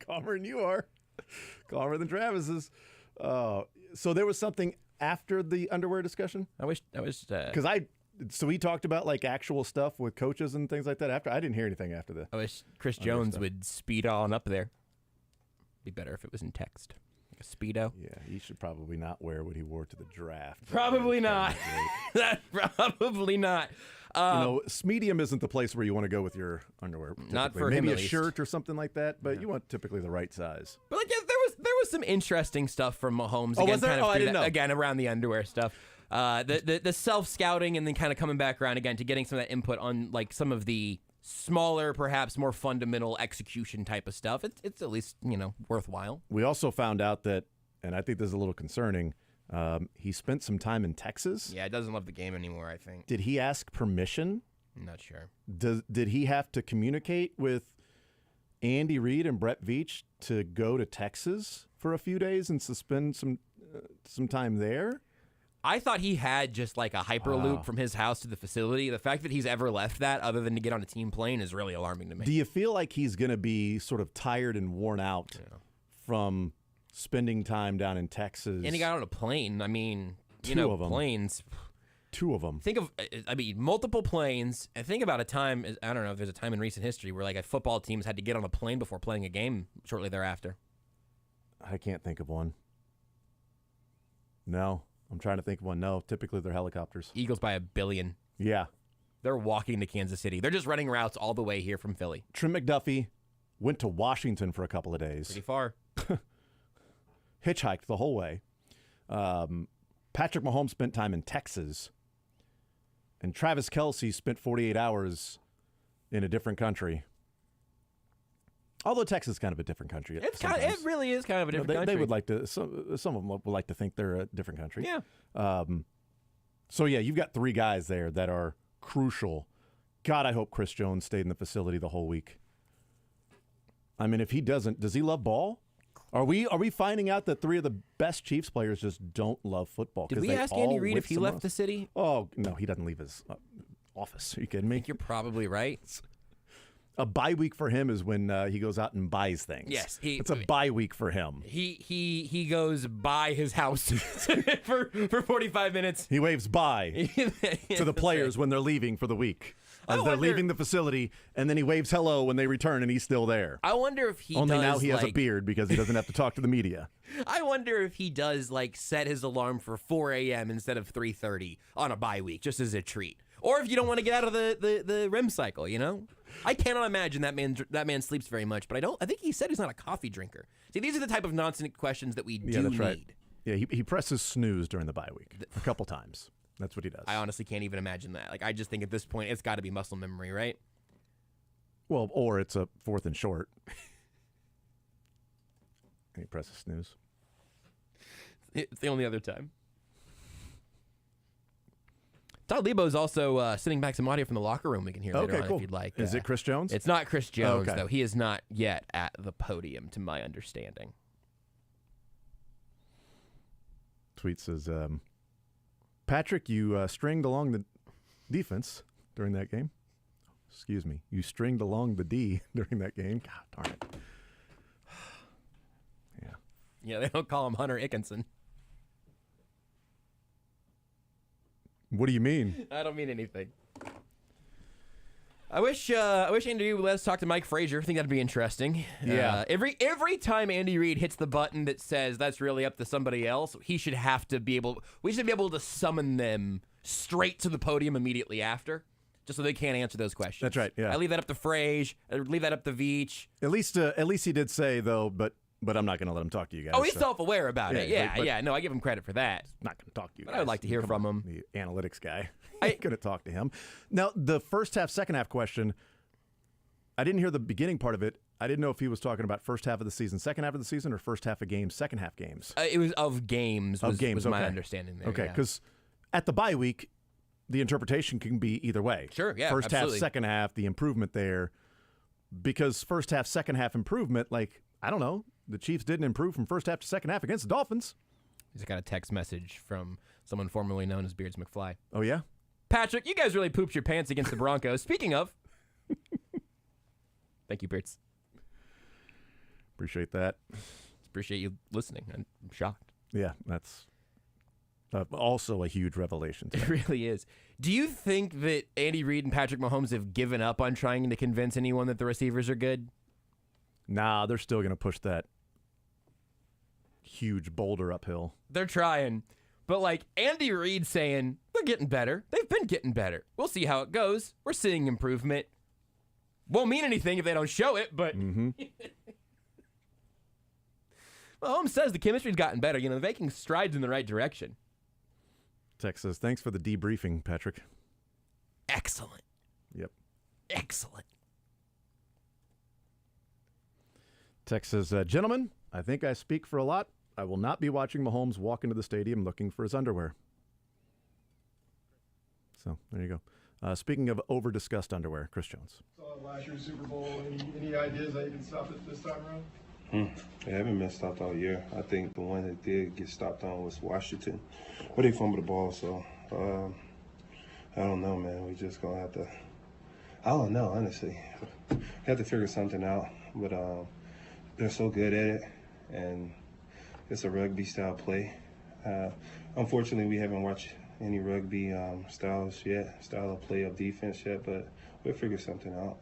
Calmer than you are. Calmer than Travis's. So there was something after the underwear discussion? I wish because so we talked about like actual stuff with coaches and things like that after. I didn't hear anything after that. I wish Chris Jones would speed on up there. Be better if it was in text. Like a Speedo. Yeah, he should probably not wear what he wore to the draft. Probably not. Probably not. Medium isn't the place where you want to go with your underwear. Not for maybe him, a at least. shirt or something like that, but you want typically the right size. But like, there was some interesting stuff from Mahomes. Oh, Again, was there? kind of I didn't know. Again, around the underwear stuff. The self scouting and then kind of coming back around again to getting some of that input on like some of the smaller, perhaps more fundamental execution type of stuff. It's at least worthwhile. We also found out that, and I think this is a little concerning. He spent some time in Texas. Yeah, doesn't love the game anymore, I think. Did he ask permission? I'm not sure. Did he have to communicate with Andy Reid and Brett Veach to go to Texas for a few days and suspend some time there? I thought he had just like a hyperloop from his house to the facility. The fact that he's ever left that other than to get on a team plane is really alarming to me. Do you feel like he's going to be sort of tired and worn out from spending time down in Texas? And he got on a plane. I mean, Two of them. Planes. Two of them. Think of, multiple planes. And think about a time, I don't know if there's a time in recent history where like a football teams had to get on a plane before playing a game shortly thereafter. I can't think of one. No. I'm trying to think of one. No, typically they're helicopters. Eagles by 1 billion. Yeah. They're walking to Kansas City. They're just running routes all the way here from Philly. Trim McDuffie went to Washington for a couple of days. Pretty far. Hitchhiked the whole way. Patrick Mahomes spent time in Texas. And Travis Kelce spent 48 hours in a different country. Although Texas is kind of a different country. It really is kind of a different country. They would like to. Some of them would like to think they're a different country. Yeah. So yeah, you've got 3 guys there that are crucial. God, I hope Chris Jones stayed in the facility the whole week. I mean, if he doesn't, does he love ball? Are we finding out that 3 of the best Chiefs players just don't love football? Did we ask Andy Reid if he left the city? Oh no, he doesn't leave his office. Are you kidding me? I think you're probably right. A bye week for him is when he goes out and buys things. Yes, it's a bye week for him. He goes by his house for 45 minutes. He waves bye to the players when they're leaving for the week. As they're leaving the facility, and then he waves hello when they return, and he's still there. I wonder if he only does, now he has a beard because he doesn't have to talk to the media. I wonder if he does like set his alarm for 4 a.m. instead of 3:30 on a bye week, just as a treat. Or if you don't want to get out of the REM cycle, I cannot imagine that man sleeps very much, but I think he said he's not a coffee drinker. See, these are the type of nonsense questions that we do that's need. Right. Yeah, he presses snooze during the bye week a couple times. That's what he does. I honestly can't even imagine that. Like, I just think at this point, it's got to be muscle memory, right? Well, or it's a 4th and short. And he presses snooze. It's the only other time. Todd Lebo's also sending back some audio from the locker room we can hear later on cool. if you'd like. Is it Chris Jones? It's not Chris Jones, though. He is not yet at the podium, to my understanding. Tweet says, Patrick, you stringed along the defense during that game. Excuse me. You stringed along the D during that game. God darn it. Yeah, they don't call him Hunter Ickinson. What do you mean? I don't mean anything. I wish Andy Reid would let us talk to Mike Frazier. I think that'd be interesting. Yeah. Every time Andy Reid hits the button that says that's really up to somebody else, we should be able to summon them straight to the podium immediately after, just so they can't answer those questions. That's right. Yeah. I leave that up to Frage. I leave that up to Veach. At least he did say though, but I'm not going to let him talk to you guys. Oh, he's self-aware about it. Yeah. No, I give him credit for that. Not going to talk to you guys. But I would like to hear from him. The analytics guy. I ain't going to talk to him. Now, the first half, second half question, I didn't hear the beginning part of it. I didn't know if he was talking about first half of the season, second half of the season, or first half of games, second half games. It was of games. Was my understanding there. Okay, because at the bye week, the interpretation can be either way. Sure, yeah, First absolutely. half, second half, the improvement there. Because first half, second half improvement, I don't know, the Chiefs didn't improve from first half to second half against the Dolphins. Just got a text message from someone formerly known as Beards McFly. Oh, yeah? Patrick, you guys really pooped your pants against the Broncos. Speaking of. Thank you, Beards. Appreciate that. Appreciate you listening. I'm shocked. Yeah, that's also a huge revelation. It really is. Do you think that Andy Reid and Patrick Mahomes have given up on trying to convince anyone that the receivers are good? Nah, they're still going to push that huge boulder uphill. They're trying. But Andy Reid saying, they're getting better. They've been getting better. We'll see how it goes. We're seeing improvement. Won't mean anything if they don't show it, but... Mm-hmm. Mahomes says the chemistry's gotten better. They're making strides in the right direction. Tex says, thanks for the debriefing, Patrick. Excellent. Yep. Excellent. Tex says, gentlemen, I think I speak for a lot. I will not be watching Mahomes walk into the stadium looking for his underwear. So, there you go. Speaking of over-discussed underwear, Chris Jones. Last year's Super Bowl, any ideas that you can stop it this time around? They haven't been stopped all year. I think the one that did get stopped on was Washington, but they fumbled the ball. So I don't know, man. We just gonna have to. I don't know, honestly. We have to figure something out. But they're so good at it, and it's a rugby style play. Unfortunately, we haven't watched any rugby style of play of defense yet. But we'll figure something out.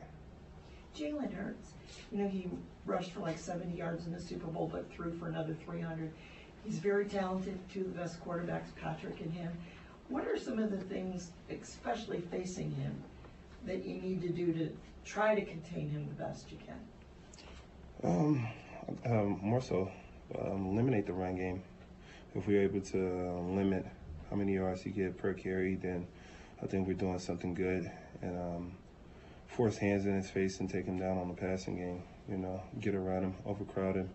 Jalen Hurts, he rushed for 70 yards in the Super Bowl, but threw for another 300. He's very talented, two of the best quarterbacks, Patrick and him. What are some of the things, especially facing him, that you need to do to try to contain him the best you can? More so, eliminate the run game. If we're able to limit how many yards he get per carry, then I think we're doing something good. And force hands in his face and take him down on the passing game. Get around him, overcrowd him.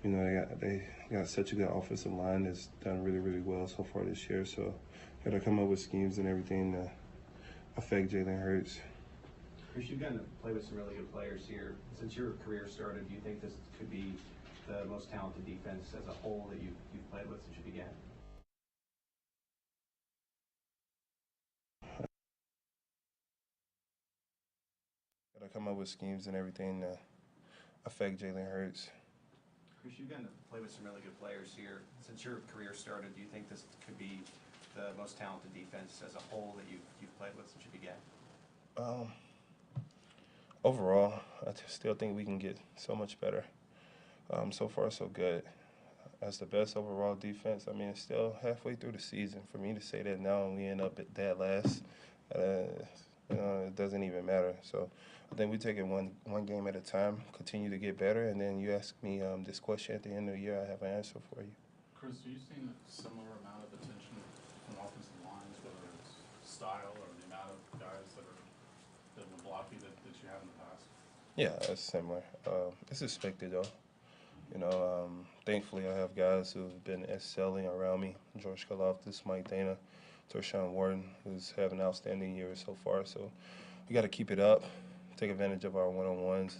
They got such a good offensive line that's done really, really well so far this year. So, got to come up with schemes and everything to affect Jalen Hurts. Chris, you've gotten to play with some really good players here. Since your career started, do you think this could be the most talented defense as a whole that you've played with since you began? Got to come up with schemes and everything to affect Jalen Hurts. Chris, you've gotten to play with some really good players here. Since your career started, do you think this could be the most talented defense as a whole that you've played with since you began? Overall, I still think we can get so much better. So far, so good. As the best overall defense, it's still halfway through the season. For me to say that now and we end up at that last, it doesn't even matter. So I think we take it one game at a time, continue to get better, and then you ask me this question at the end of the year, I have an answer for you. Chris, are you seeing a similar amount of attention from offensive lines, whether it's style or the amount of guys that will block you that you have in the past? Yeah, that's similar. It's expected, though. Thankfully, I have guys who've been excelling around me. George Karlaftis, Mike Dana, Tershawn Wharton, who's having outstanding years so far. So we got to keep it up, take advantage of our one-on-ones.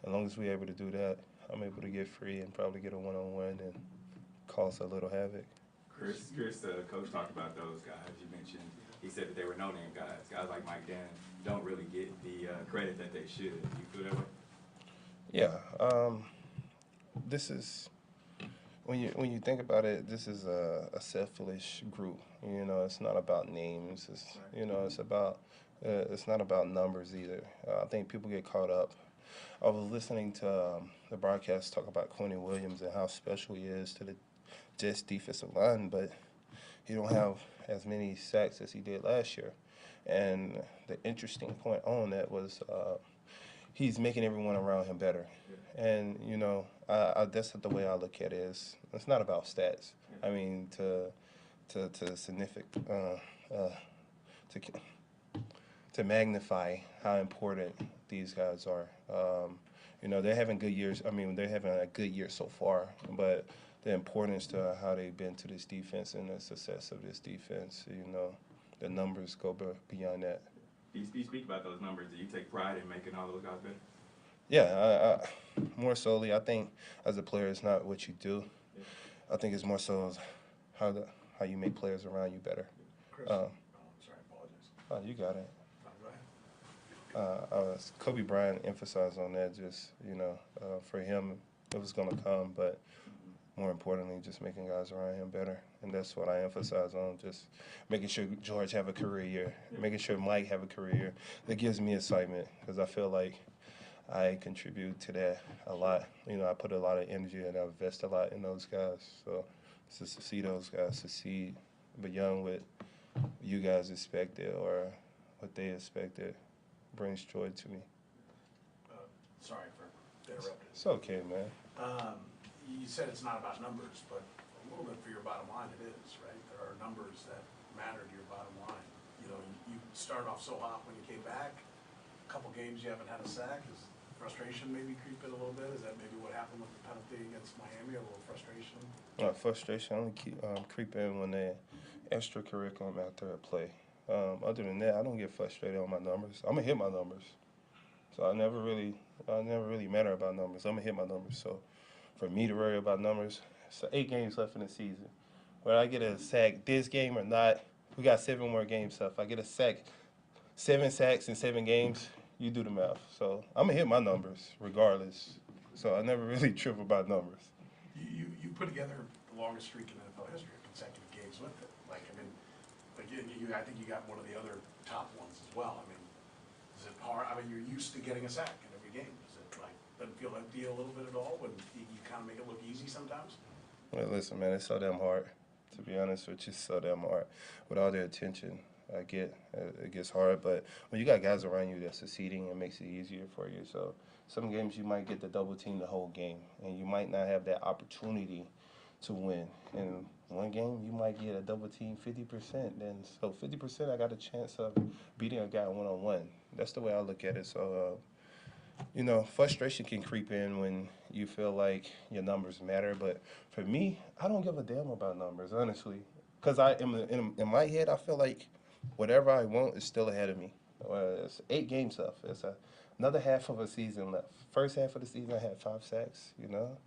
As long as we're able to do that, I'm able to get free and probably get a one-on-one and cause a little havoc. Chris, coach talked about those guys you mentioned. He said that they were no-name guys. Guys like Mike Dan don't really get the credit that they should. Do you feel that way? Yeah. when you think about it, this is a selfish group. You know, it's not about names. It's it's not about numbers either. I think people get caught up. I was listening to the broadcast talk about Quentin Williams and how special he is to the Jets defensive line, but he don't have as many sacks as he did last year. And the interesting point on that was he's making everyone around him better. And, you know, that's the way I look at it is it's not about stats. I mean, to magnify how important these guys are. You know, they're having good years. I mean, they're having a good year so far, but the importance to how they've been to this defense and the success of this defense, you know, the numbers go beyond that. Do you speak about those numbers? Do you take pride in making all those guys better? Yeah, more solely, I think as a player, it's not what you do. I think it's more so how you make players around you better. Chris, sorry, I apologize. Oh, you got it. Kobe Bryant emphasized on that. Just for him, it was going to come, but more importantly, just making guys around him better, and that's what I emphasize on. Just making sure George have a career year, making sure Mike have a career year. That gives me excitement because I feel like I contribute to that a lot. You know, I put a lot of energy and I invest a lot in those guys. So just to see those guys succeed beyond what you guys expected or what they expected brings joy to me. Sorry for interrupting. It's okay, man. You said it's not about numbers, but a little bit for your bottom line it is, right? There are numbers that matter to your bottom line. You know, you started off so hot when you came back. A couple games you haven't had a sack. Is frustration maybe creeping a little bit? Is that maybe what happened with the penalty against Miami? A little frustration? Frustration only creep in when they extracurricular after a play. Other than that, I don't get frustrated on my numbers. I'm gonna hit my numbers, so I never really matter about numbers. I'm gonna hit my numbers. So for me to worry about numbers, it's 8 games left in the season. Whether I get a sack this game or not, we got 7 more games left. If I get a sack, 7 sacks in 7 games, you do the math. So I'm gonna hit my numbers regardless. So I never really trip about numbers. You put together the longest streak in NFL history of consecutive games with it. Like, I mean, I think you got one of the other top ones as well. I mean, is it hard? I mean, you're used to getting a sack in every game. Is it like, doesn't feel empty a little bit at all when you kind of make it look easy sometimes? Well, listen, man, it's so damn hard. To be honest with you, it's so damn hard. With all the attention I get, it gets hard. But when you got guys around you that's succeeding, it makes it easier for you. So some games you might get the double team the whole game, and you might not have that opportunity to win. In one game, you might get a double team 50%. Then so 50%, I got a chance of beating a guy one-on-one. That's the way I look at it. So, you know, frustration can creep in when you feel like your numbers matter. But for me, I don't give a damn about numbers, honestly. Because in my head, I feel like whatever I want is still ahead of me. It's 8 games left. It's another half of a season left. First half of the season, I had 5 sacks, you know.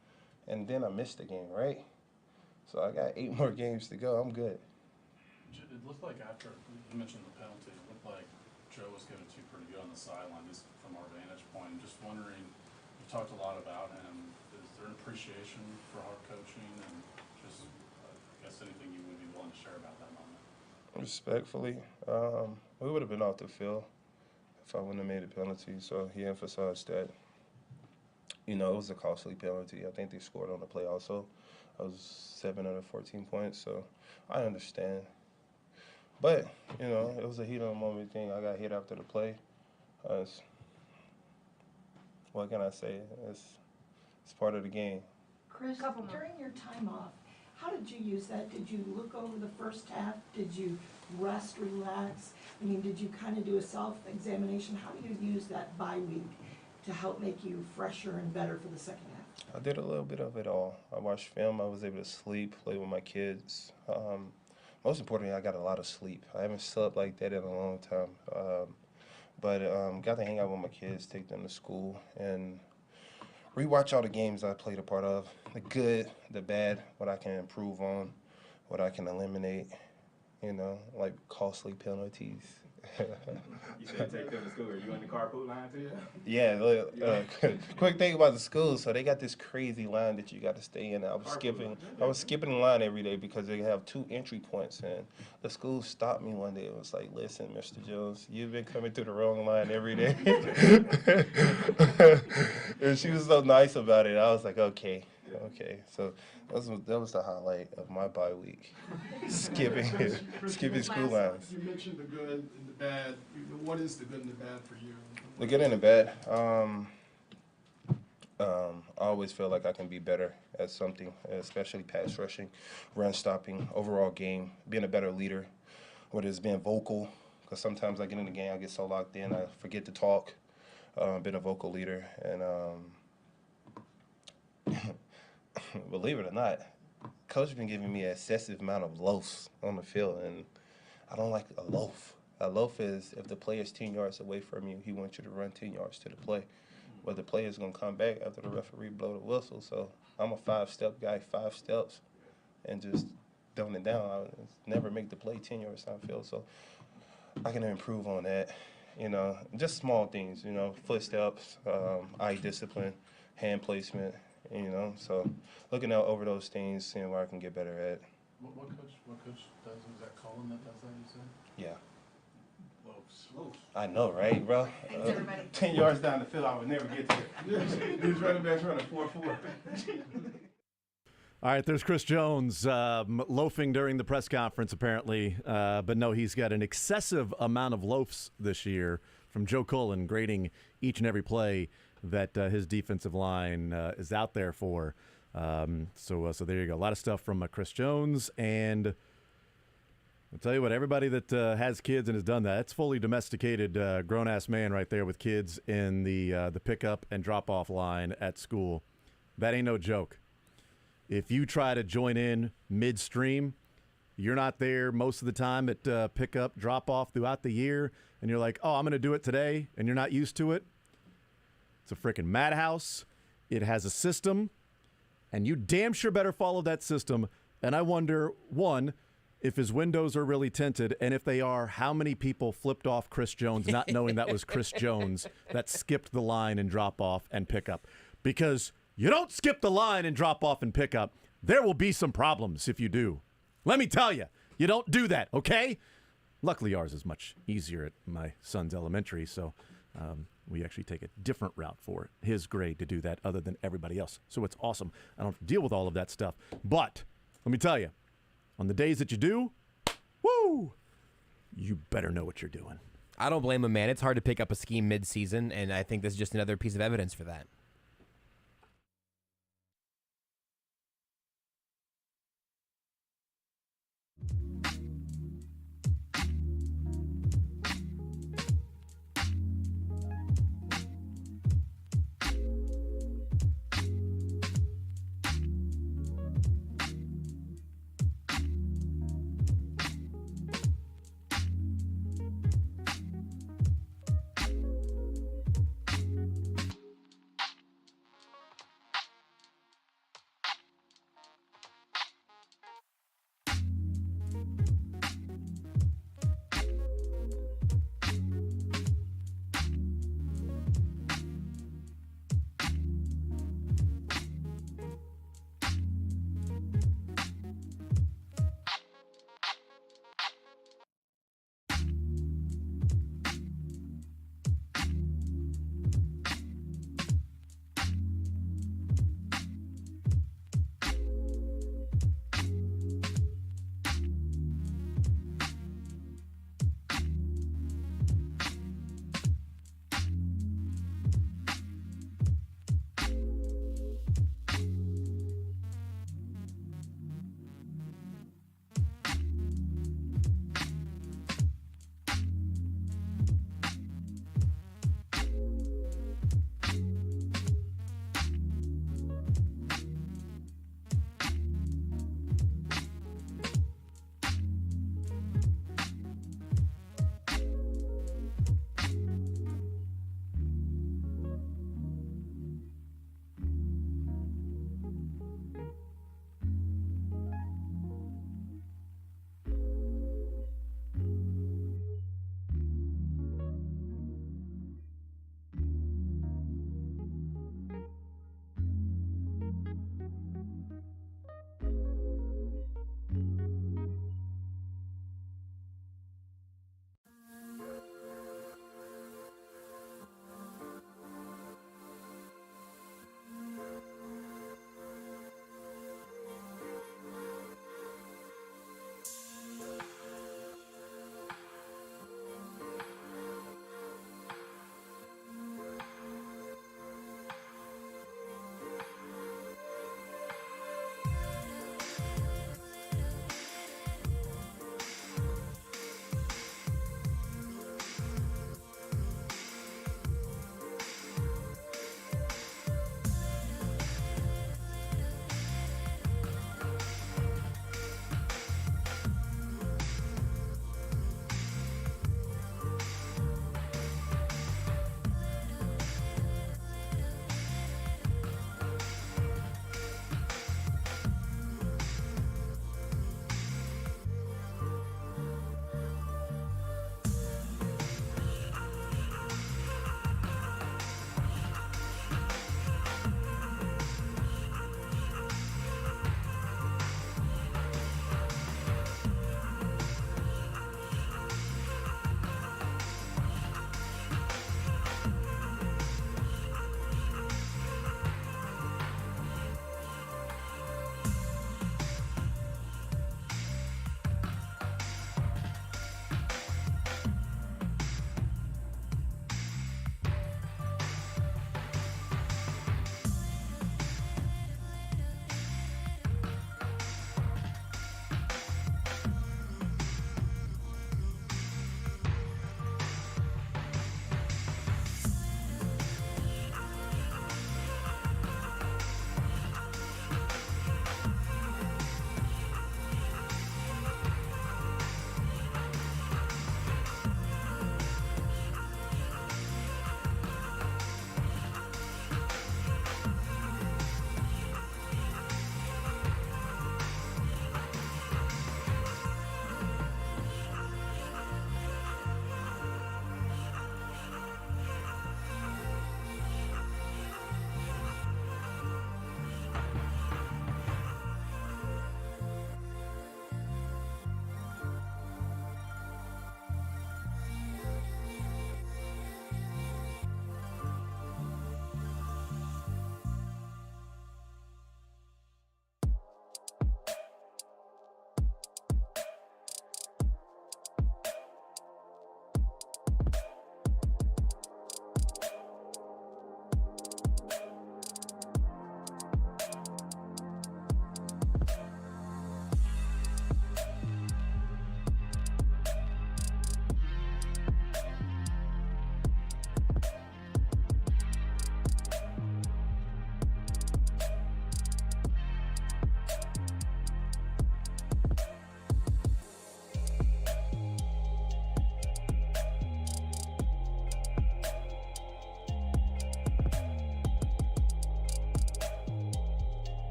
And then I missed the game, right? So I got 8 more games to go. I'm good. It looked like after you mentioned the penalty, it looked like Joe was giving it to you pretty good on the sideline, just from our vantage point. I'm just wondering, you've talked a lot about him. Is there an appreciation for hard coaching and just, I guess, anything you would be willing to share about that moment? Respectfully, we would have been off the field if I wouldn't have made a penalty. So he emphasized that, you know, it was a costly penalty. I think they scored on the play also. I was 7 out of 14 points, so I understand. But, you know, it was a heat of the moment thing. I got hit after the play. What can I say? It's part of the game. Chris, during your time off, how did you use that? Did you look over the first half? Did you rest, relax? I mean, did you kind of do a self-examination? How do you use that bye week to help make you fresher and better for the second half? I did a little bit of it all. I watched film. I was able to sleep, play with my kids. Most importantly, I got a lot of sleep. I haven't slept like that in a long time. But got to hang out with my kids, take them to school, and rewatch all the games I played a part of, the good, the bad, what I can improve on, what I can eliminate, you know, like costly penalties. You said take them to school. Are you on the carpool line too? Yeah, look, quick thing about the school. So they got this crazy line that you got to stay in. I was skipping the line every day because they have 2 entry points. And the school stopped me one day. It was like, listen, Mr. Jones, you've been coming through the wrong line every day. And she was so nice about it. I was like, okay. So that was the highlight of my bye week. skipping school lines. You mentioned the good and the bad. What is the good and the bad for you? The good and the bad. I always feel like I can be better at something, especially pass rushing, run stopping, overall game, being a better leader, whether it's being vocal, because sometimes I get in the game, I get so locked in, I forget to talk, being a vocal leader, and believe it or not, coach been giving me an excessive amount of loafs on the field, and I don't like a loaf. A loaf is if the player's 10 yards away from you, he wants you to run 10 yards to the play. But the player's going to come back after the referee blow the whistle. So I'm a 5-step guy, 5 steps, and just dumb it down. I never make the play 10 yards downfield. So I can improve on that. Just small things, footsteps, eye discipline, hand placement, So looking out over those things, seeing where I can get better at. What coach does? Is that Colin that does that, you said? Yeah. Loafs. I know, right, bro? 10 yards down the field, I would never get there. These running backs running 4-4. All right, there's Chris Jones loafing during the press conference, apparently. But no, he's got an excessive amount of loafs this year from Joe Cullen grading each and every play that his defensive line is out there for. So there you go. A lot of stuff from Chris Jones. And I'll tell you what, everybody that has kids and has done that, it's fully domesticated grown-ass man right there with kids in the pickup and drop-off line at school. That ain't no joke. If you try to join in midstream, you're not there most of the time at pickup, drop-off throughout the year, and you're like, oh, I'm going to do it today, and you're not used to it. It's a freaking madhouse. It has a system, and you damn sure better follow that system. And I wonder, one, if his windows are really tinted, and if they are, how many people flipped off Chris Jones not knowing that was Chris Jones that skipped the line and drop off and pick up? Because you don't skip the line and drop off and pick up. There will be some problems if you do. Let me tell you, you don't do that, okay? Luckily, ours is much easier at my son's elementary, so we actually take a different route for his grade to do that other than everybody else. So it's awesome. I don't have to deal with all of that stuff. But let me tell you, on the days that you do, woo, you better know what you're doing. I don't blame him, man. It's hard to pick up a scheme mid-season, and I think this is just another piece of evidence for that.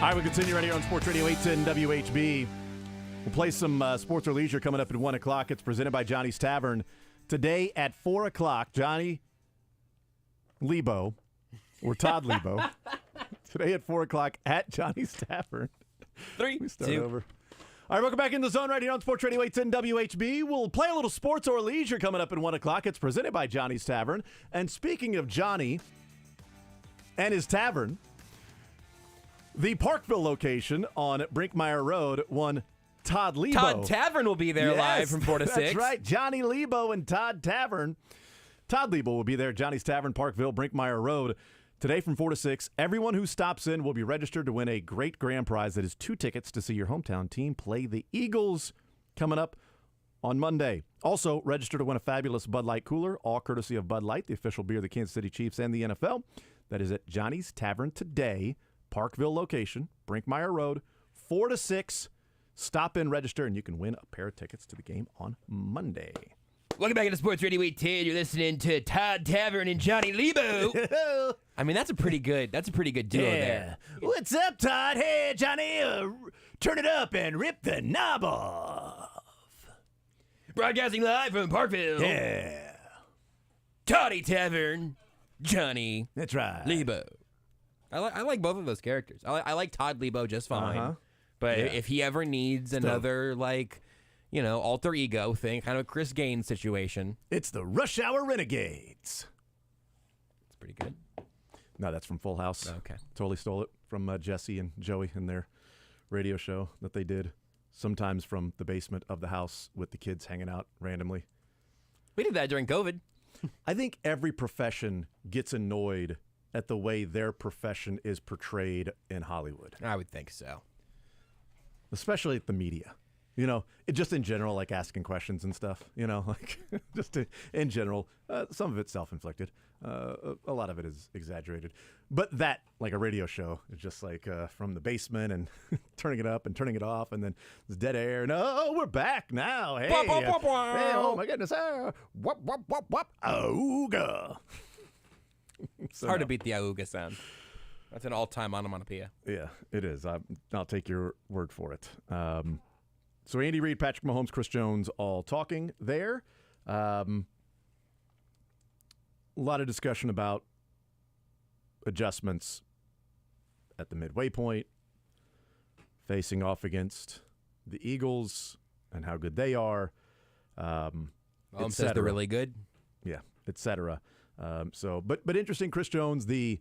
All right, we continue right here on Sports Radio 810 WHB. We'll play some sports or leisure coming up at 1 o'clock. It's presented by Johnny's Tavern. Today at 4 o'clock, Johnny Lebo, or Todd Lebo. Today at 4 o'clock at Johnny's Tavern. 3, We start 2. over. All right, welcome back in the zone right here on Sports Radio 810 WHB. We'll play a little sports or leisure coming up at 1 o'clock. It's presented by Johnny's Tavern. And speaking of Johnny and his tavern, the Parkville location on Brinkmeyer Road won Todd Lebo. Todd Tavern will be there live from 4 to 6. That's right. Johnny Lebo and Todd Tavern. Todd Lebo will be there. Johnny's Tavern, Parkville, Brinkmeyer Road. Today from 4 to 6. Everyone who stops in will be registered to win a great grand prize that is 2 tickets to see your hometown team play the Eagles coming up on Monday. Also, register to win a fabulous Bud Light cooler, all courtesy of Bud Light, the official beer of the Kansas City Chiefs and the NFL. That is at Johnny's Tavern today, Parkville location, Brinkmeyer Road, 4 to 6. Stop in, register, and you can win a pair of tickets to the game on Monday. Welcome back to Sports Radio 810. You're listening to Todd Tavern and Johnny Lebo. I mean, that's a pretty good duo there. What's up, Todd? Hey, Johnny, turn it up and rip the knob off. Broadcasting live from Parkville. Yeah. Toddy Tavern, Johnny. That's right. Lebo. I like both of those characters. I like Todd Lebo just fine. But if he ever needs another, alter ego thing, kind of a Chris Gaines situation. It's the Rush Hour Renegades. It's pretty good. No, that's from Full House. Okay. Totally stole it from Jesse and Joey in their radio show that they did, sometimes from the basement of the house with the kids hanging out randomly. We did that during COVID. I think every profession gets annoyed at the way their profession is portrayed in Hollywood. I would think so. Especially the media. Just in general, like asking questions and stuff, just in general. Some of it's self-inflicted. A lot of it is exaggerated. But that, like a radio show, is just like from the basement and turning it up and turning it off, and then there's dead air. No, we're back now. Hey, Wop, wop, wop, wop. hey, oh my goodness. Wop, wop, wop, wop. Auga. It's hard to beat the Auga sound. That's an all-time onomatopoeia. Yeah, it is. I'll take your word for it. So Andy Reid, Patrick Mahomes, Chris Jones all talking there. A lot of discussion about adjustments at the midway point, facing off against the Eagles and how good they are. Mahomes says they're really good. Yeah, et cetera. But interesting, Chris Jones, the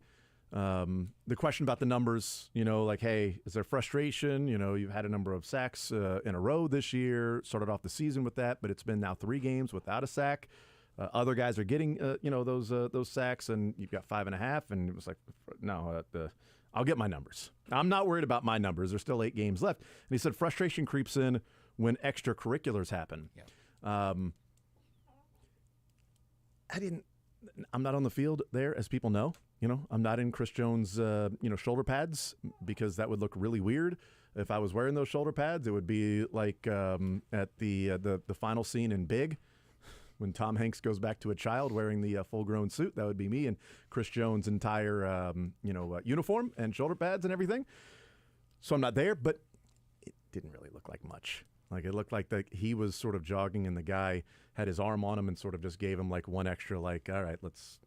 question about the numbers, hey, is there frustration? You've had a number of sacks in a row this year, started off the season with that, but it's been now 3 games without a sack. Other guys are getting, those sacks, and you've got 5.5, and it was like, no, I'll get my numbers. I'm not worried about my numbers. There's still 8 games left. And he said frustration creeps in when extracurriculars happen. Yeah. I'm not on the field there, as people know. I'm not in Chris Jones' shoulder pads, because that would look really weird. If I was wearing those shoulder pads, it would be like at the final scene in Big, when Tom Hanks goes back to a child wearing the full-grown suit. That would be me and Chris Jones' entire uniform and shoulder pads and everything. So I'm not there, but it didn't really look like much. Like, it looked like he was sort of jogging, and the guy had his arm on him and sort of just gave him like one extra, like, all right, let's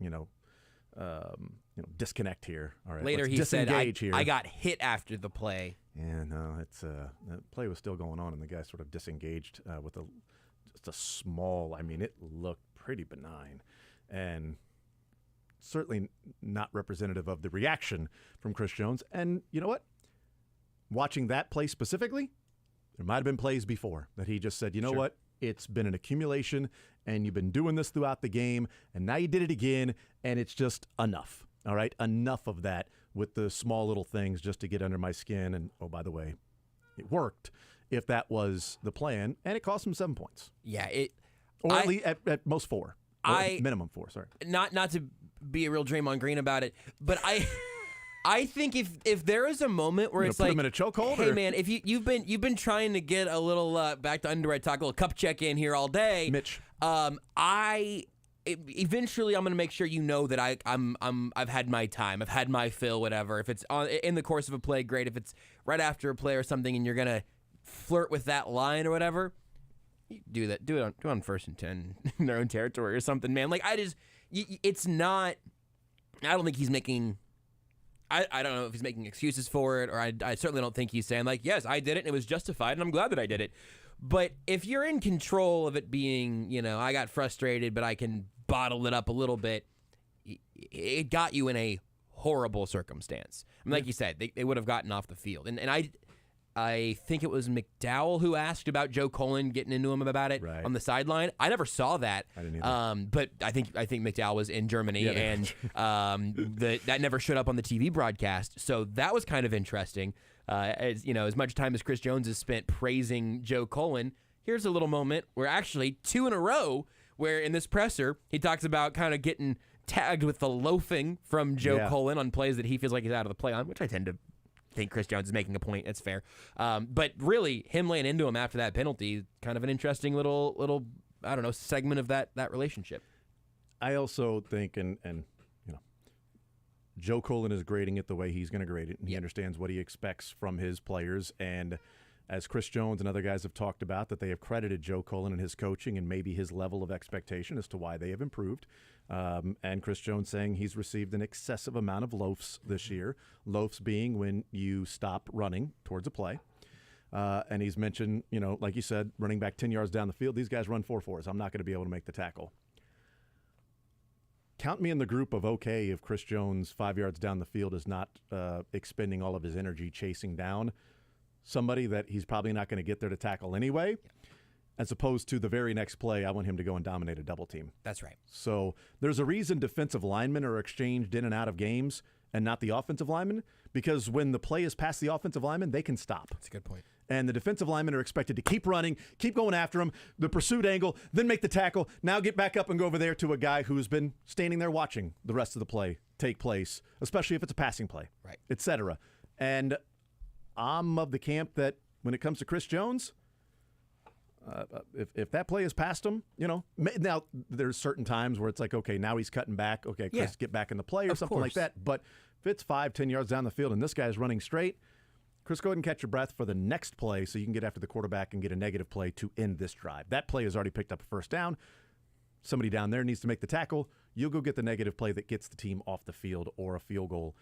disconnect here. All right, later let's he said, here. I got hit after the play. Yeah, no, it's the play was still going on, and the guy sort of disengaged with just a small. I mean, it looked pretty benign, and certainly not representative of the reaction from Chris Jones. And you know what? Watching that play specifically, there might have been plays before that he just said, you know what? It's been an accumulation, and you've been doing this throughout the game, and now you did it again, and it's just enough. All right? Enough of that with the small little things just to get under my skin. And, oh, by the way, it worked if that was the plan, and it cost him 7 points. Yeah. At least at most 4. Minimum 4, sorry. Not to be a real Draymond Green about it, but I think if there is a moment where it's put like, him in a chokehold, hey man, if you've been trying to get a little back to underwear talk, a little cup check in here all day, Mitch. I eventually I'm going to make sure you know that I've had my time. I've had my fill, whatever. If it's in the course of a play, great. If it's right after a play or something and you're going to flirt with that line or whatever, you do that. Do it on 1st and 10 in their own territory or something, man. Like, it's not, I don't think he's making, I don't know if he's making excuses for it, or I certainly don't think he's saying, like, yes, I did it and it was justified and I'm glad that I did it. But if you're in control of it being, I got frustrated, but I can bottle it up a little bit, it got you in a horrible circumstance. I mean, like you said, they would have gotten off the field. And I think it was McDowell who asked about Joe Cullen getting into him about it on the sideline. I never saw that. I didn't either. But I think McDowell was in Germany, and that never showed up on the TV broadcast. So that was kind of interesting. As much time as Chris Jones has spent praising Joe Cullen, here's a little moment where actually 2 in a row where in this presser he talks about kind of getting tagged with the loafing from Joe Cullen on plays that he feels like he's out of the play on, which I tend to think Chris Jones is making a point. That's fair. But really, him laying into him after that penalty, kind of an interesting little I don't know, segment of that relationship. I also think, and Joe Cullen is grading it the way he's going to grade it, and he understands what he expects from his players. And as Chris Jones and other guys have talked about, that they have credited Joe Cullen and his coaching and maybe his level of expectation as to why they have improved. And Chris Jones saying he's received an excessive amount of loafs this year. Loafs being when you stop running towards a play. And he's mentioned, like you said, running back 10 yards down the field, these guys run 4.4s. I'm not going to be able to make the tackle. Count me in the group of okay if Chris Jones 5 yards down the field is not expending all of his energy chasing down somebody that he's probably not going to get there to tackle anyway, as opposed to the very next play, I want him to go and dominate a double team. That's right. So there's a reason defensive linemen are exchanged in and out of games and not the offensive linemen, because when the play is past the offensive lineman, they can stop. That's a good point. And the defensive linemen are expected to keep running, keep going after him, the pursuit angle, then make the tackle, now get back up and go over there to a guy who's been standing there watching the rest of the play take place, especially if it's a passing play, right, etc. And I'm of the camp that when it comes to Chris Jones, if that play is past him, now there's certain times where it's like, okay, now he's cutting back. Okay, Chris, get back in the play or something like that. But if it's 5-10 yards down the field and this guy's running straight, Chris, go ahead and catch your breath for the next play so you can get after the quarterback and get a negative play to end this drive. That play has already picked up a first down. Somebody down there needs to make the tackle. You'll go get the negative play that gets the team off the field or a field goal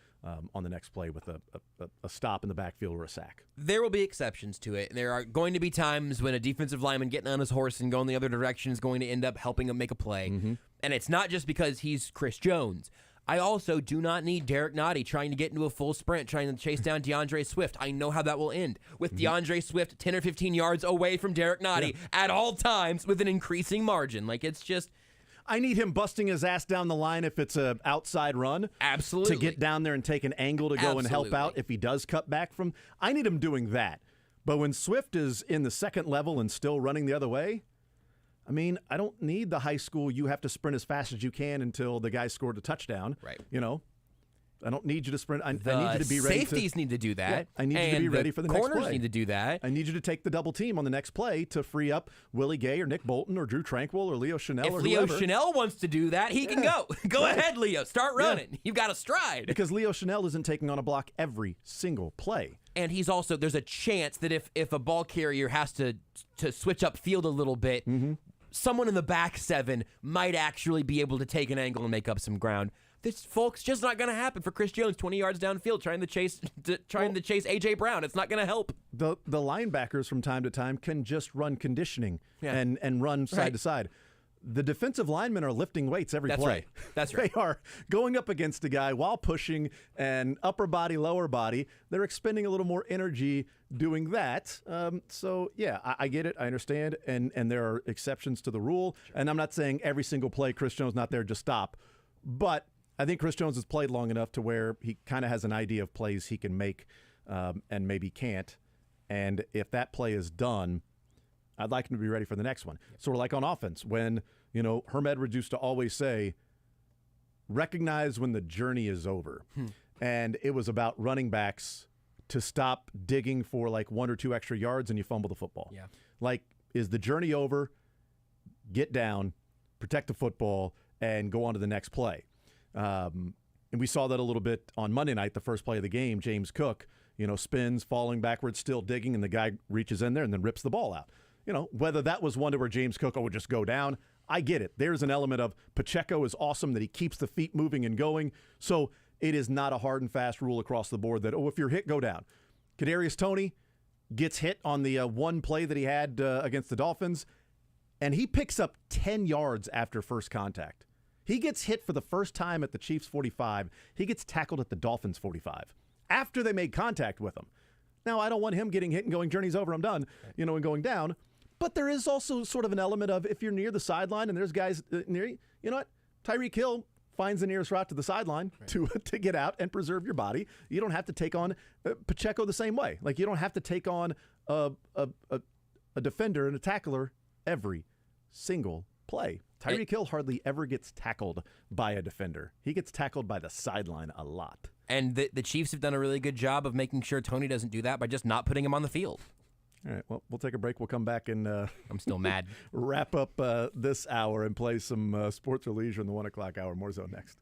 on the next play with a stop in the backfield or a sack. There will be exceptions to it. There are going to be times when a defensive lineman getting on his horse and going the other direction is going to end up helping him make a play. Mm-hmm. And it's not just because he's Chris Jones. I also do not need Derek Nottie trying to get into a full sprint, trying to chase down DeAndre Swift. I know how that will end, with DeAndre Swift 10 or 15 yards away from Derek Nottie at all times with an increasing margin. Like, it's just... I need him busting his ass down the line if it's an outside run. Absolutely. To get down there and take an angle to go and help out if he does cut back from... I need him doing that. But when Swift is in the second level and still running the other way, I mean, I don't need the high school, you have to sprint as fast as you can until the guy scored a touchdown. Right. I don't need you to sprint. I need you to be ready. Safeties need to do that. Yeah, I need you to be ready for the next play. Corners need to do that. I need you to take the double team on the next play to free up Willie Gay or Nick Bolton or Drew Tranquil or Leo Chanel or whoever. If Leo whoever. Chanel wants to do that, he can go. Go ahead, Leo. Start running. Yeah. You've got a stride. Because Leo Chanel isn't taking on a block every single play. And he's also, there's a chance that if a ball carrier has to switch up field a little bit, someone in the back seven might actually be able to take an angle and make up some ground. This, folks, just not going to happen for Chris Jones 20 yards downfield trying to chase A.J. Brown. It's not going to help. The linebackers from time to time can just run conditioning and run side to side. The defensive linemen are lifting weights every play. Right. That's right. They are going up against a guy while pushing an upper body, lower body. They're expending a little more energy doing that. I get it. I understand. And there are exceptions to the rule. Sure. And I'm not saying every single play Chris Jones not there, just stop. But I think Chris Jones has played long enough to where he kind of has an idea of plays he can make and maybe can't. And if that play is done, I'd like him to be ready for the next one. Sort of like on offense when, Herm Edwards used to always say, recognize when the journey is over. And it was about running backs to stop digging for like 1 or 2 extra yards and you fumble the football. Yeah. Like, is the journey over? Get down, protect the football, and go on to the next play. And we saw that a little bit on Monday night, the first play of the game. James Cook, spins, falling backwards, still digging, and the guy reaches in there and then rips the ball out. Whether that was one to where James Cook would just go down, I get it. There's an element of Pacheco is awesome that he keeps the feet moving and going. So it is not a hard and fast rule across the board that, if you're hit, go down. Kadarius Toney gets hit on the one play that he had against the Dolphins, and he picks up 10 yards after first contact. He gets hit for the first time at the Chiefs' 45. He gets tackled at the Dolphins' 45 after they made contact with him. Now, I don't want him getting hit and going, journey's over, I'm done, and going down. But there is also sort of an element of if you're near the sideline and there's guys near you, you know what? Tyreek Hill finds the nearest route to the sideline to get out and preserve your body. You don't have to take on Pacheco the same way. Like, you don't have to take on a defender and a tackler every single play. Tyreek Hill hardly ever gets tackled by a defender. He gets tackled by the sideline a lot. And the Chiefs have done a really good job of making sure Toney doesn't do that by just not putting him on the field. All right, well, we'll take a break. We'll come back and I'm still mad. Wrap up this hour and play some sports or leisure in the 1 o'clock hour. More Zone next.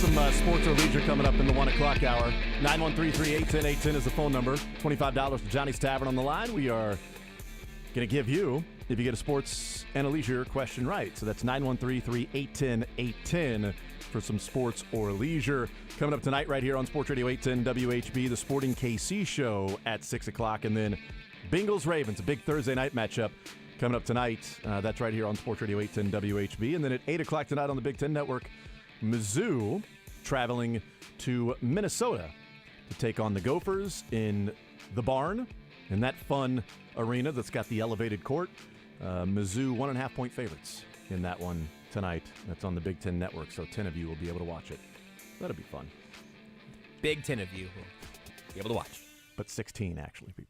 some sports or leisure coming up in the 1 o'clock hour. 913-381-810 is the phone number. $25 to Johnny's Tavern on the line. We are going to give you, if you get a sports and a leisure question right. So that's 913-381-810 for some sports or leisure. Coming up tonight right here on Sports Radio 810 WHB, the Sporting KC show at 6 o'clock. And then Bengals-Ravens, a big Thursday night matchup coming up tonight. That's right here on Sports Radio 810 WHB. And then at 8 o'clock tonight on the Big Ten Network, Mizzou traveling to Minnesota to take on the Gophers in the Barn, in that fun arena that's got the elevated court. Mizzou 1.5-point favorites in that one tonight. That's on the Big Ten Network, so 10 of you will be able to watch it. That'll be fun. Big 10 of you will be able to watch. But 16, actually, people.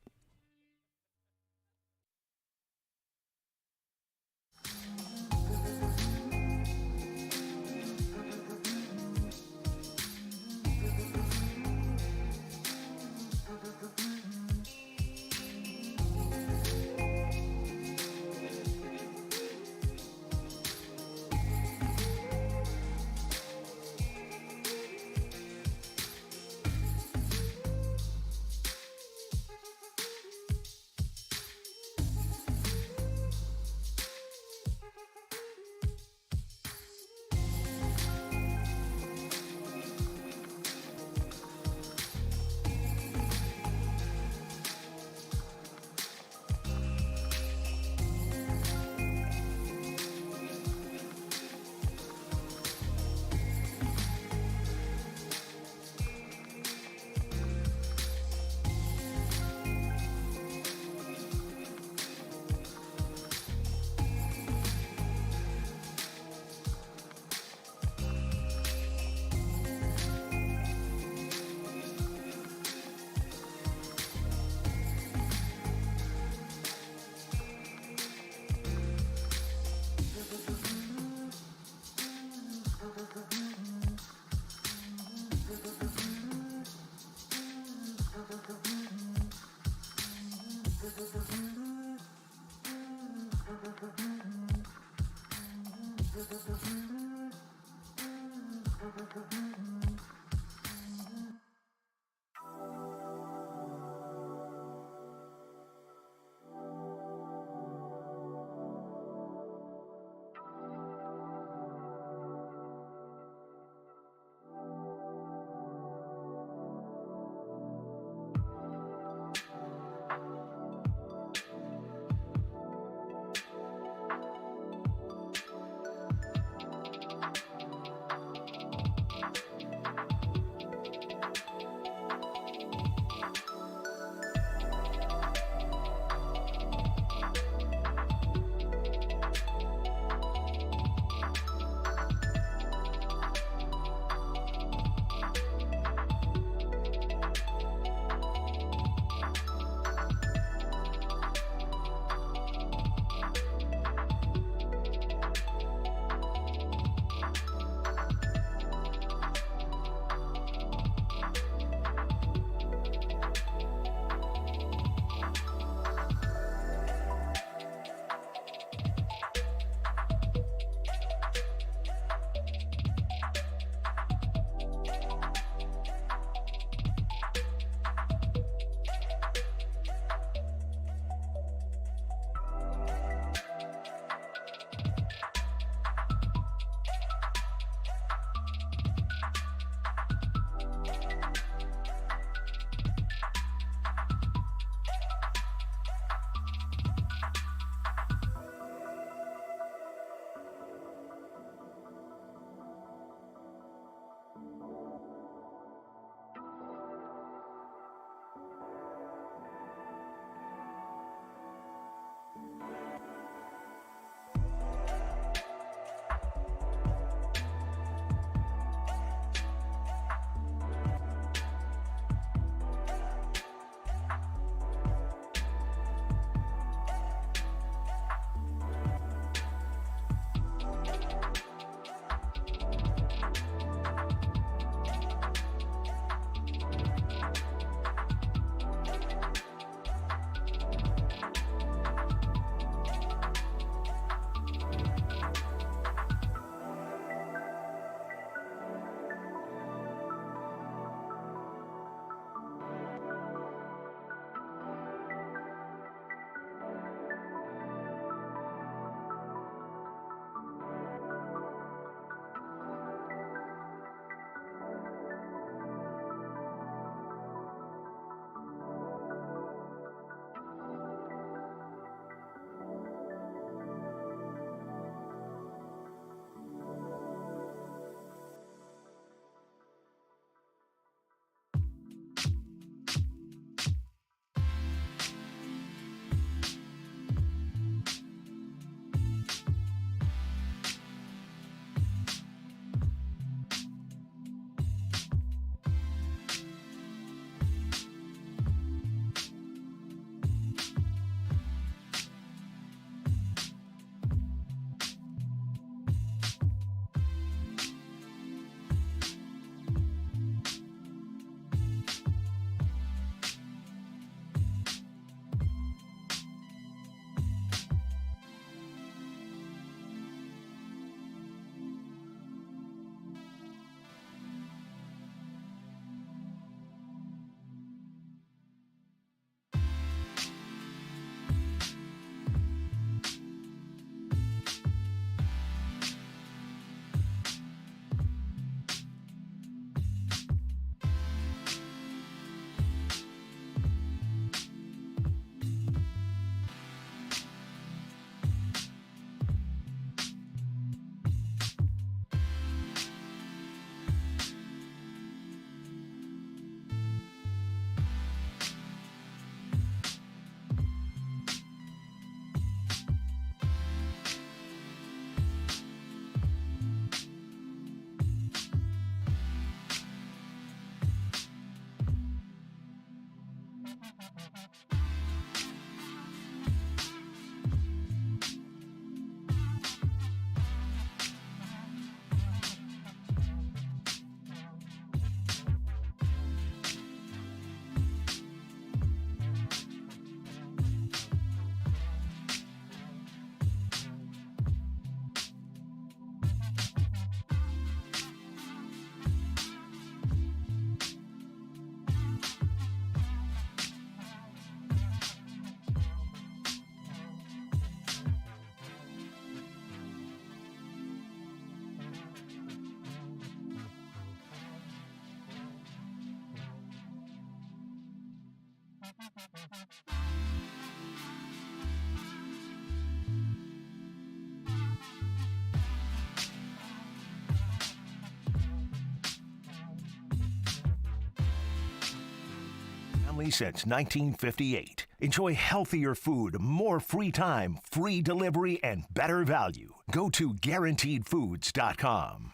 family since 1958. Enjoy healthier food, more free time, free delivery, and better value. Go to GuaranteedFoods.com.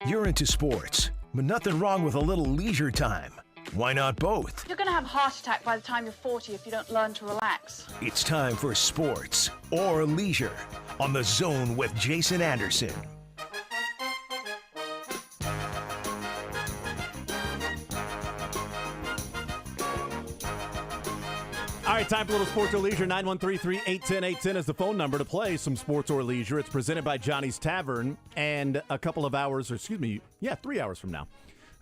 You're into sports, but nothing wrong with a little leisure time. Why not both? You're going to have a heart attack by the time you're 40 if you don't learn to relax. It's time for sports or leisure on The Zone with Jason Anderson. All right, time for a little sports or leisure. 913-381-0810 is the phone number to play some sports or leisure. It's presented by Johnny's Tavern, and a couple of hours, or 3 hours from now.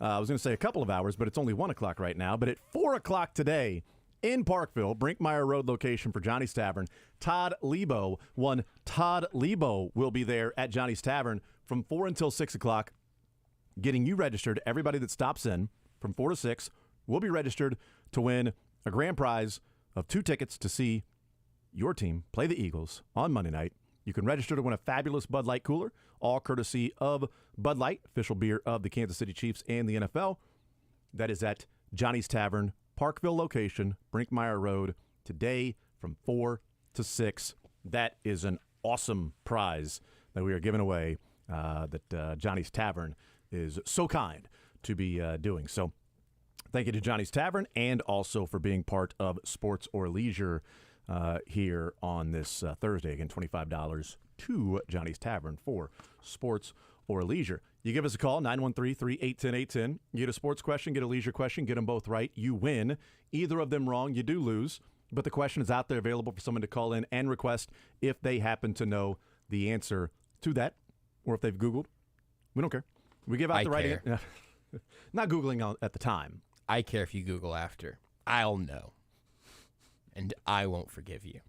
I was going to say a couple of hours, but it's only 1 o'clock right now. But at 4 o'clock today in Parkville, Brinkmeyer Road location for Johnny's Tavern, Todd Lebo will be there at Johnny's Tavern from 4 until 6 o'clock, getting you registered. Everybody that stops in from 4 to 6 will be registered to win a grand prize of 2 tickets to see your team play the Eagles on Monday night. You can register to win a fabulous Bud Light cooler, all courtesy of Bud Light, official beer of the Kansas City Chiefs and the NFL. That is at Johnny's Tavern, Parkville location, Brinkmeyer Road, today from 4 to 6. That is an awesome prize that we are giving away that Johnny's Tavern is so kind to be doing. So thank you to Johnny's Tavern and also for being part of Sports or Leisure here on this Thursday. Again, $25 to Johnny's Tavern for Sports or Leisure. You give us a call, 913-381-0810. You get a sports question, get a leisure question, get them both right. You win. Either of them wrong, you do lose. But the question is out there available for someone to call in and request if they happen to know the answer to that or if they've Googled. We don't care. We give out the right answer. Not Googling at the time. I care if you Google after. I'll know. And I won't forgive you.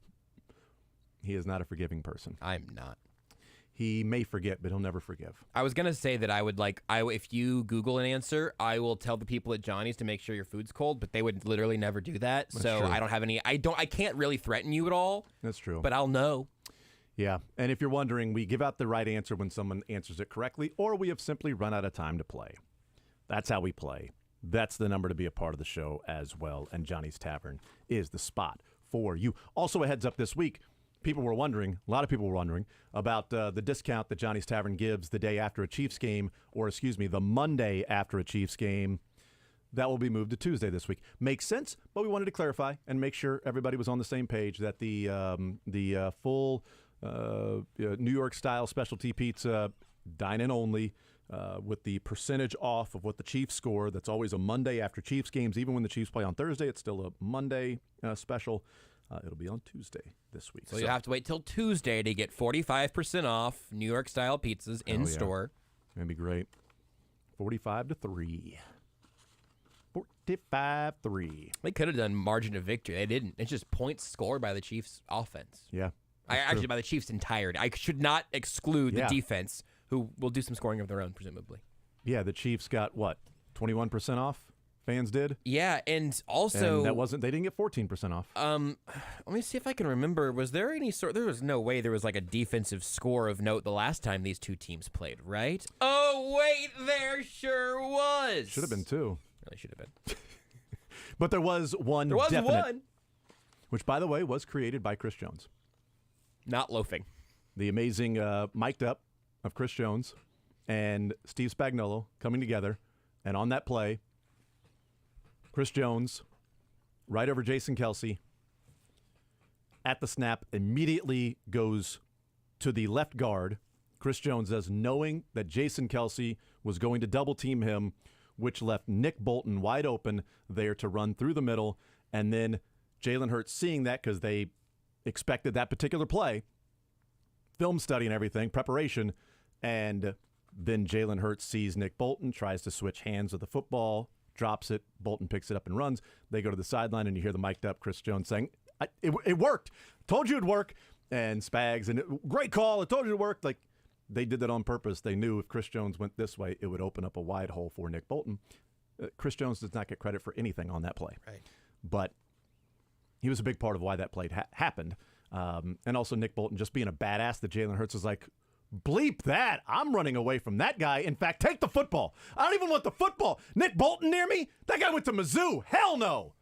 He is not a forgiving person. I'm not. He may forget, but he'll never forgive. I was going to say that if you Google an answer, I will tell the people at Johnny's to make sure your food's cold, but they would literally never do that. That's so true. I can't really threaten you at all. That's true. But I'll know. Yeah. And if you're wondering, we give out the right answer when someone answers it correctly, or we have simply run out of time to play. That's how we play. That's the number to be a part of the show as well. And Johnny's Tavern is the spot for you. Also, a heads up this week. A lot of people were wondering about the discount that Johnny's Tavern gives the day after a Chiefs game, the Monday after a Chiefs game. That will be moved to Tuesday this week. Makes sense, but we wanted to clarify and make sure everybody was on the same page that the full New York-style specialty pizza, dine-in only, with the percentage off of what the Chiefs score. That's always a Monday after Chiefs games. Even when the Chiefs play on Thursday, it's still a Monday special. It'll be on Tuesday this week. So you have to wait till Tuesday to get 45% off New York-style pizzas in store. It's going to be great. 45-3. 45-3. They could have done margin of victory. They didn't. It's just points scored by the Chiefs' offense. Yeah. Actually, by the Chiefs' entirety. I should not exclude the defense, who will do some scoring of their own, presumably. Yeah, the Chiefs got, 21% off? Fans did? Yeah, and also... And they didn't get 14% off. Let me see if I can remember. Was there any there was no way there was like a defensive score of note the last time these two teams played, right? Oh, wait, there sure was. Should have been two. Really should have been. But there was one There was definite, one. which, by the way, was created by Chris Jones. Not loafing. The amazing mic'd up of Chris Jones and Steve Spagnuolo coming together. And on that play, Chris Jones, right over Jason Kelce, at the snap, immediately goes to the left guard. Chris Jones does, knowing that Jason Kelce was going to double team him, which left Nick Bolton wide open there to run through the middle. And then Jalen Hurts, seeing that because they expected that particular play, film study and everything, preparation, and then Jalen Hurts sees Nick Bolton, tries to switch hands with the football, drops it, Bolton picks it up and runs. They go to the sideline, and you hear the mic'd up Chris Jones saying, it worked. Told you it'd work. And Spags, great call. I told you it worked. Like, they did that on purpose. They knew if Chris Jones went this way, it would open up a wide hole for Nick Bolton. Chris Jones does not get credit for anything on that play. Right. But he was a big part of why that play happened. And also Nick Bolton just being a badass that Jalen Hurts is like, bleep that. I'm running away from that guy. In fact, take the football. I don't even want the football. Nick Bolton near me? That guy went to Mizzou. Hell no.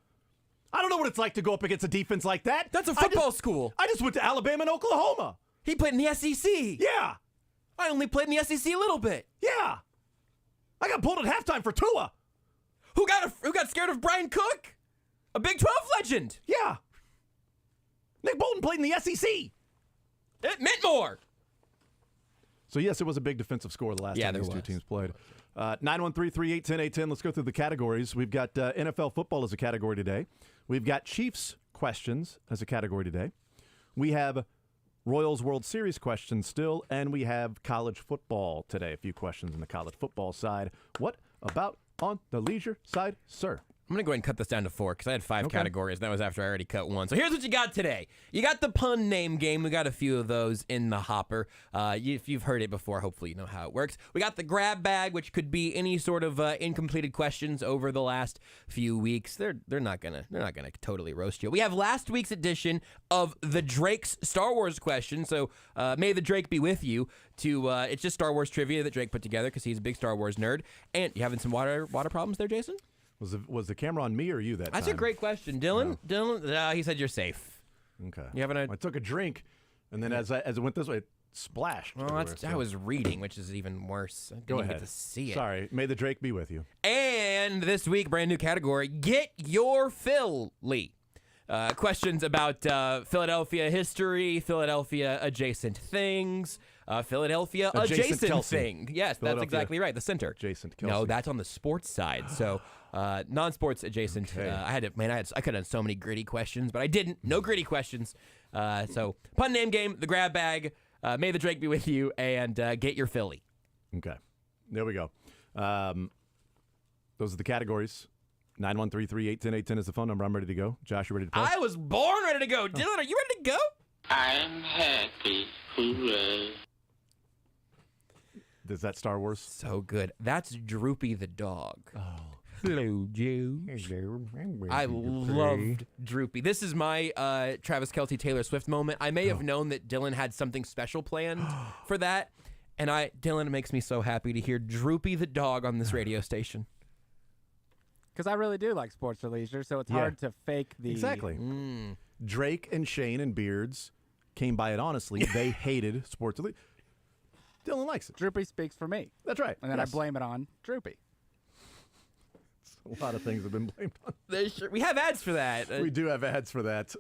I don't know what it's like to go up against a defense like that. That's a football school. I just went to Alabama and Oklahoma. He played in the SEC. Yeah. I only played in the SEC a little bit. Yeah. I got pulled at halftime for Tua. Who got scared of Brian Cook? A Big 12 legend. Yeah. Nick Bolton played in the SEC. It meant more. So, yes, it was a big defensive score the last time these two teams played. 913-381-0810. Let's go through the categories. We've got NFL football as a category today. We've got Chiefs questions as a category today. We have Royals World Series questions still, and we have college football today. A few questions on the college football side. What about on the leisure side, sir? I'm going to go ahead and cut this down to 4 because I had 5 categories. And that was after I already cut 1. So here's what you got today. You got the pun name game. We got a few of those in the hopper. If you've heard it before, hopefully you know how it works. We got the grab bag, which could be any sort of incompleted questions over the last few weeks. They're not gonna totally roast you. We have last week's edition of the Drake's Star Wars question. So may the Drake be with you. It's just Star Wars trivia that Drake put together because he's a big Star Wars nerd. And you having some water problems there, Jason? Was the camera on me or you that time? That's a great question. Dylan? No. Dylan, he said you're safe. Okay. You having I took a drink, and then as it went this way, it splashed. Well, I was reading, which is even worse. I didn't even get to see it. Sorry. May the Drake be with you. And this week, brand new category, Get Your Philly. Questions about Philadelphia history, Philadelphia adjacent things, Philadelphia adjacent thing. Yes, that's exactly right. The center. Adjacent Kelsey. No, that's on the sports side. So non-sports adjacent. Okay. I could have done so many gritty questions, but I didn't. No gritty questions. So pun name game, the grab bag, may the Drake be with you, and Get Your Philly. Okay. There we go. Those are the categories. 913-381-0810 is the phone number. I'm ready to go. Josh, you ready to play? I was born ready to go. Dylan, are you ready to go? I'm happy. Hooray. Is that Star Wars? So good. That's Droopy the dog. Oh. Hello, Joe. I loved Droopy. This is my Travis Kelce Taylor Swift moment. I may have known that Dylan had something special planned for that, and Dylan makes me so happy to hear Droopy the dog on this radio station. Because I really do like sports or leisure, so it's hard to fake the... Exactly. Drake and Shane and Beards came by it honestly. They hated sports or leisure. Dylan likes it. Droopy speaks for me. That's right. And then I blame it on Droopy. A lot of things have been blamed on. We have ads for that. We do have ads for that.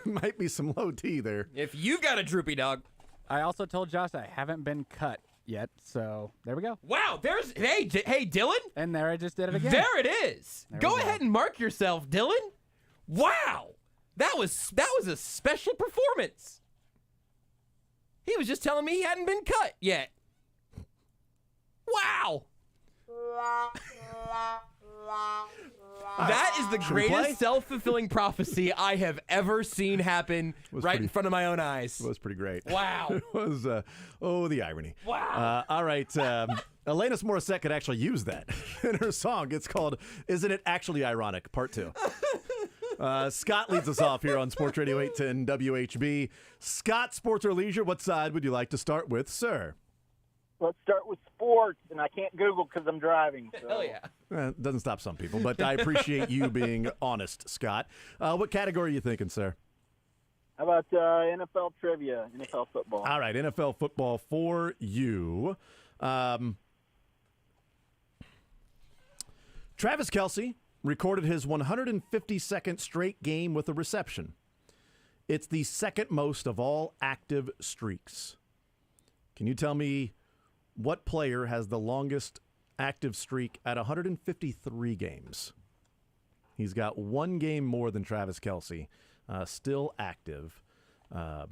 Might be some low T there. If you've got a Droopy dog. I also told Josh I haven't been cut yet, so there we go. Wow, hey Dylan. And there I just did it again. There it is. Go ahead and mark yourself, Dylan. Wow, that was a special performance. He was just telling me he hadn't been cut yet. Wow. That is the greatest self-fulfilling prophecy I have ever seen happen in front of my own eyes. It was pretty great. Wow. It was, the irony. Wow. All right. Alanis Morissette could actually use that in her song. It's called Isn't It Actually Ironic, Part 2. Scott leads us off here on Sports Radio 810 WHB. Scott, sports or leisure, what side would you like to start with, sir? Let's start with sports, and I can't Google because I'm driving. So. Hell yeah. It doesn't stop some people, but I appreciate you being honest, Scott. What category are you thinking, sir? How about NFL trivia, NFL football? All right, NFL football for you. Travis Kelce recorded his 152nd straight game with a reception. It's the second most of all active streaks. Can you tell me what player has the longest active streak at 153 games? He's got one game more than Travis Kelce, still active. Wow,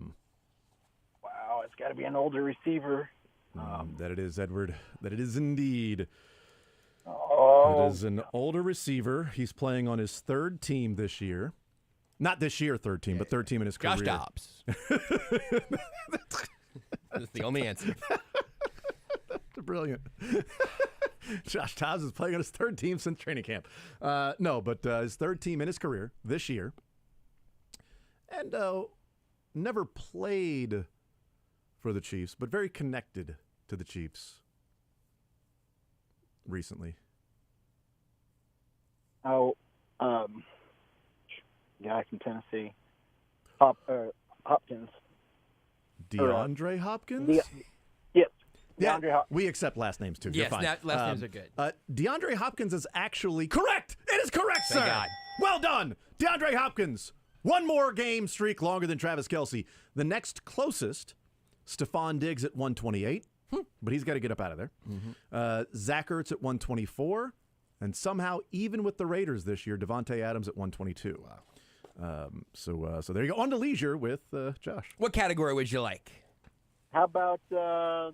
it's got to be an older receiver. That it is, Edward. That it is indeed. Oh. It is an older receiver. He's playing on his third team this year. Not this year, third team, but third team in his career. Josh Dobbs. That's the only answer. Brilliant. Josh Dobbs is playing on his third team since training camp. No, but his third team in his career this year. And never played for the Chiefs, but very connected to the Chiefs recently. Oh, guy from Tennessee. Hopkins. DeAndre Hopkins? Yes. Yeah, DeAndre Hopkins. we accept last names too. Yes, You're fine. last names are good. DeAndre Hopkins is actually correct. It is correct, Thank sir. God. Well done, DeAndre Hopkins. One more game streak longer than Travis Kelce. The next closest, Stephon Diggs at 128, but he's got to get up out of there. Zach Ertz at 124, and somehow, even with the Raiders this year, Devontae Adams at 122. Wow. So there you go. On to leisure with Josh. What category would you like? How about the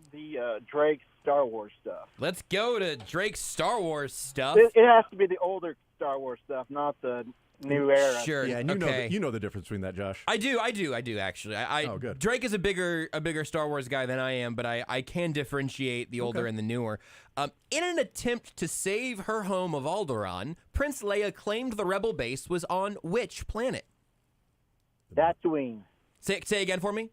Drake Star Wars stuff? Let's go to Drake's Star Wars stuff. It has to be the older Star Wars stuff, not the new era. Sure. Yeah, and okay. you know the difference between that, Josh. I do actually. Oh, good. Drake is a bigger Star Wars guy than I am, but I can differentiate the older and the newer. In an attempt to save her home of Alderaan, Prince Leia claimed the rebel base was on which planet? Tatooine. Say again for me.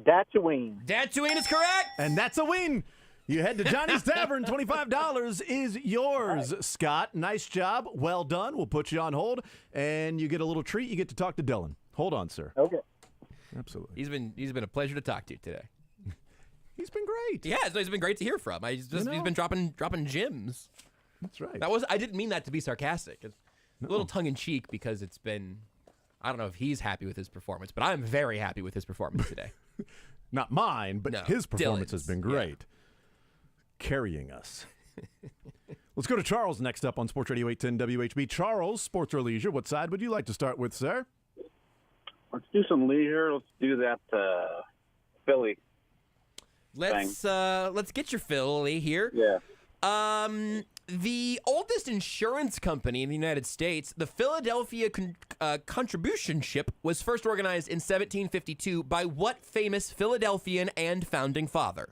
Tatooine. Tatooine is correct. And that's a win. You head to Johnny's Tavern. $25 is yours, right. Scott. Nice job. Well done. We'll put you on hold, and you get a little treat. You get to talk to Dylan. Hold on, sir. Okay. Absolutely. He's been a pleasure to talk to today. He's been great. Yeah, he's been great to hear from. He's been dropping gems. That's right. I didn't mean that to be sarcastic. It's a little tongue in cheek because it's been. I don't know if he's happy with his performance, but I'm very happy with his performance today. Not mine, but his performance has been great. Yeah. Carrying us. Let's go to Charles next up on Sports Radio 810 WHB. Charles, sports or leisure, what side would you like to start with, sir? Let's do some leisure. Let's do that Philly. Let's get your Philly here. Yeah. The oldest insurance company in the United States, the Philadelphia Contribution Ship, was first organized in 1752 by what famous Philadelphian and founding father?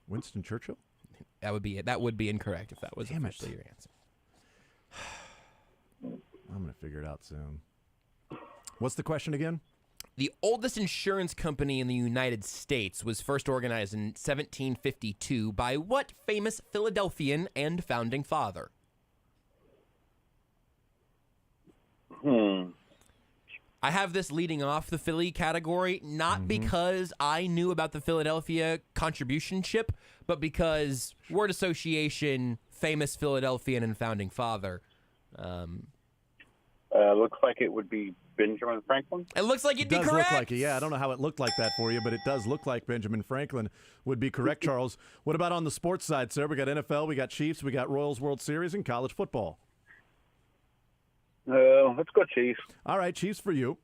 Winston Churchill? That would be it. That would be incorrect if that was officially your answer. I'm going to figure it out soon. What's the question again? The oldest insurance company in the United States was first organized in 1752 by what famous Philadelphian and founding father? I have this leading off the Philly category, not because I knew about the Philadelphia Contribution Ship, but because word association, famous Philadelphian and founding father. Looks like it would be Benjamin Franklin. It looks like you'd be correct. It does look like it. Yeah, I don't know how it looked like that for you, but it does look like Benjamin Franklin would be correct, Charles. What about on the sports side, sir? We got NFL, we got Chiefs, we got Royals World Series, and college football. Let's go Chiefs. All right, Chiefs for you.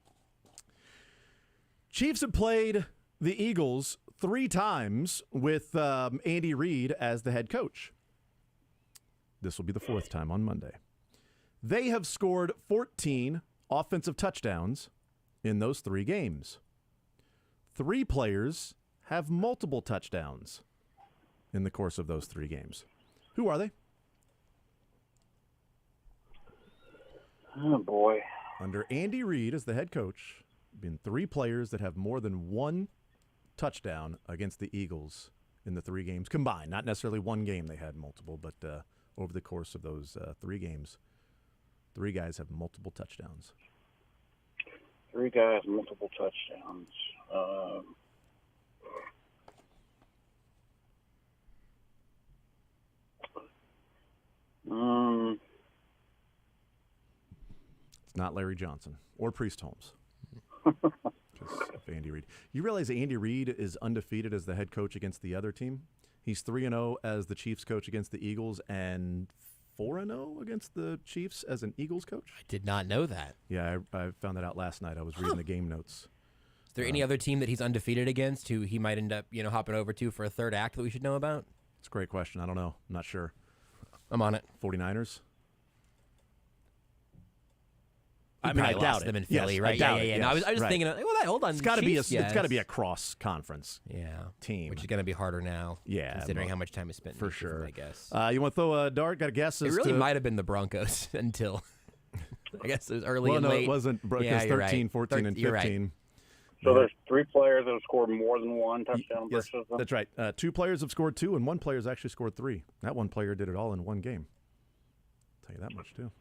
Chiefs have played the Eagles 3 times with Andy Reid as the head coach. This will be the 4th time on Monday. They have scored 14 offensive touchdowns in those 3 games. 3 players have multiple touchdowns in the course of those 3 games. Who are they? Oh, boy. Under Andy Reid as the head coach, been 3 players that have more than 1 touchdown against the Eagles in the 3 games combined. Not necessarily one game they had multiple, but over the course of those 3 games, 3 guys have multiple touchdowns. 3 guys, multiple touchdowns. It's not Larry Johnson or Priest Holmes. Just Andy Reid. You realize Andy Reid is undefeated as the head coach against the other team? He's 3-0 as the Chiefs coach against the Eagles and 4-0 against the Chiefs as an Eagles coach? I did not know that. Yeah, I found that out last night. I was reading the game notes. Is there any other team that he's undefeated against who he might end up, hopping over to for a third act that we should know about? It's a great question. I don't know. I'm not sure. I'm on it. 49ers? I doubt them in Philly, right? Yeah. Yes, no, I was just thinking. Hold on. It's got to be a cross conference. Team, which is going to be harder now. Yeah, considering how much time is spent for sure. I guess. You want to throw a dart? Got a guess? It really might have been the Broncos until I guess it was early and late. It wasn't because 13, 14, and 15. Right. So there's 3 players that have scored more than 1 touchdown yes, versus them? That's right. 2 players have scored 2, and 1 player's actually scored 3. That 1 player did it all in 1 game. Tell you that much, too.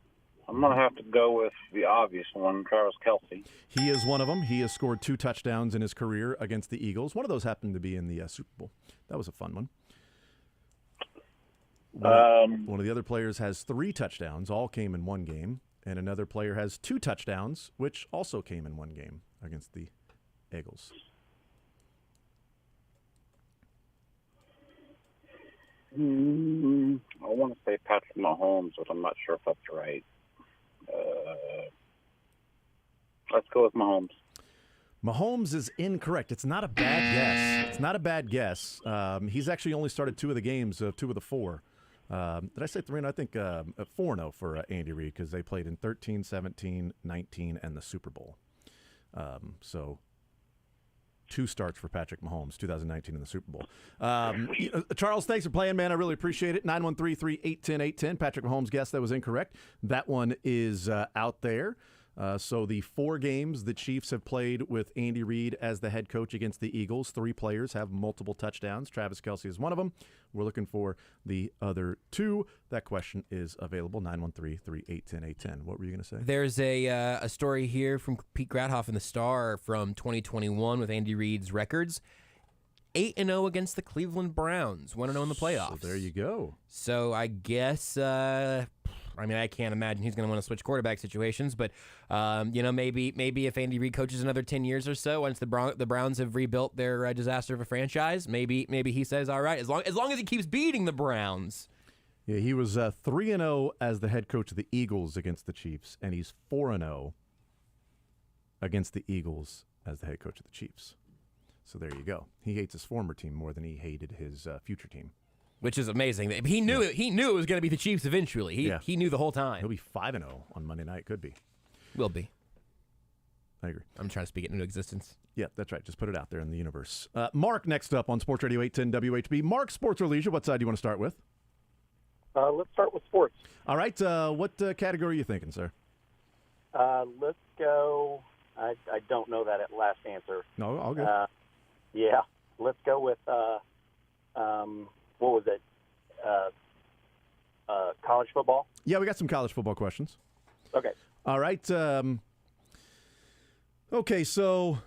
I'm going to have to go with the obvious one, Travis Kelce. He is one of them. He has scored 2 touchdowns in his career against the Eagles. One of those happened to be in the Super Bowl. That was a fun one. One of the other players has 3 touchdowns, all came in one game, and another player has 2 touchdowns, which also came in one game against the Eagles. I want to say Patrick Mahomes, but I'm not sure if that's right. Let's go with Mahomes. Mahomes is incorrect. It's not a bad guess. He's actually only started 2 of the games, 2 of the 4. Did I say 3? I think 4-0 for Andy Reid because they played in 13, 17, 19, and the Super Bowl. So 2 starts for Patrick Mahomes, 2019 in the Super Bowl. Charles, thanks for playing, man. I really appreciate it. 913-381-0810. Patrick Mahomes guess that was incorrect. That one is out there. So the 4 games the Chiefs have played with Andy Reid as the head coach against the Eagles, 3 players have multiple touchdowns. Travis Kelce is one of them. We're looking for the other 2. That question is available, 913-381-0810. What were you going to say? There's a story here from Pete Gradhoff in the Star from 2021 with Andy Reid's records. 8-0 against the Cleveland Browns, 1-0 in the playoffs. So there you go. So I guess, I can't imagine he's going to want to switch quarterback situations, but maybe if Andy Reid coaches another 10 years or so, once the Browns have rebuilt their disaster of a franchise, maybe he says, all right, as long as he keeps beating the Browns. Yeah, he was 3-0 as the head coach of the Eagles against the Chiefs, and he's 4-0 against the Eagles as the head coach of the Chiefs. So there you go. He hates his former team more than he hated his future team. Which is amazing. He knew it. He knew it was going to be the Chiefs eventually. He knew the whole time. He'll be 5-0 on Monday night. Could be. Will be. I agree. I'm trying to speak it into existence. Yeah, that's right. Just put it out there in the universe. Mark, next up on Sports Radio 810 WHB. Mark, sports or leisure? What side do you want to start with? Let's start with sports. All right. What category are you thinking, sir? Let's go. I don't know that last answer. No, all good. Yeah. Let's go with, what was it? College football? Yeah, we got some college football questions. Okay. All right. Okay, so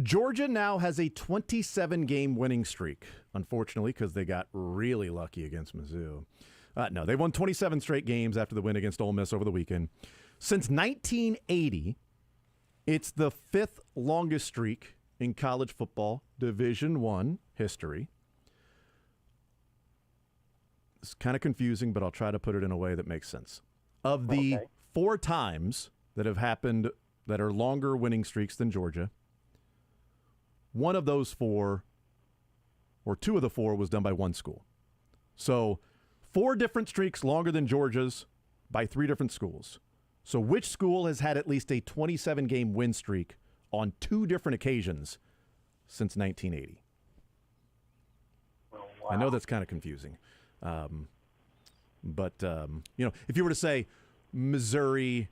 Georgia now has a 27-game winning streak, unfortunately, because they got really lucky against Mizzou. No, they won 27 straight games after the win against Ole Miss over the weekend. Since 1980, it's the 5th longest streak in college football Division I history. It's kind of confusing, but I'll try to put it in a way that makes sense. Of the 4 times that have happened that are longer winning streaks than Georgia, one of those 4, or 2 of the 4, was done by one school. So 4 different streaks longer than Georgia's by 3 different schools. So which school has had at least a 27-game win streak on 2 different occasions since 1980? Oh, wow. I know that's kind of confusing. But if you were to say Missouri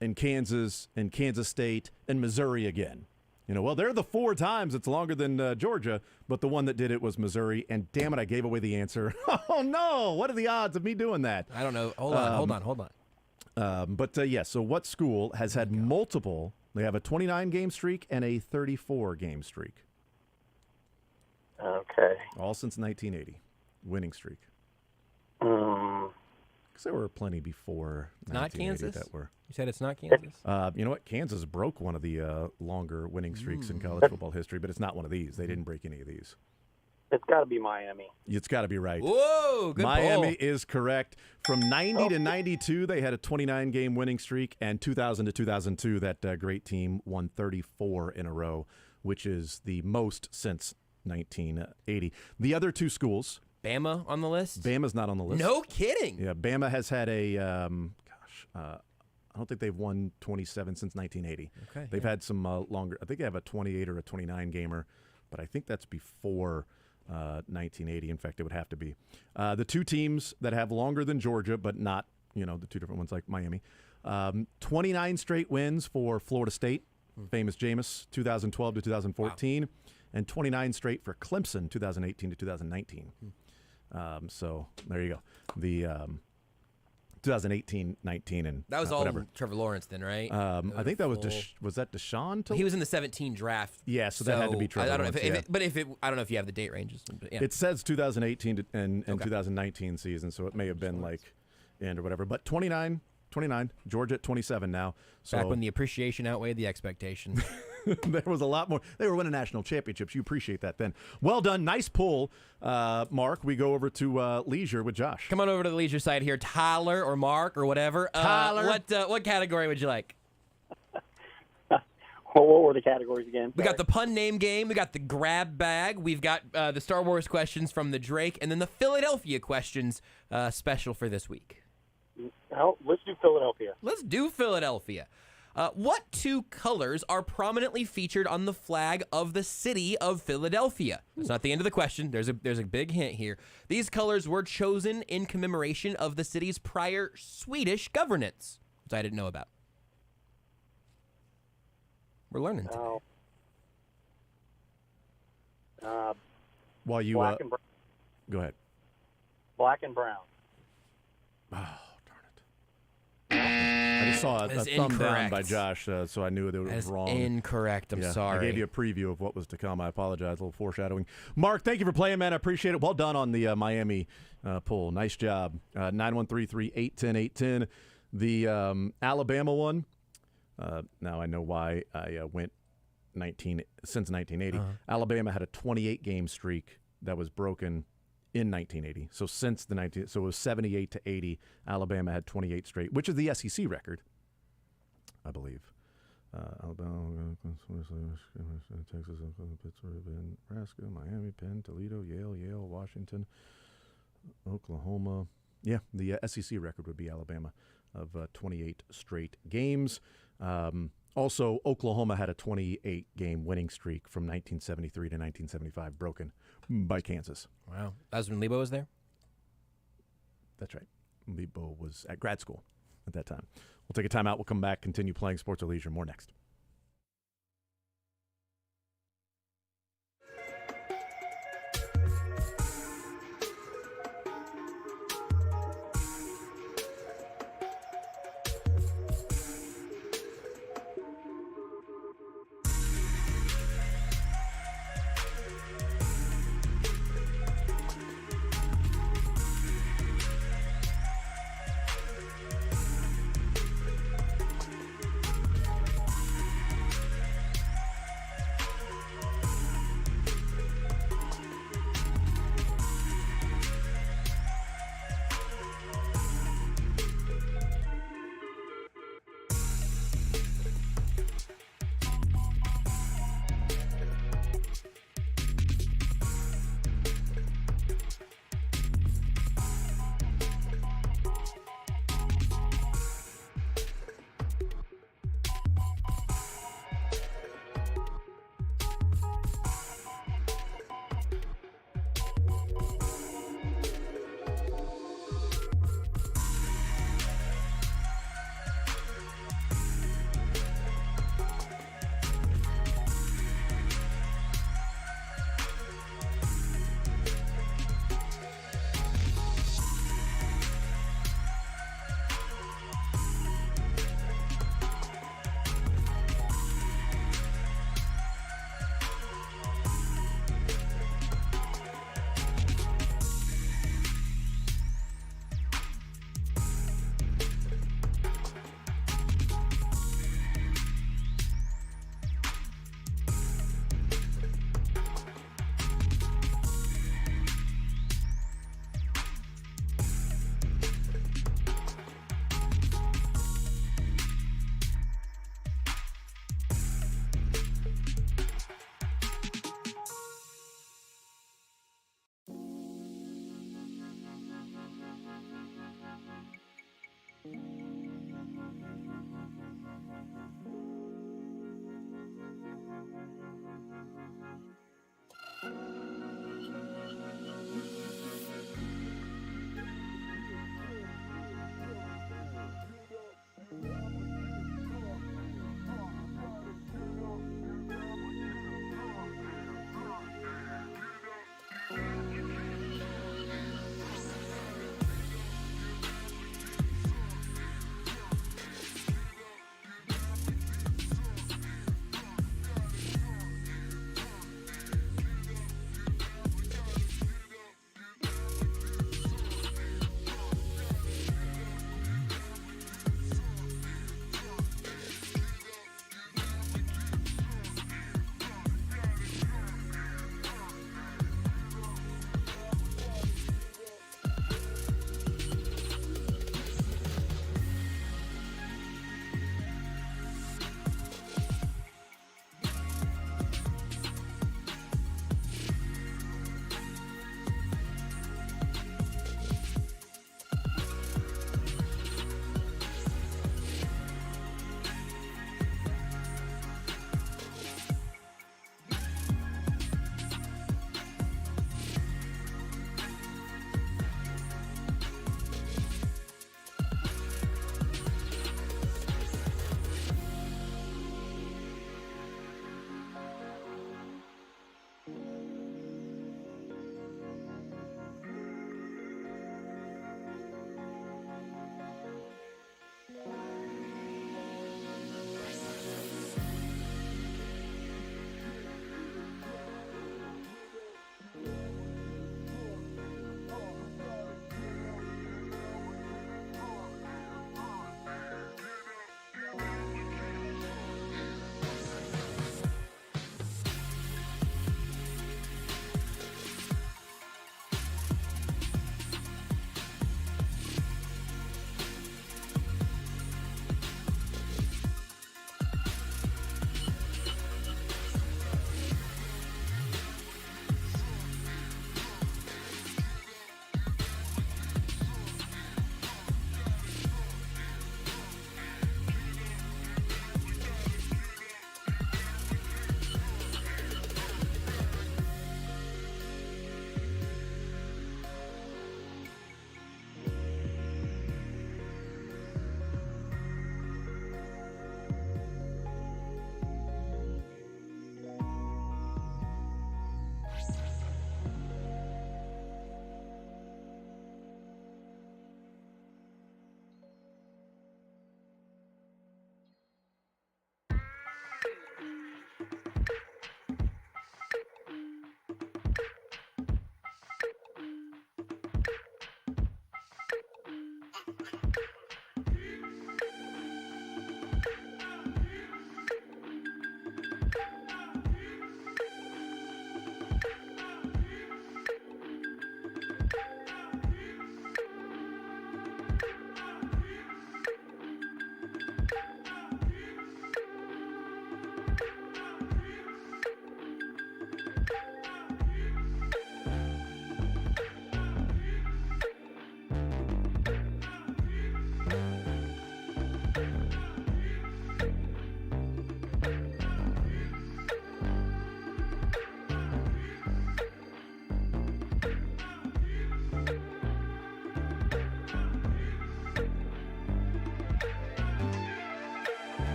and Kansas State and Missouri again, they're the 4 times it's longer than Georgia, but the one that did it was Missouri, and damn it, I gave away the answer. Oh, no. What are the odds of me doing that? I don't know. Hold on. So what school has had multiple? They have a 29-game streak and a 34-game streak. Okay. All since 1980. Winning streak. Because there were plenty before. Not Kansas? That were. You said it's not Kansas? You know what? Kansas broke one of the longer winning streaks in college football history, but it's not one of these. They didn't break any of these. It's got to be Miami. It's got to be right. Whoa, good Miami poll. is correct. From 90 to 92, they had a 29-game winning streak, and 2000 to 2002, that great team won 34 in a row, which is the most since 1980. The other 2 schools. Bama on the list? Bama's not on the list. No kidding. Yeah, Bama has had a, I don't think they've won 27 since 1980. Okay. They've had some longer. I think they have a 28 or a 29 gamer, but I think that's before 1980. In fact, it would have to be. The 2 teams that have longer than Georgia, but not, the 2 different ones like Miami. 29 straight wins for Florida State, famous Jameis, 2012 to 2014, and 29 straight for Clemson, 2018 to 2019. So there you go. 2018, 19, and that was all whatever. Trevor Lawrence then, right? I think that was was that Deshaun? He was in the 17 draft. Yeah, so that had to be Trevor I don't Lawrence. know I don't know if you have the date ranges. But yeah. It says 2018 and 2019 season, so it may have been like end or whatever. But 29, Georgia at 27 now. So back when the appreciation outweighed the expectation. there was a lot more. They were winning national championships. You appreciate that then. Well done. Nice pull, Mark. We go over to Leisure with Josh. Come on over to the Leisure side here. Tyler or Mark or whatever. Tyler. What category would you like? What were the categories again? We got the pun name game. We got the grab bag. We've got the Star Wars questions from the Drake. And then the Philadelphia questions special for this week. Let's do Philadelphia. Let's do Philadelphia. What two colors are prominently featured on the flag of the city of Philadelphia? That's not the end of the question. There's a big hint here. These colors were chosen in commemoration of the city's prior Swedish governance, which I didn't know about. We're learning today. While you black and brown. go ahead. Black and brown. Oh, darn it. I just saw a thumb down by Josh, so I knew that it was wrong. Incorrect. I'm sorry. I gave you a preview of what was to come. I apologize. A little foreshadowing. Mark, thank you for playing, man. I appreciate it. Well done on the Miami poll. Nice job. 913-3810810. The Alabama one. Now I know why I went since 1980. Alabama had a 28-game streak that was broken in 1980. So since so it was 78 to 80. Alabama had 28 straight, which is the SEC record, I believe. Alabama, Texas, Pittsburgh, Nebraska, Miami, Penn, Toledo, Yale, Washington, Oklahoma. Yeah, the SEC record would be Alabama of 28 straight games. Also, Oklahoma had a 28-game winning streak from 1973 to 1975, broken by Kansas. Wow. That was when Lebo was there? That's right. Lebo was at grad school at that time. We'll take a timeout. We'll come back, continue playing Sports or Leisure. More next.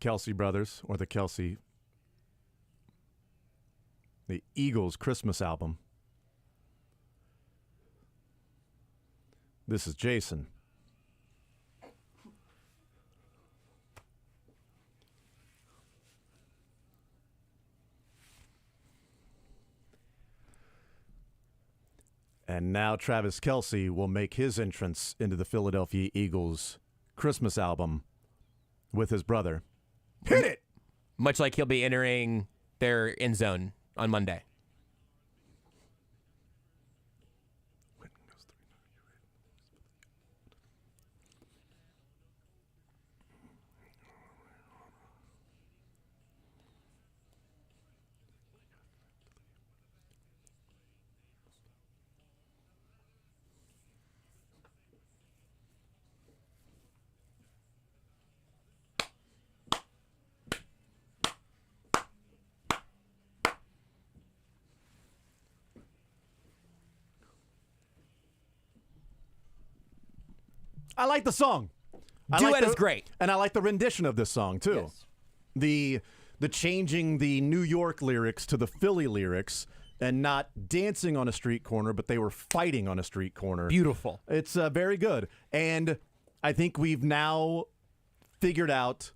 Kelsey brothers, or the Eagles Christmas album. This is Jason. And now Travis Kelce will make his entrance into the Philadelphia Eagles Christmas album with his brother. Hit it! Much like he'll be entering their end zone on Monday. I like the song. Duet is great. And I like the rendition of this song, too. Yes. The changing the New York lyrics to the Philly lyrics and not dancing on a street corner, but they were fighting on a street corner. Beautiful. It's very good. And I think we've now figured out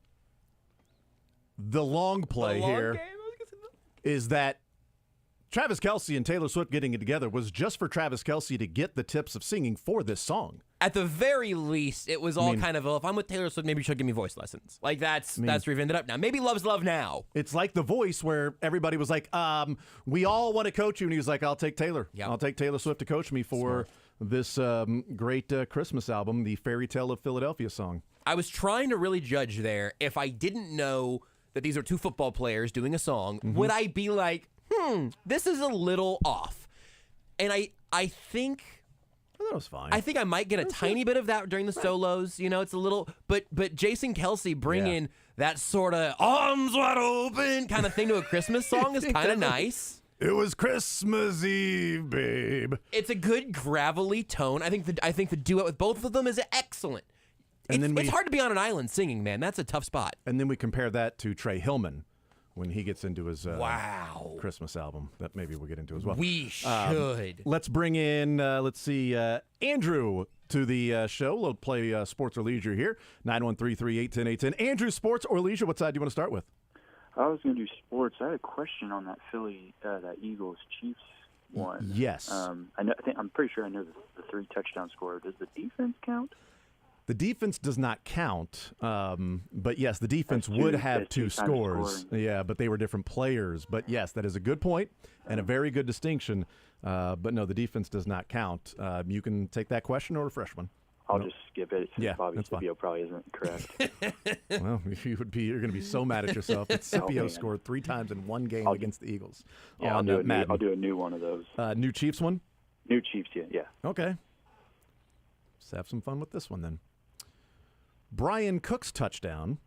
the long play here is that Travis Kelce and Taylor Swift getting it together was just for Travis Kelce to get the tips of singing for this song. At the very least, it was all kind of, well, if I'm with Taylor Swift, maybe she'll give me voice lessons. Like, that's where we've ended up now. Maybe Love's Love now. It's like The Voice, where everybody was like, we all want to coach you. And he was like, I'll take Taylor. Yep. I'll take Taylor Swift to coach me for this great Christmas album, the Fairy Tale of Philadelphia song. I was trying to really judge there. If I didn't know that these are two football players doing a song, would I be like, this is a little off? And I think... That was fine. I think I might get a tiny bit of that during the solos. You know, it's a little, but Jason Kelce bringing that sort of arms wide open kind of thing to a Christmas song is kind of nice. It was Christmas Eve, babe. It's a good gravelly tone. I think the duet with both of them is excellent. And it's hard to be on an island singing, man. That's a tough spot. And then we compare that to Trey Hillman when he gets into his Christmas album that maybe we'll get into as well. We should. Let's bring in, Andrew to the show. We'll play sports or leisure here. 913-381-0810. Andrew, sports or leisure, what side do you want to start with? I was going to do sports. I had a question on that that Eagles Chiefs one. Yes. I'm pretty sure I know the 3 touchdown score. Does the defense count? The defense does not count, but yes, the defense would have 2 scores. Yeah, but they were different players. But yes, that is a good point and a very good distinction. But no, the defense does not count. You can take that question or a fresh one. I'll just skip it since Bobby that's Scipio probably isn't correct. Well, you're going to be so mad at yourself that Scipio scored 3 times in one game against the Eagles. Yeah, I'll do a new one of those. New Chiefs one? New Chiefs, yeah. Okay. Let's have some fun with this one then. Brian Cook's touchdown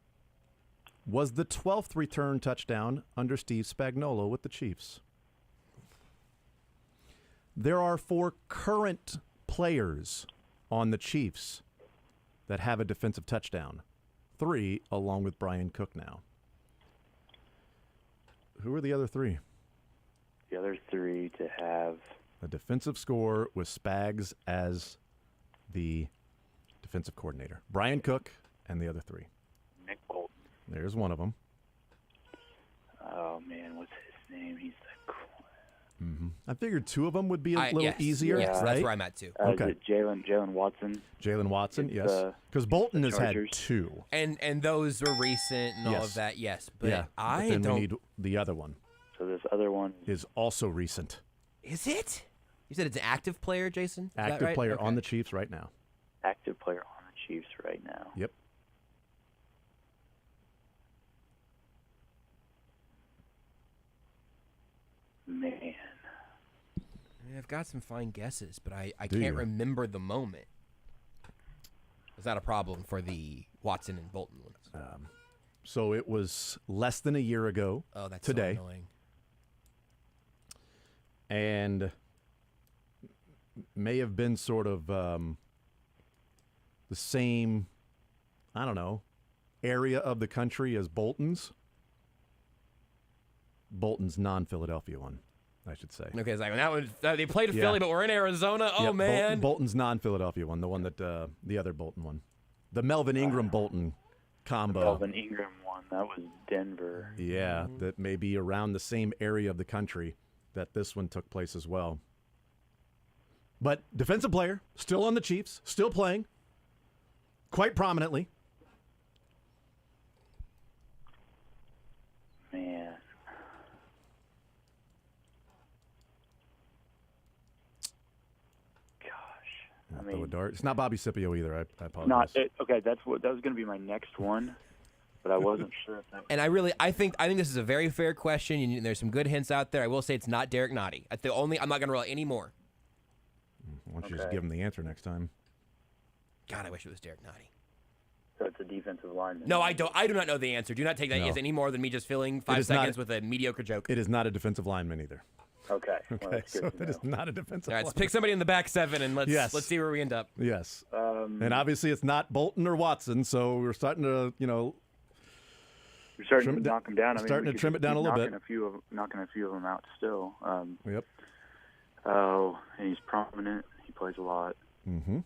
was the 12th return touchdown under Steve Spagnuolo with the Chiefs. There are 4 current players on the Chiefs that have a defensive touchdown. 3 along with Brian Cook now. Who are the other 3? The other 3 to have a defensive score with Spags as the defensive coordinator. Brian Cook and the other 3. Nick Bolton. There's one of them. Oh, man, what's his name? He's the... I figured 2 of them would be a little easier, yes, right? That's where I'm at, too. Okay. Jalen Watson. Jalen Watson, yes. Because Bolton has had 2. And those were recent and all of that, yes. But I then don't... we need the other one. So this other one... is also recent. Is it? You said it's an active player, Jason? Is active that right? player on the Chiefs right now. Active player on the Chiefs right now. Yep. Man. I've got some fine guesses, but I can't remember the moment. Is that a problem for the Watson and Bolton ones? So it was less than a year ago today. So annoying. And may have been sort of the same, I don't know, area of the country as Bolton's. Bolton's non-Philadelphia one, I should say. Okay, Zach, that one, they played Yeah. Philly, but we're in Arizona. Oh, Yep, man. Bolton's non-Philadelphia one, the one that the other Bolton one. The Melvin Ingram Bolton combo. Melvin Ingram one, that was Denver. Yeah, that may be around the same area of the country that this one took place as well. But defensive player, still on the Chiefs, still playing quite prominently. Man. I Throw a mean, dart. It's not Bobby Scipio either. I apologize. okay. That was going to be my next one, but I wasn't sure if that. And I think this is a very fair question. And there's some good hints out there. I will say it's not Derek Nottie. I'm not going to roll any more. Why don't you just give him the answer next time? God, I wish it was Derek Nottie. So it's a defensive lineman. No, I don't. I do not know the answer. Do not take that No. as any more than me just filling It 5 is not- seconds with a mediocre joke. It is not a defensive lineman either. Okay. Well, Okay, that's good so to it is know. not a defensive All right, let's lineman. pick somebody in the back 7 and let's Yes. see where we end up. Yes. And obviously it's not Bolton or Watson, so we're starting to, We're starting trim to it knock them down. I mean, starting we to could trim it down keep a little knocking bit. Knocking a few of them out still. Yep. Oh, and he's prominent. He plays a lot. Mm-hmm.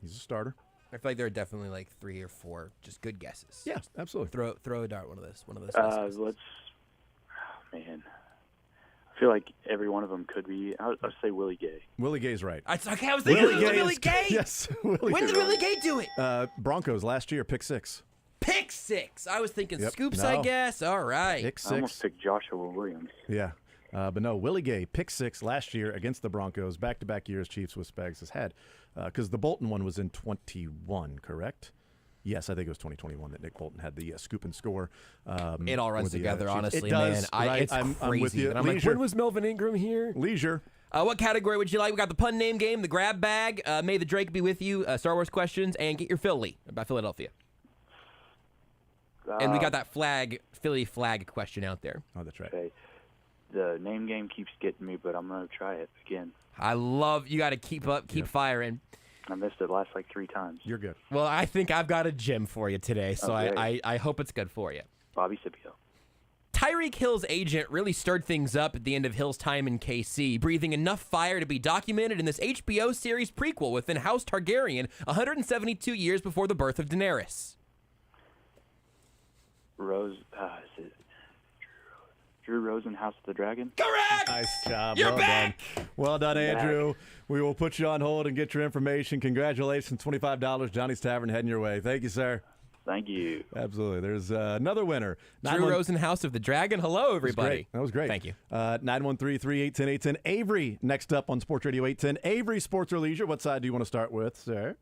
He's a starter. I feel like there are definitely like 3 or 4 just good guesses. Yeah, absolutely. Throw a dart. One of those. Let's. Oh, man. I feel like every one of them could be. I'll say Willie Gay. Willie Gay's right. I was thinking Willie is- Gay. Yes. Willie When Gay. did Willie Gay do it? Broncos last year, pick 6. Pick 6. I was thinking Yep. scoops, No. I guess. All right. Pick I almost 6. picked Joshua Williams. Yeah. But no, Willie Gay, pick 6 last year against the Broncos, back-to-back years Chiefs with Spags has had. Because the Bolton one was in 21, correct? Yes, I think it was 2021 that Nick Bolton had the scoop and score. It all runs with the, together, Chiefs. honestly, it does, man. right? It's I'm crazy. with you. And I'm like, Leisure. when was Melvin Ingram here? Leisure. What category would you like? We got the pun name game, the grab bag, May the Drake be with you, Star Wars questions, and get your Philly about Philadelphia. And we got that Philly flag question out there. Oh, that's right. Okay. The name game keeps getting me, but I'm going to try it again. I love you. Got to keep up, keep firing. I missed it last like 3 times. You're good. Well, I think I've got a gem for you today, so Okay. I hope it's good for you. Bobby Scipio. Tyreek Hill's agent really stirred things up at the end of Hill's time in KC, breathing enough fire to be documented in this HBO series prequel within House Targaryen 172 years before the birth of Daenerys. Is it Drew Rosen, House of the Dragon? Correct! Nice job. You're well back! done. Well done, Andrew. We will put you on hold and get your information. Congratulations, $25. Johnny's Tavern heading your way. Thank you, sir. Thank you. Absolutely. There's another winner. Drew Rosen, House of the Dragon. Hello, everybody. That was great. Thank you. 913-381-810-810. Avery, next up on Sports Radio 810. Avery, Sports or Leisure. What side do you want to start with, sir?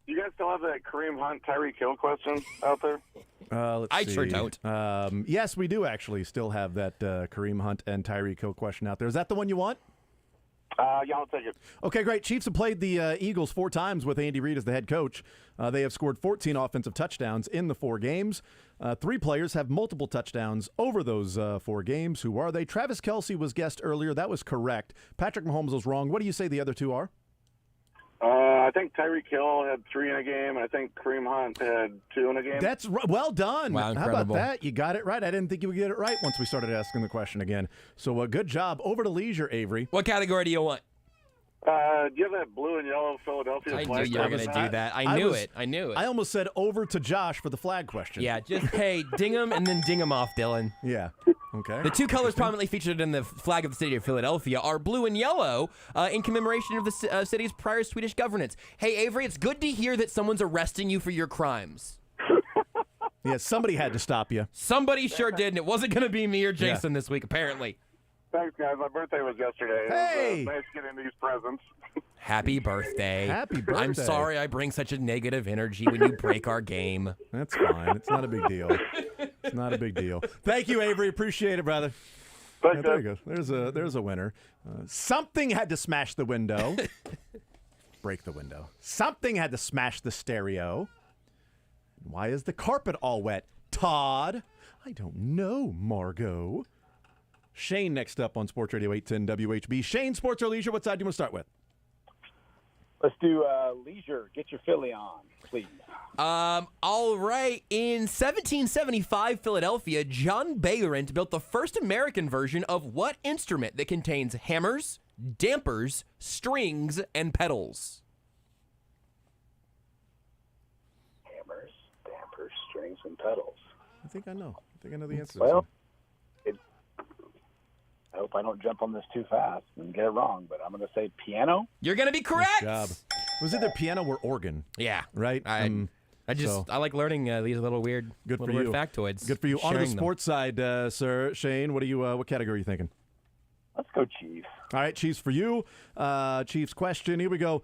You guys still have that Kareem Hunt, Tyreek Hill question out there? Let's I see. sure don't. Yes, we do actually still have that Kareem Hunt and Tyreek Hill question out there. Is that the one you want? Yeah, I'll take it. Okay, great. Chiefs have played the Eagles 4 times with Andy Reid as the head coach. They have scored 14 offensive touchdowns in the 4 games. 3 players have multiple touchdowns over those 4 games. Who are they? Travis Kelce was guessed earlier. That was correct. Patrick Mahomes was wrong. What do you say the other 2 are? I think Tyreek Hill had 3 in a game, and I think Kareem Hunt had 2 in a game. That's well done. Wow, How about incredible. that? You got it right. I didn't think you would get it right once we started asking the question again. So good job. Over to Leisure, Avery. What category do you want? Do you have that blue and yellow Philadelphia I flag? knew you were going to do that. I knew it. I almost said over to Josh for the flag question. Yeah, just, hey, ding him and then ding him off, Dylan. Yeah. Okay. The 2 colors prominently featured in the flag of the city of Philadelphia are blue and yellow in commemoration of the city's prior Swedish governance. Hey, Avery, it's good to hear that someone's arresting you for your crimes. Yeah, somebody had to stop you. Somebody sure did, and it wasn't going to be me or Jason this week, apparently. Thanks, guys. My birthday was yesterday. Hey! It was nice getting these presents. Happy birthday. Happy birthday. I'm sorry I bring such a negative energy when you break our game. That's fine. It's not a big deal. It's not a big deal. Thank you, Avery. Appreciate it, brother. Thanks, Yeah, there you go. There's a winner. Something had to smash the window. Break the window. Something had to smash the stereo. Why is the carpet all wet? Todd? I don't know, Margot. Shane next up on Sports Radio 810 WHB. Shane, Sports or Leisure, what side do you want to start with? Let's do leisure. Get your Philly on, please. All right. In 1775, Philadelphia, John Behrend built the first American version of what instrument that contains hammers, dampers, strings, and pedals? Hammers, dampers, strings, and pedals. I think I know. I think I know the answer. Well, I hope I don't jump on this too fast and get it wrong, but I'm going to say piano. You're going to be correct. Good job. It was either piano or organ. Yeah. Right? I like learning these little weird, Good little for weird you. factoids. Good for you. On to the Sharing them. sports side, sir. Shane, what category are you thinking? Let's go Chiefs. All right, Chiefs for you. Chiefs question. Here we go.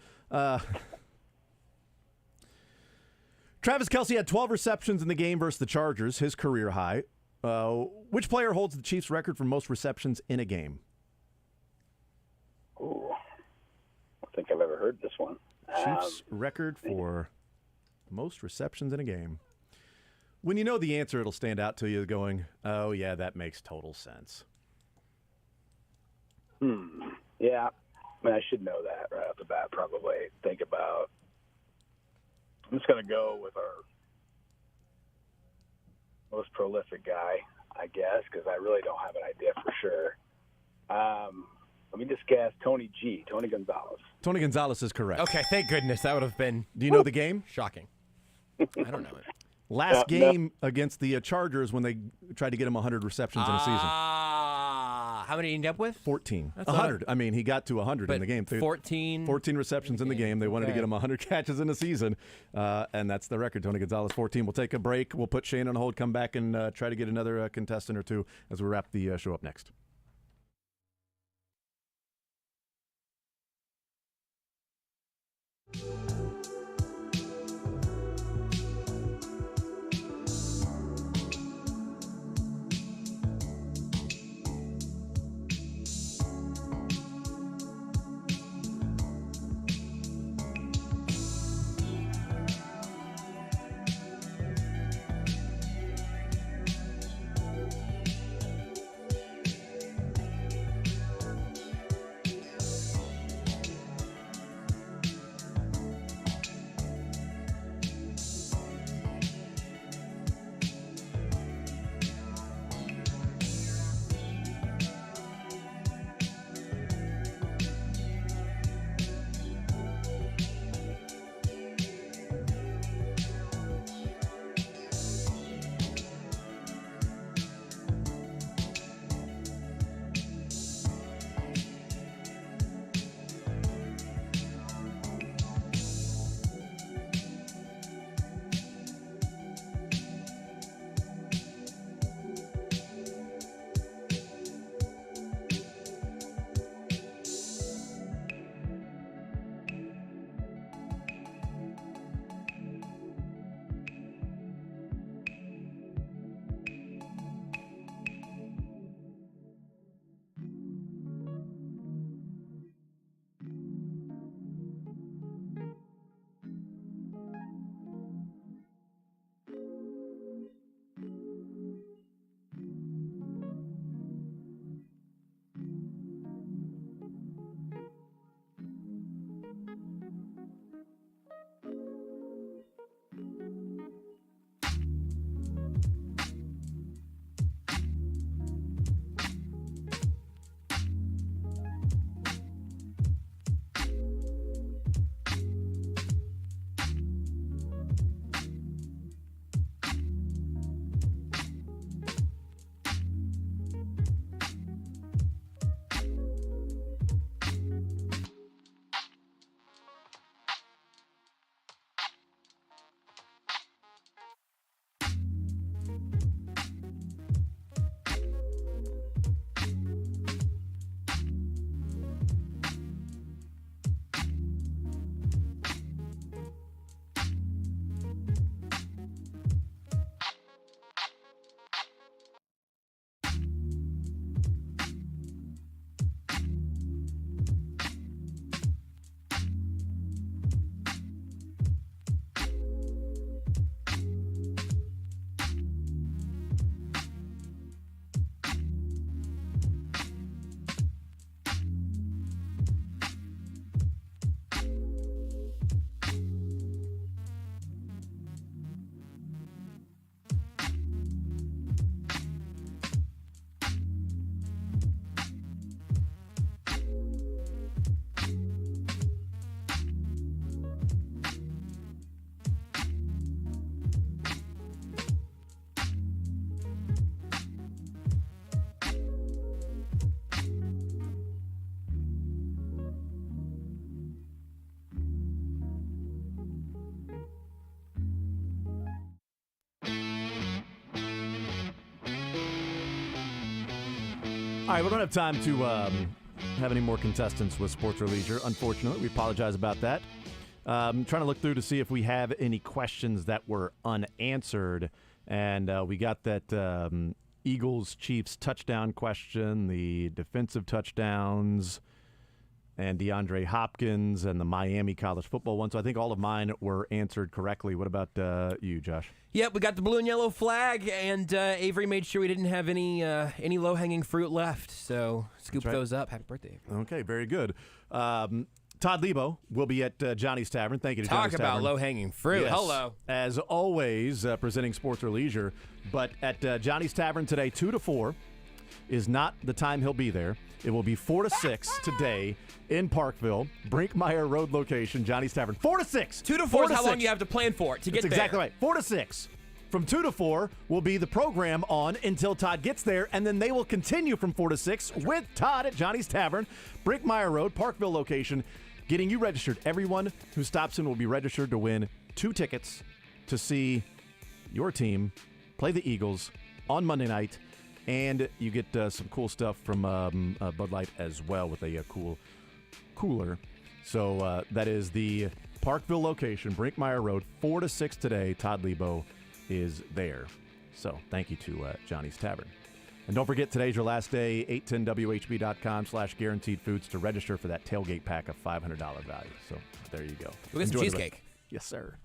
Travis Kelce had 12 receptions in the game versus the Chargers, his career high. Which player holds the Chiefs' record for most receptions in a game? Ooh, I think I've ever heard this one. Chiefs' record for most receptions in a game. When you know the answer, it'll stand out to you going, oh, yeah, that makes total sense. Yeah. I mean, I should know that right off the bat, probably. I'm just going to go with our most prolific guy, I guess, because I really don't have an idea for sure. Let me just guess Tony Gonzalez. Tony Gonzalez is correct. Okay, thank goodness. That would have been... Do you know the game? Shocking. I don't know it. Last game against the Chargers when they tried to get him 100 receptions in a season. How many did he end up with? 14. That's 100. I mean, he got to 100 in the game. 14 receptions in the game. They wanted to get him 100 catches in a season, and that's the record. Tony Gonzalez, 14. We'll take a break. We'll put Shane on hold, come back, and try to get another contestant or two as we wrap the show up next. All right, we don't have time to have any more contestants with Sports or Leisure. Unfortunately, we apologize about that. Trying to look through to see if we have any questions that were unanswered. And we got that Eagles-Chiefs touchdown question, the defensive touchdowns, and DeAndre Hopkins, and the Miami college football one. So I think all of mine were answered correctly. What about you, Josh? Yep, we got the blue and yellow flag, and Avery made sure we didn't have any low-hanging fruit left. So scoop those up. Happy birthday, Avery. Okay, very good. Todd Lebo will be at Johnny's Tavern. Thank you to Johnny's Talk Tavern. about low-hanging fruit. Yes. Hello. As always, presenting Sports or Leisure. But at Johnny's Tavern today, 2 to 4 is not the time he'll be there. It will be 4 to 6 today in Parkville, Brinkmeyer Road location, Johnny's Tavern. 4 to 6. 2 to 4 is how long you have to plan for it to get That's there. exactly right. 4 to 6. From 2 to 4 will be the program on until Todd gets there, and then they will continue from 4 to 6 with Todd at Johnny's Tavern, Brinkmeyer Road, Parkville location, getting you registered. Everyone who stops in will be registered to win 2 tickets to see your team play the Eagles on Monday night, and you get some cool stuff from Bud Light as well with a cool cooler. So that is the Parkville location, Brinkmeyer Road, 4 to 6 today. Todd Lebo is there. So thank you to Johnny's Tavern. And don't forget, today's your last day, 810WHB.com/guaranteed foods to register for that tailgate pack of $500 value. So there you go. We'll get some Enjoy the cheesecake. Yes, sir.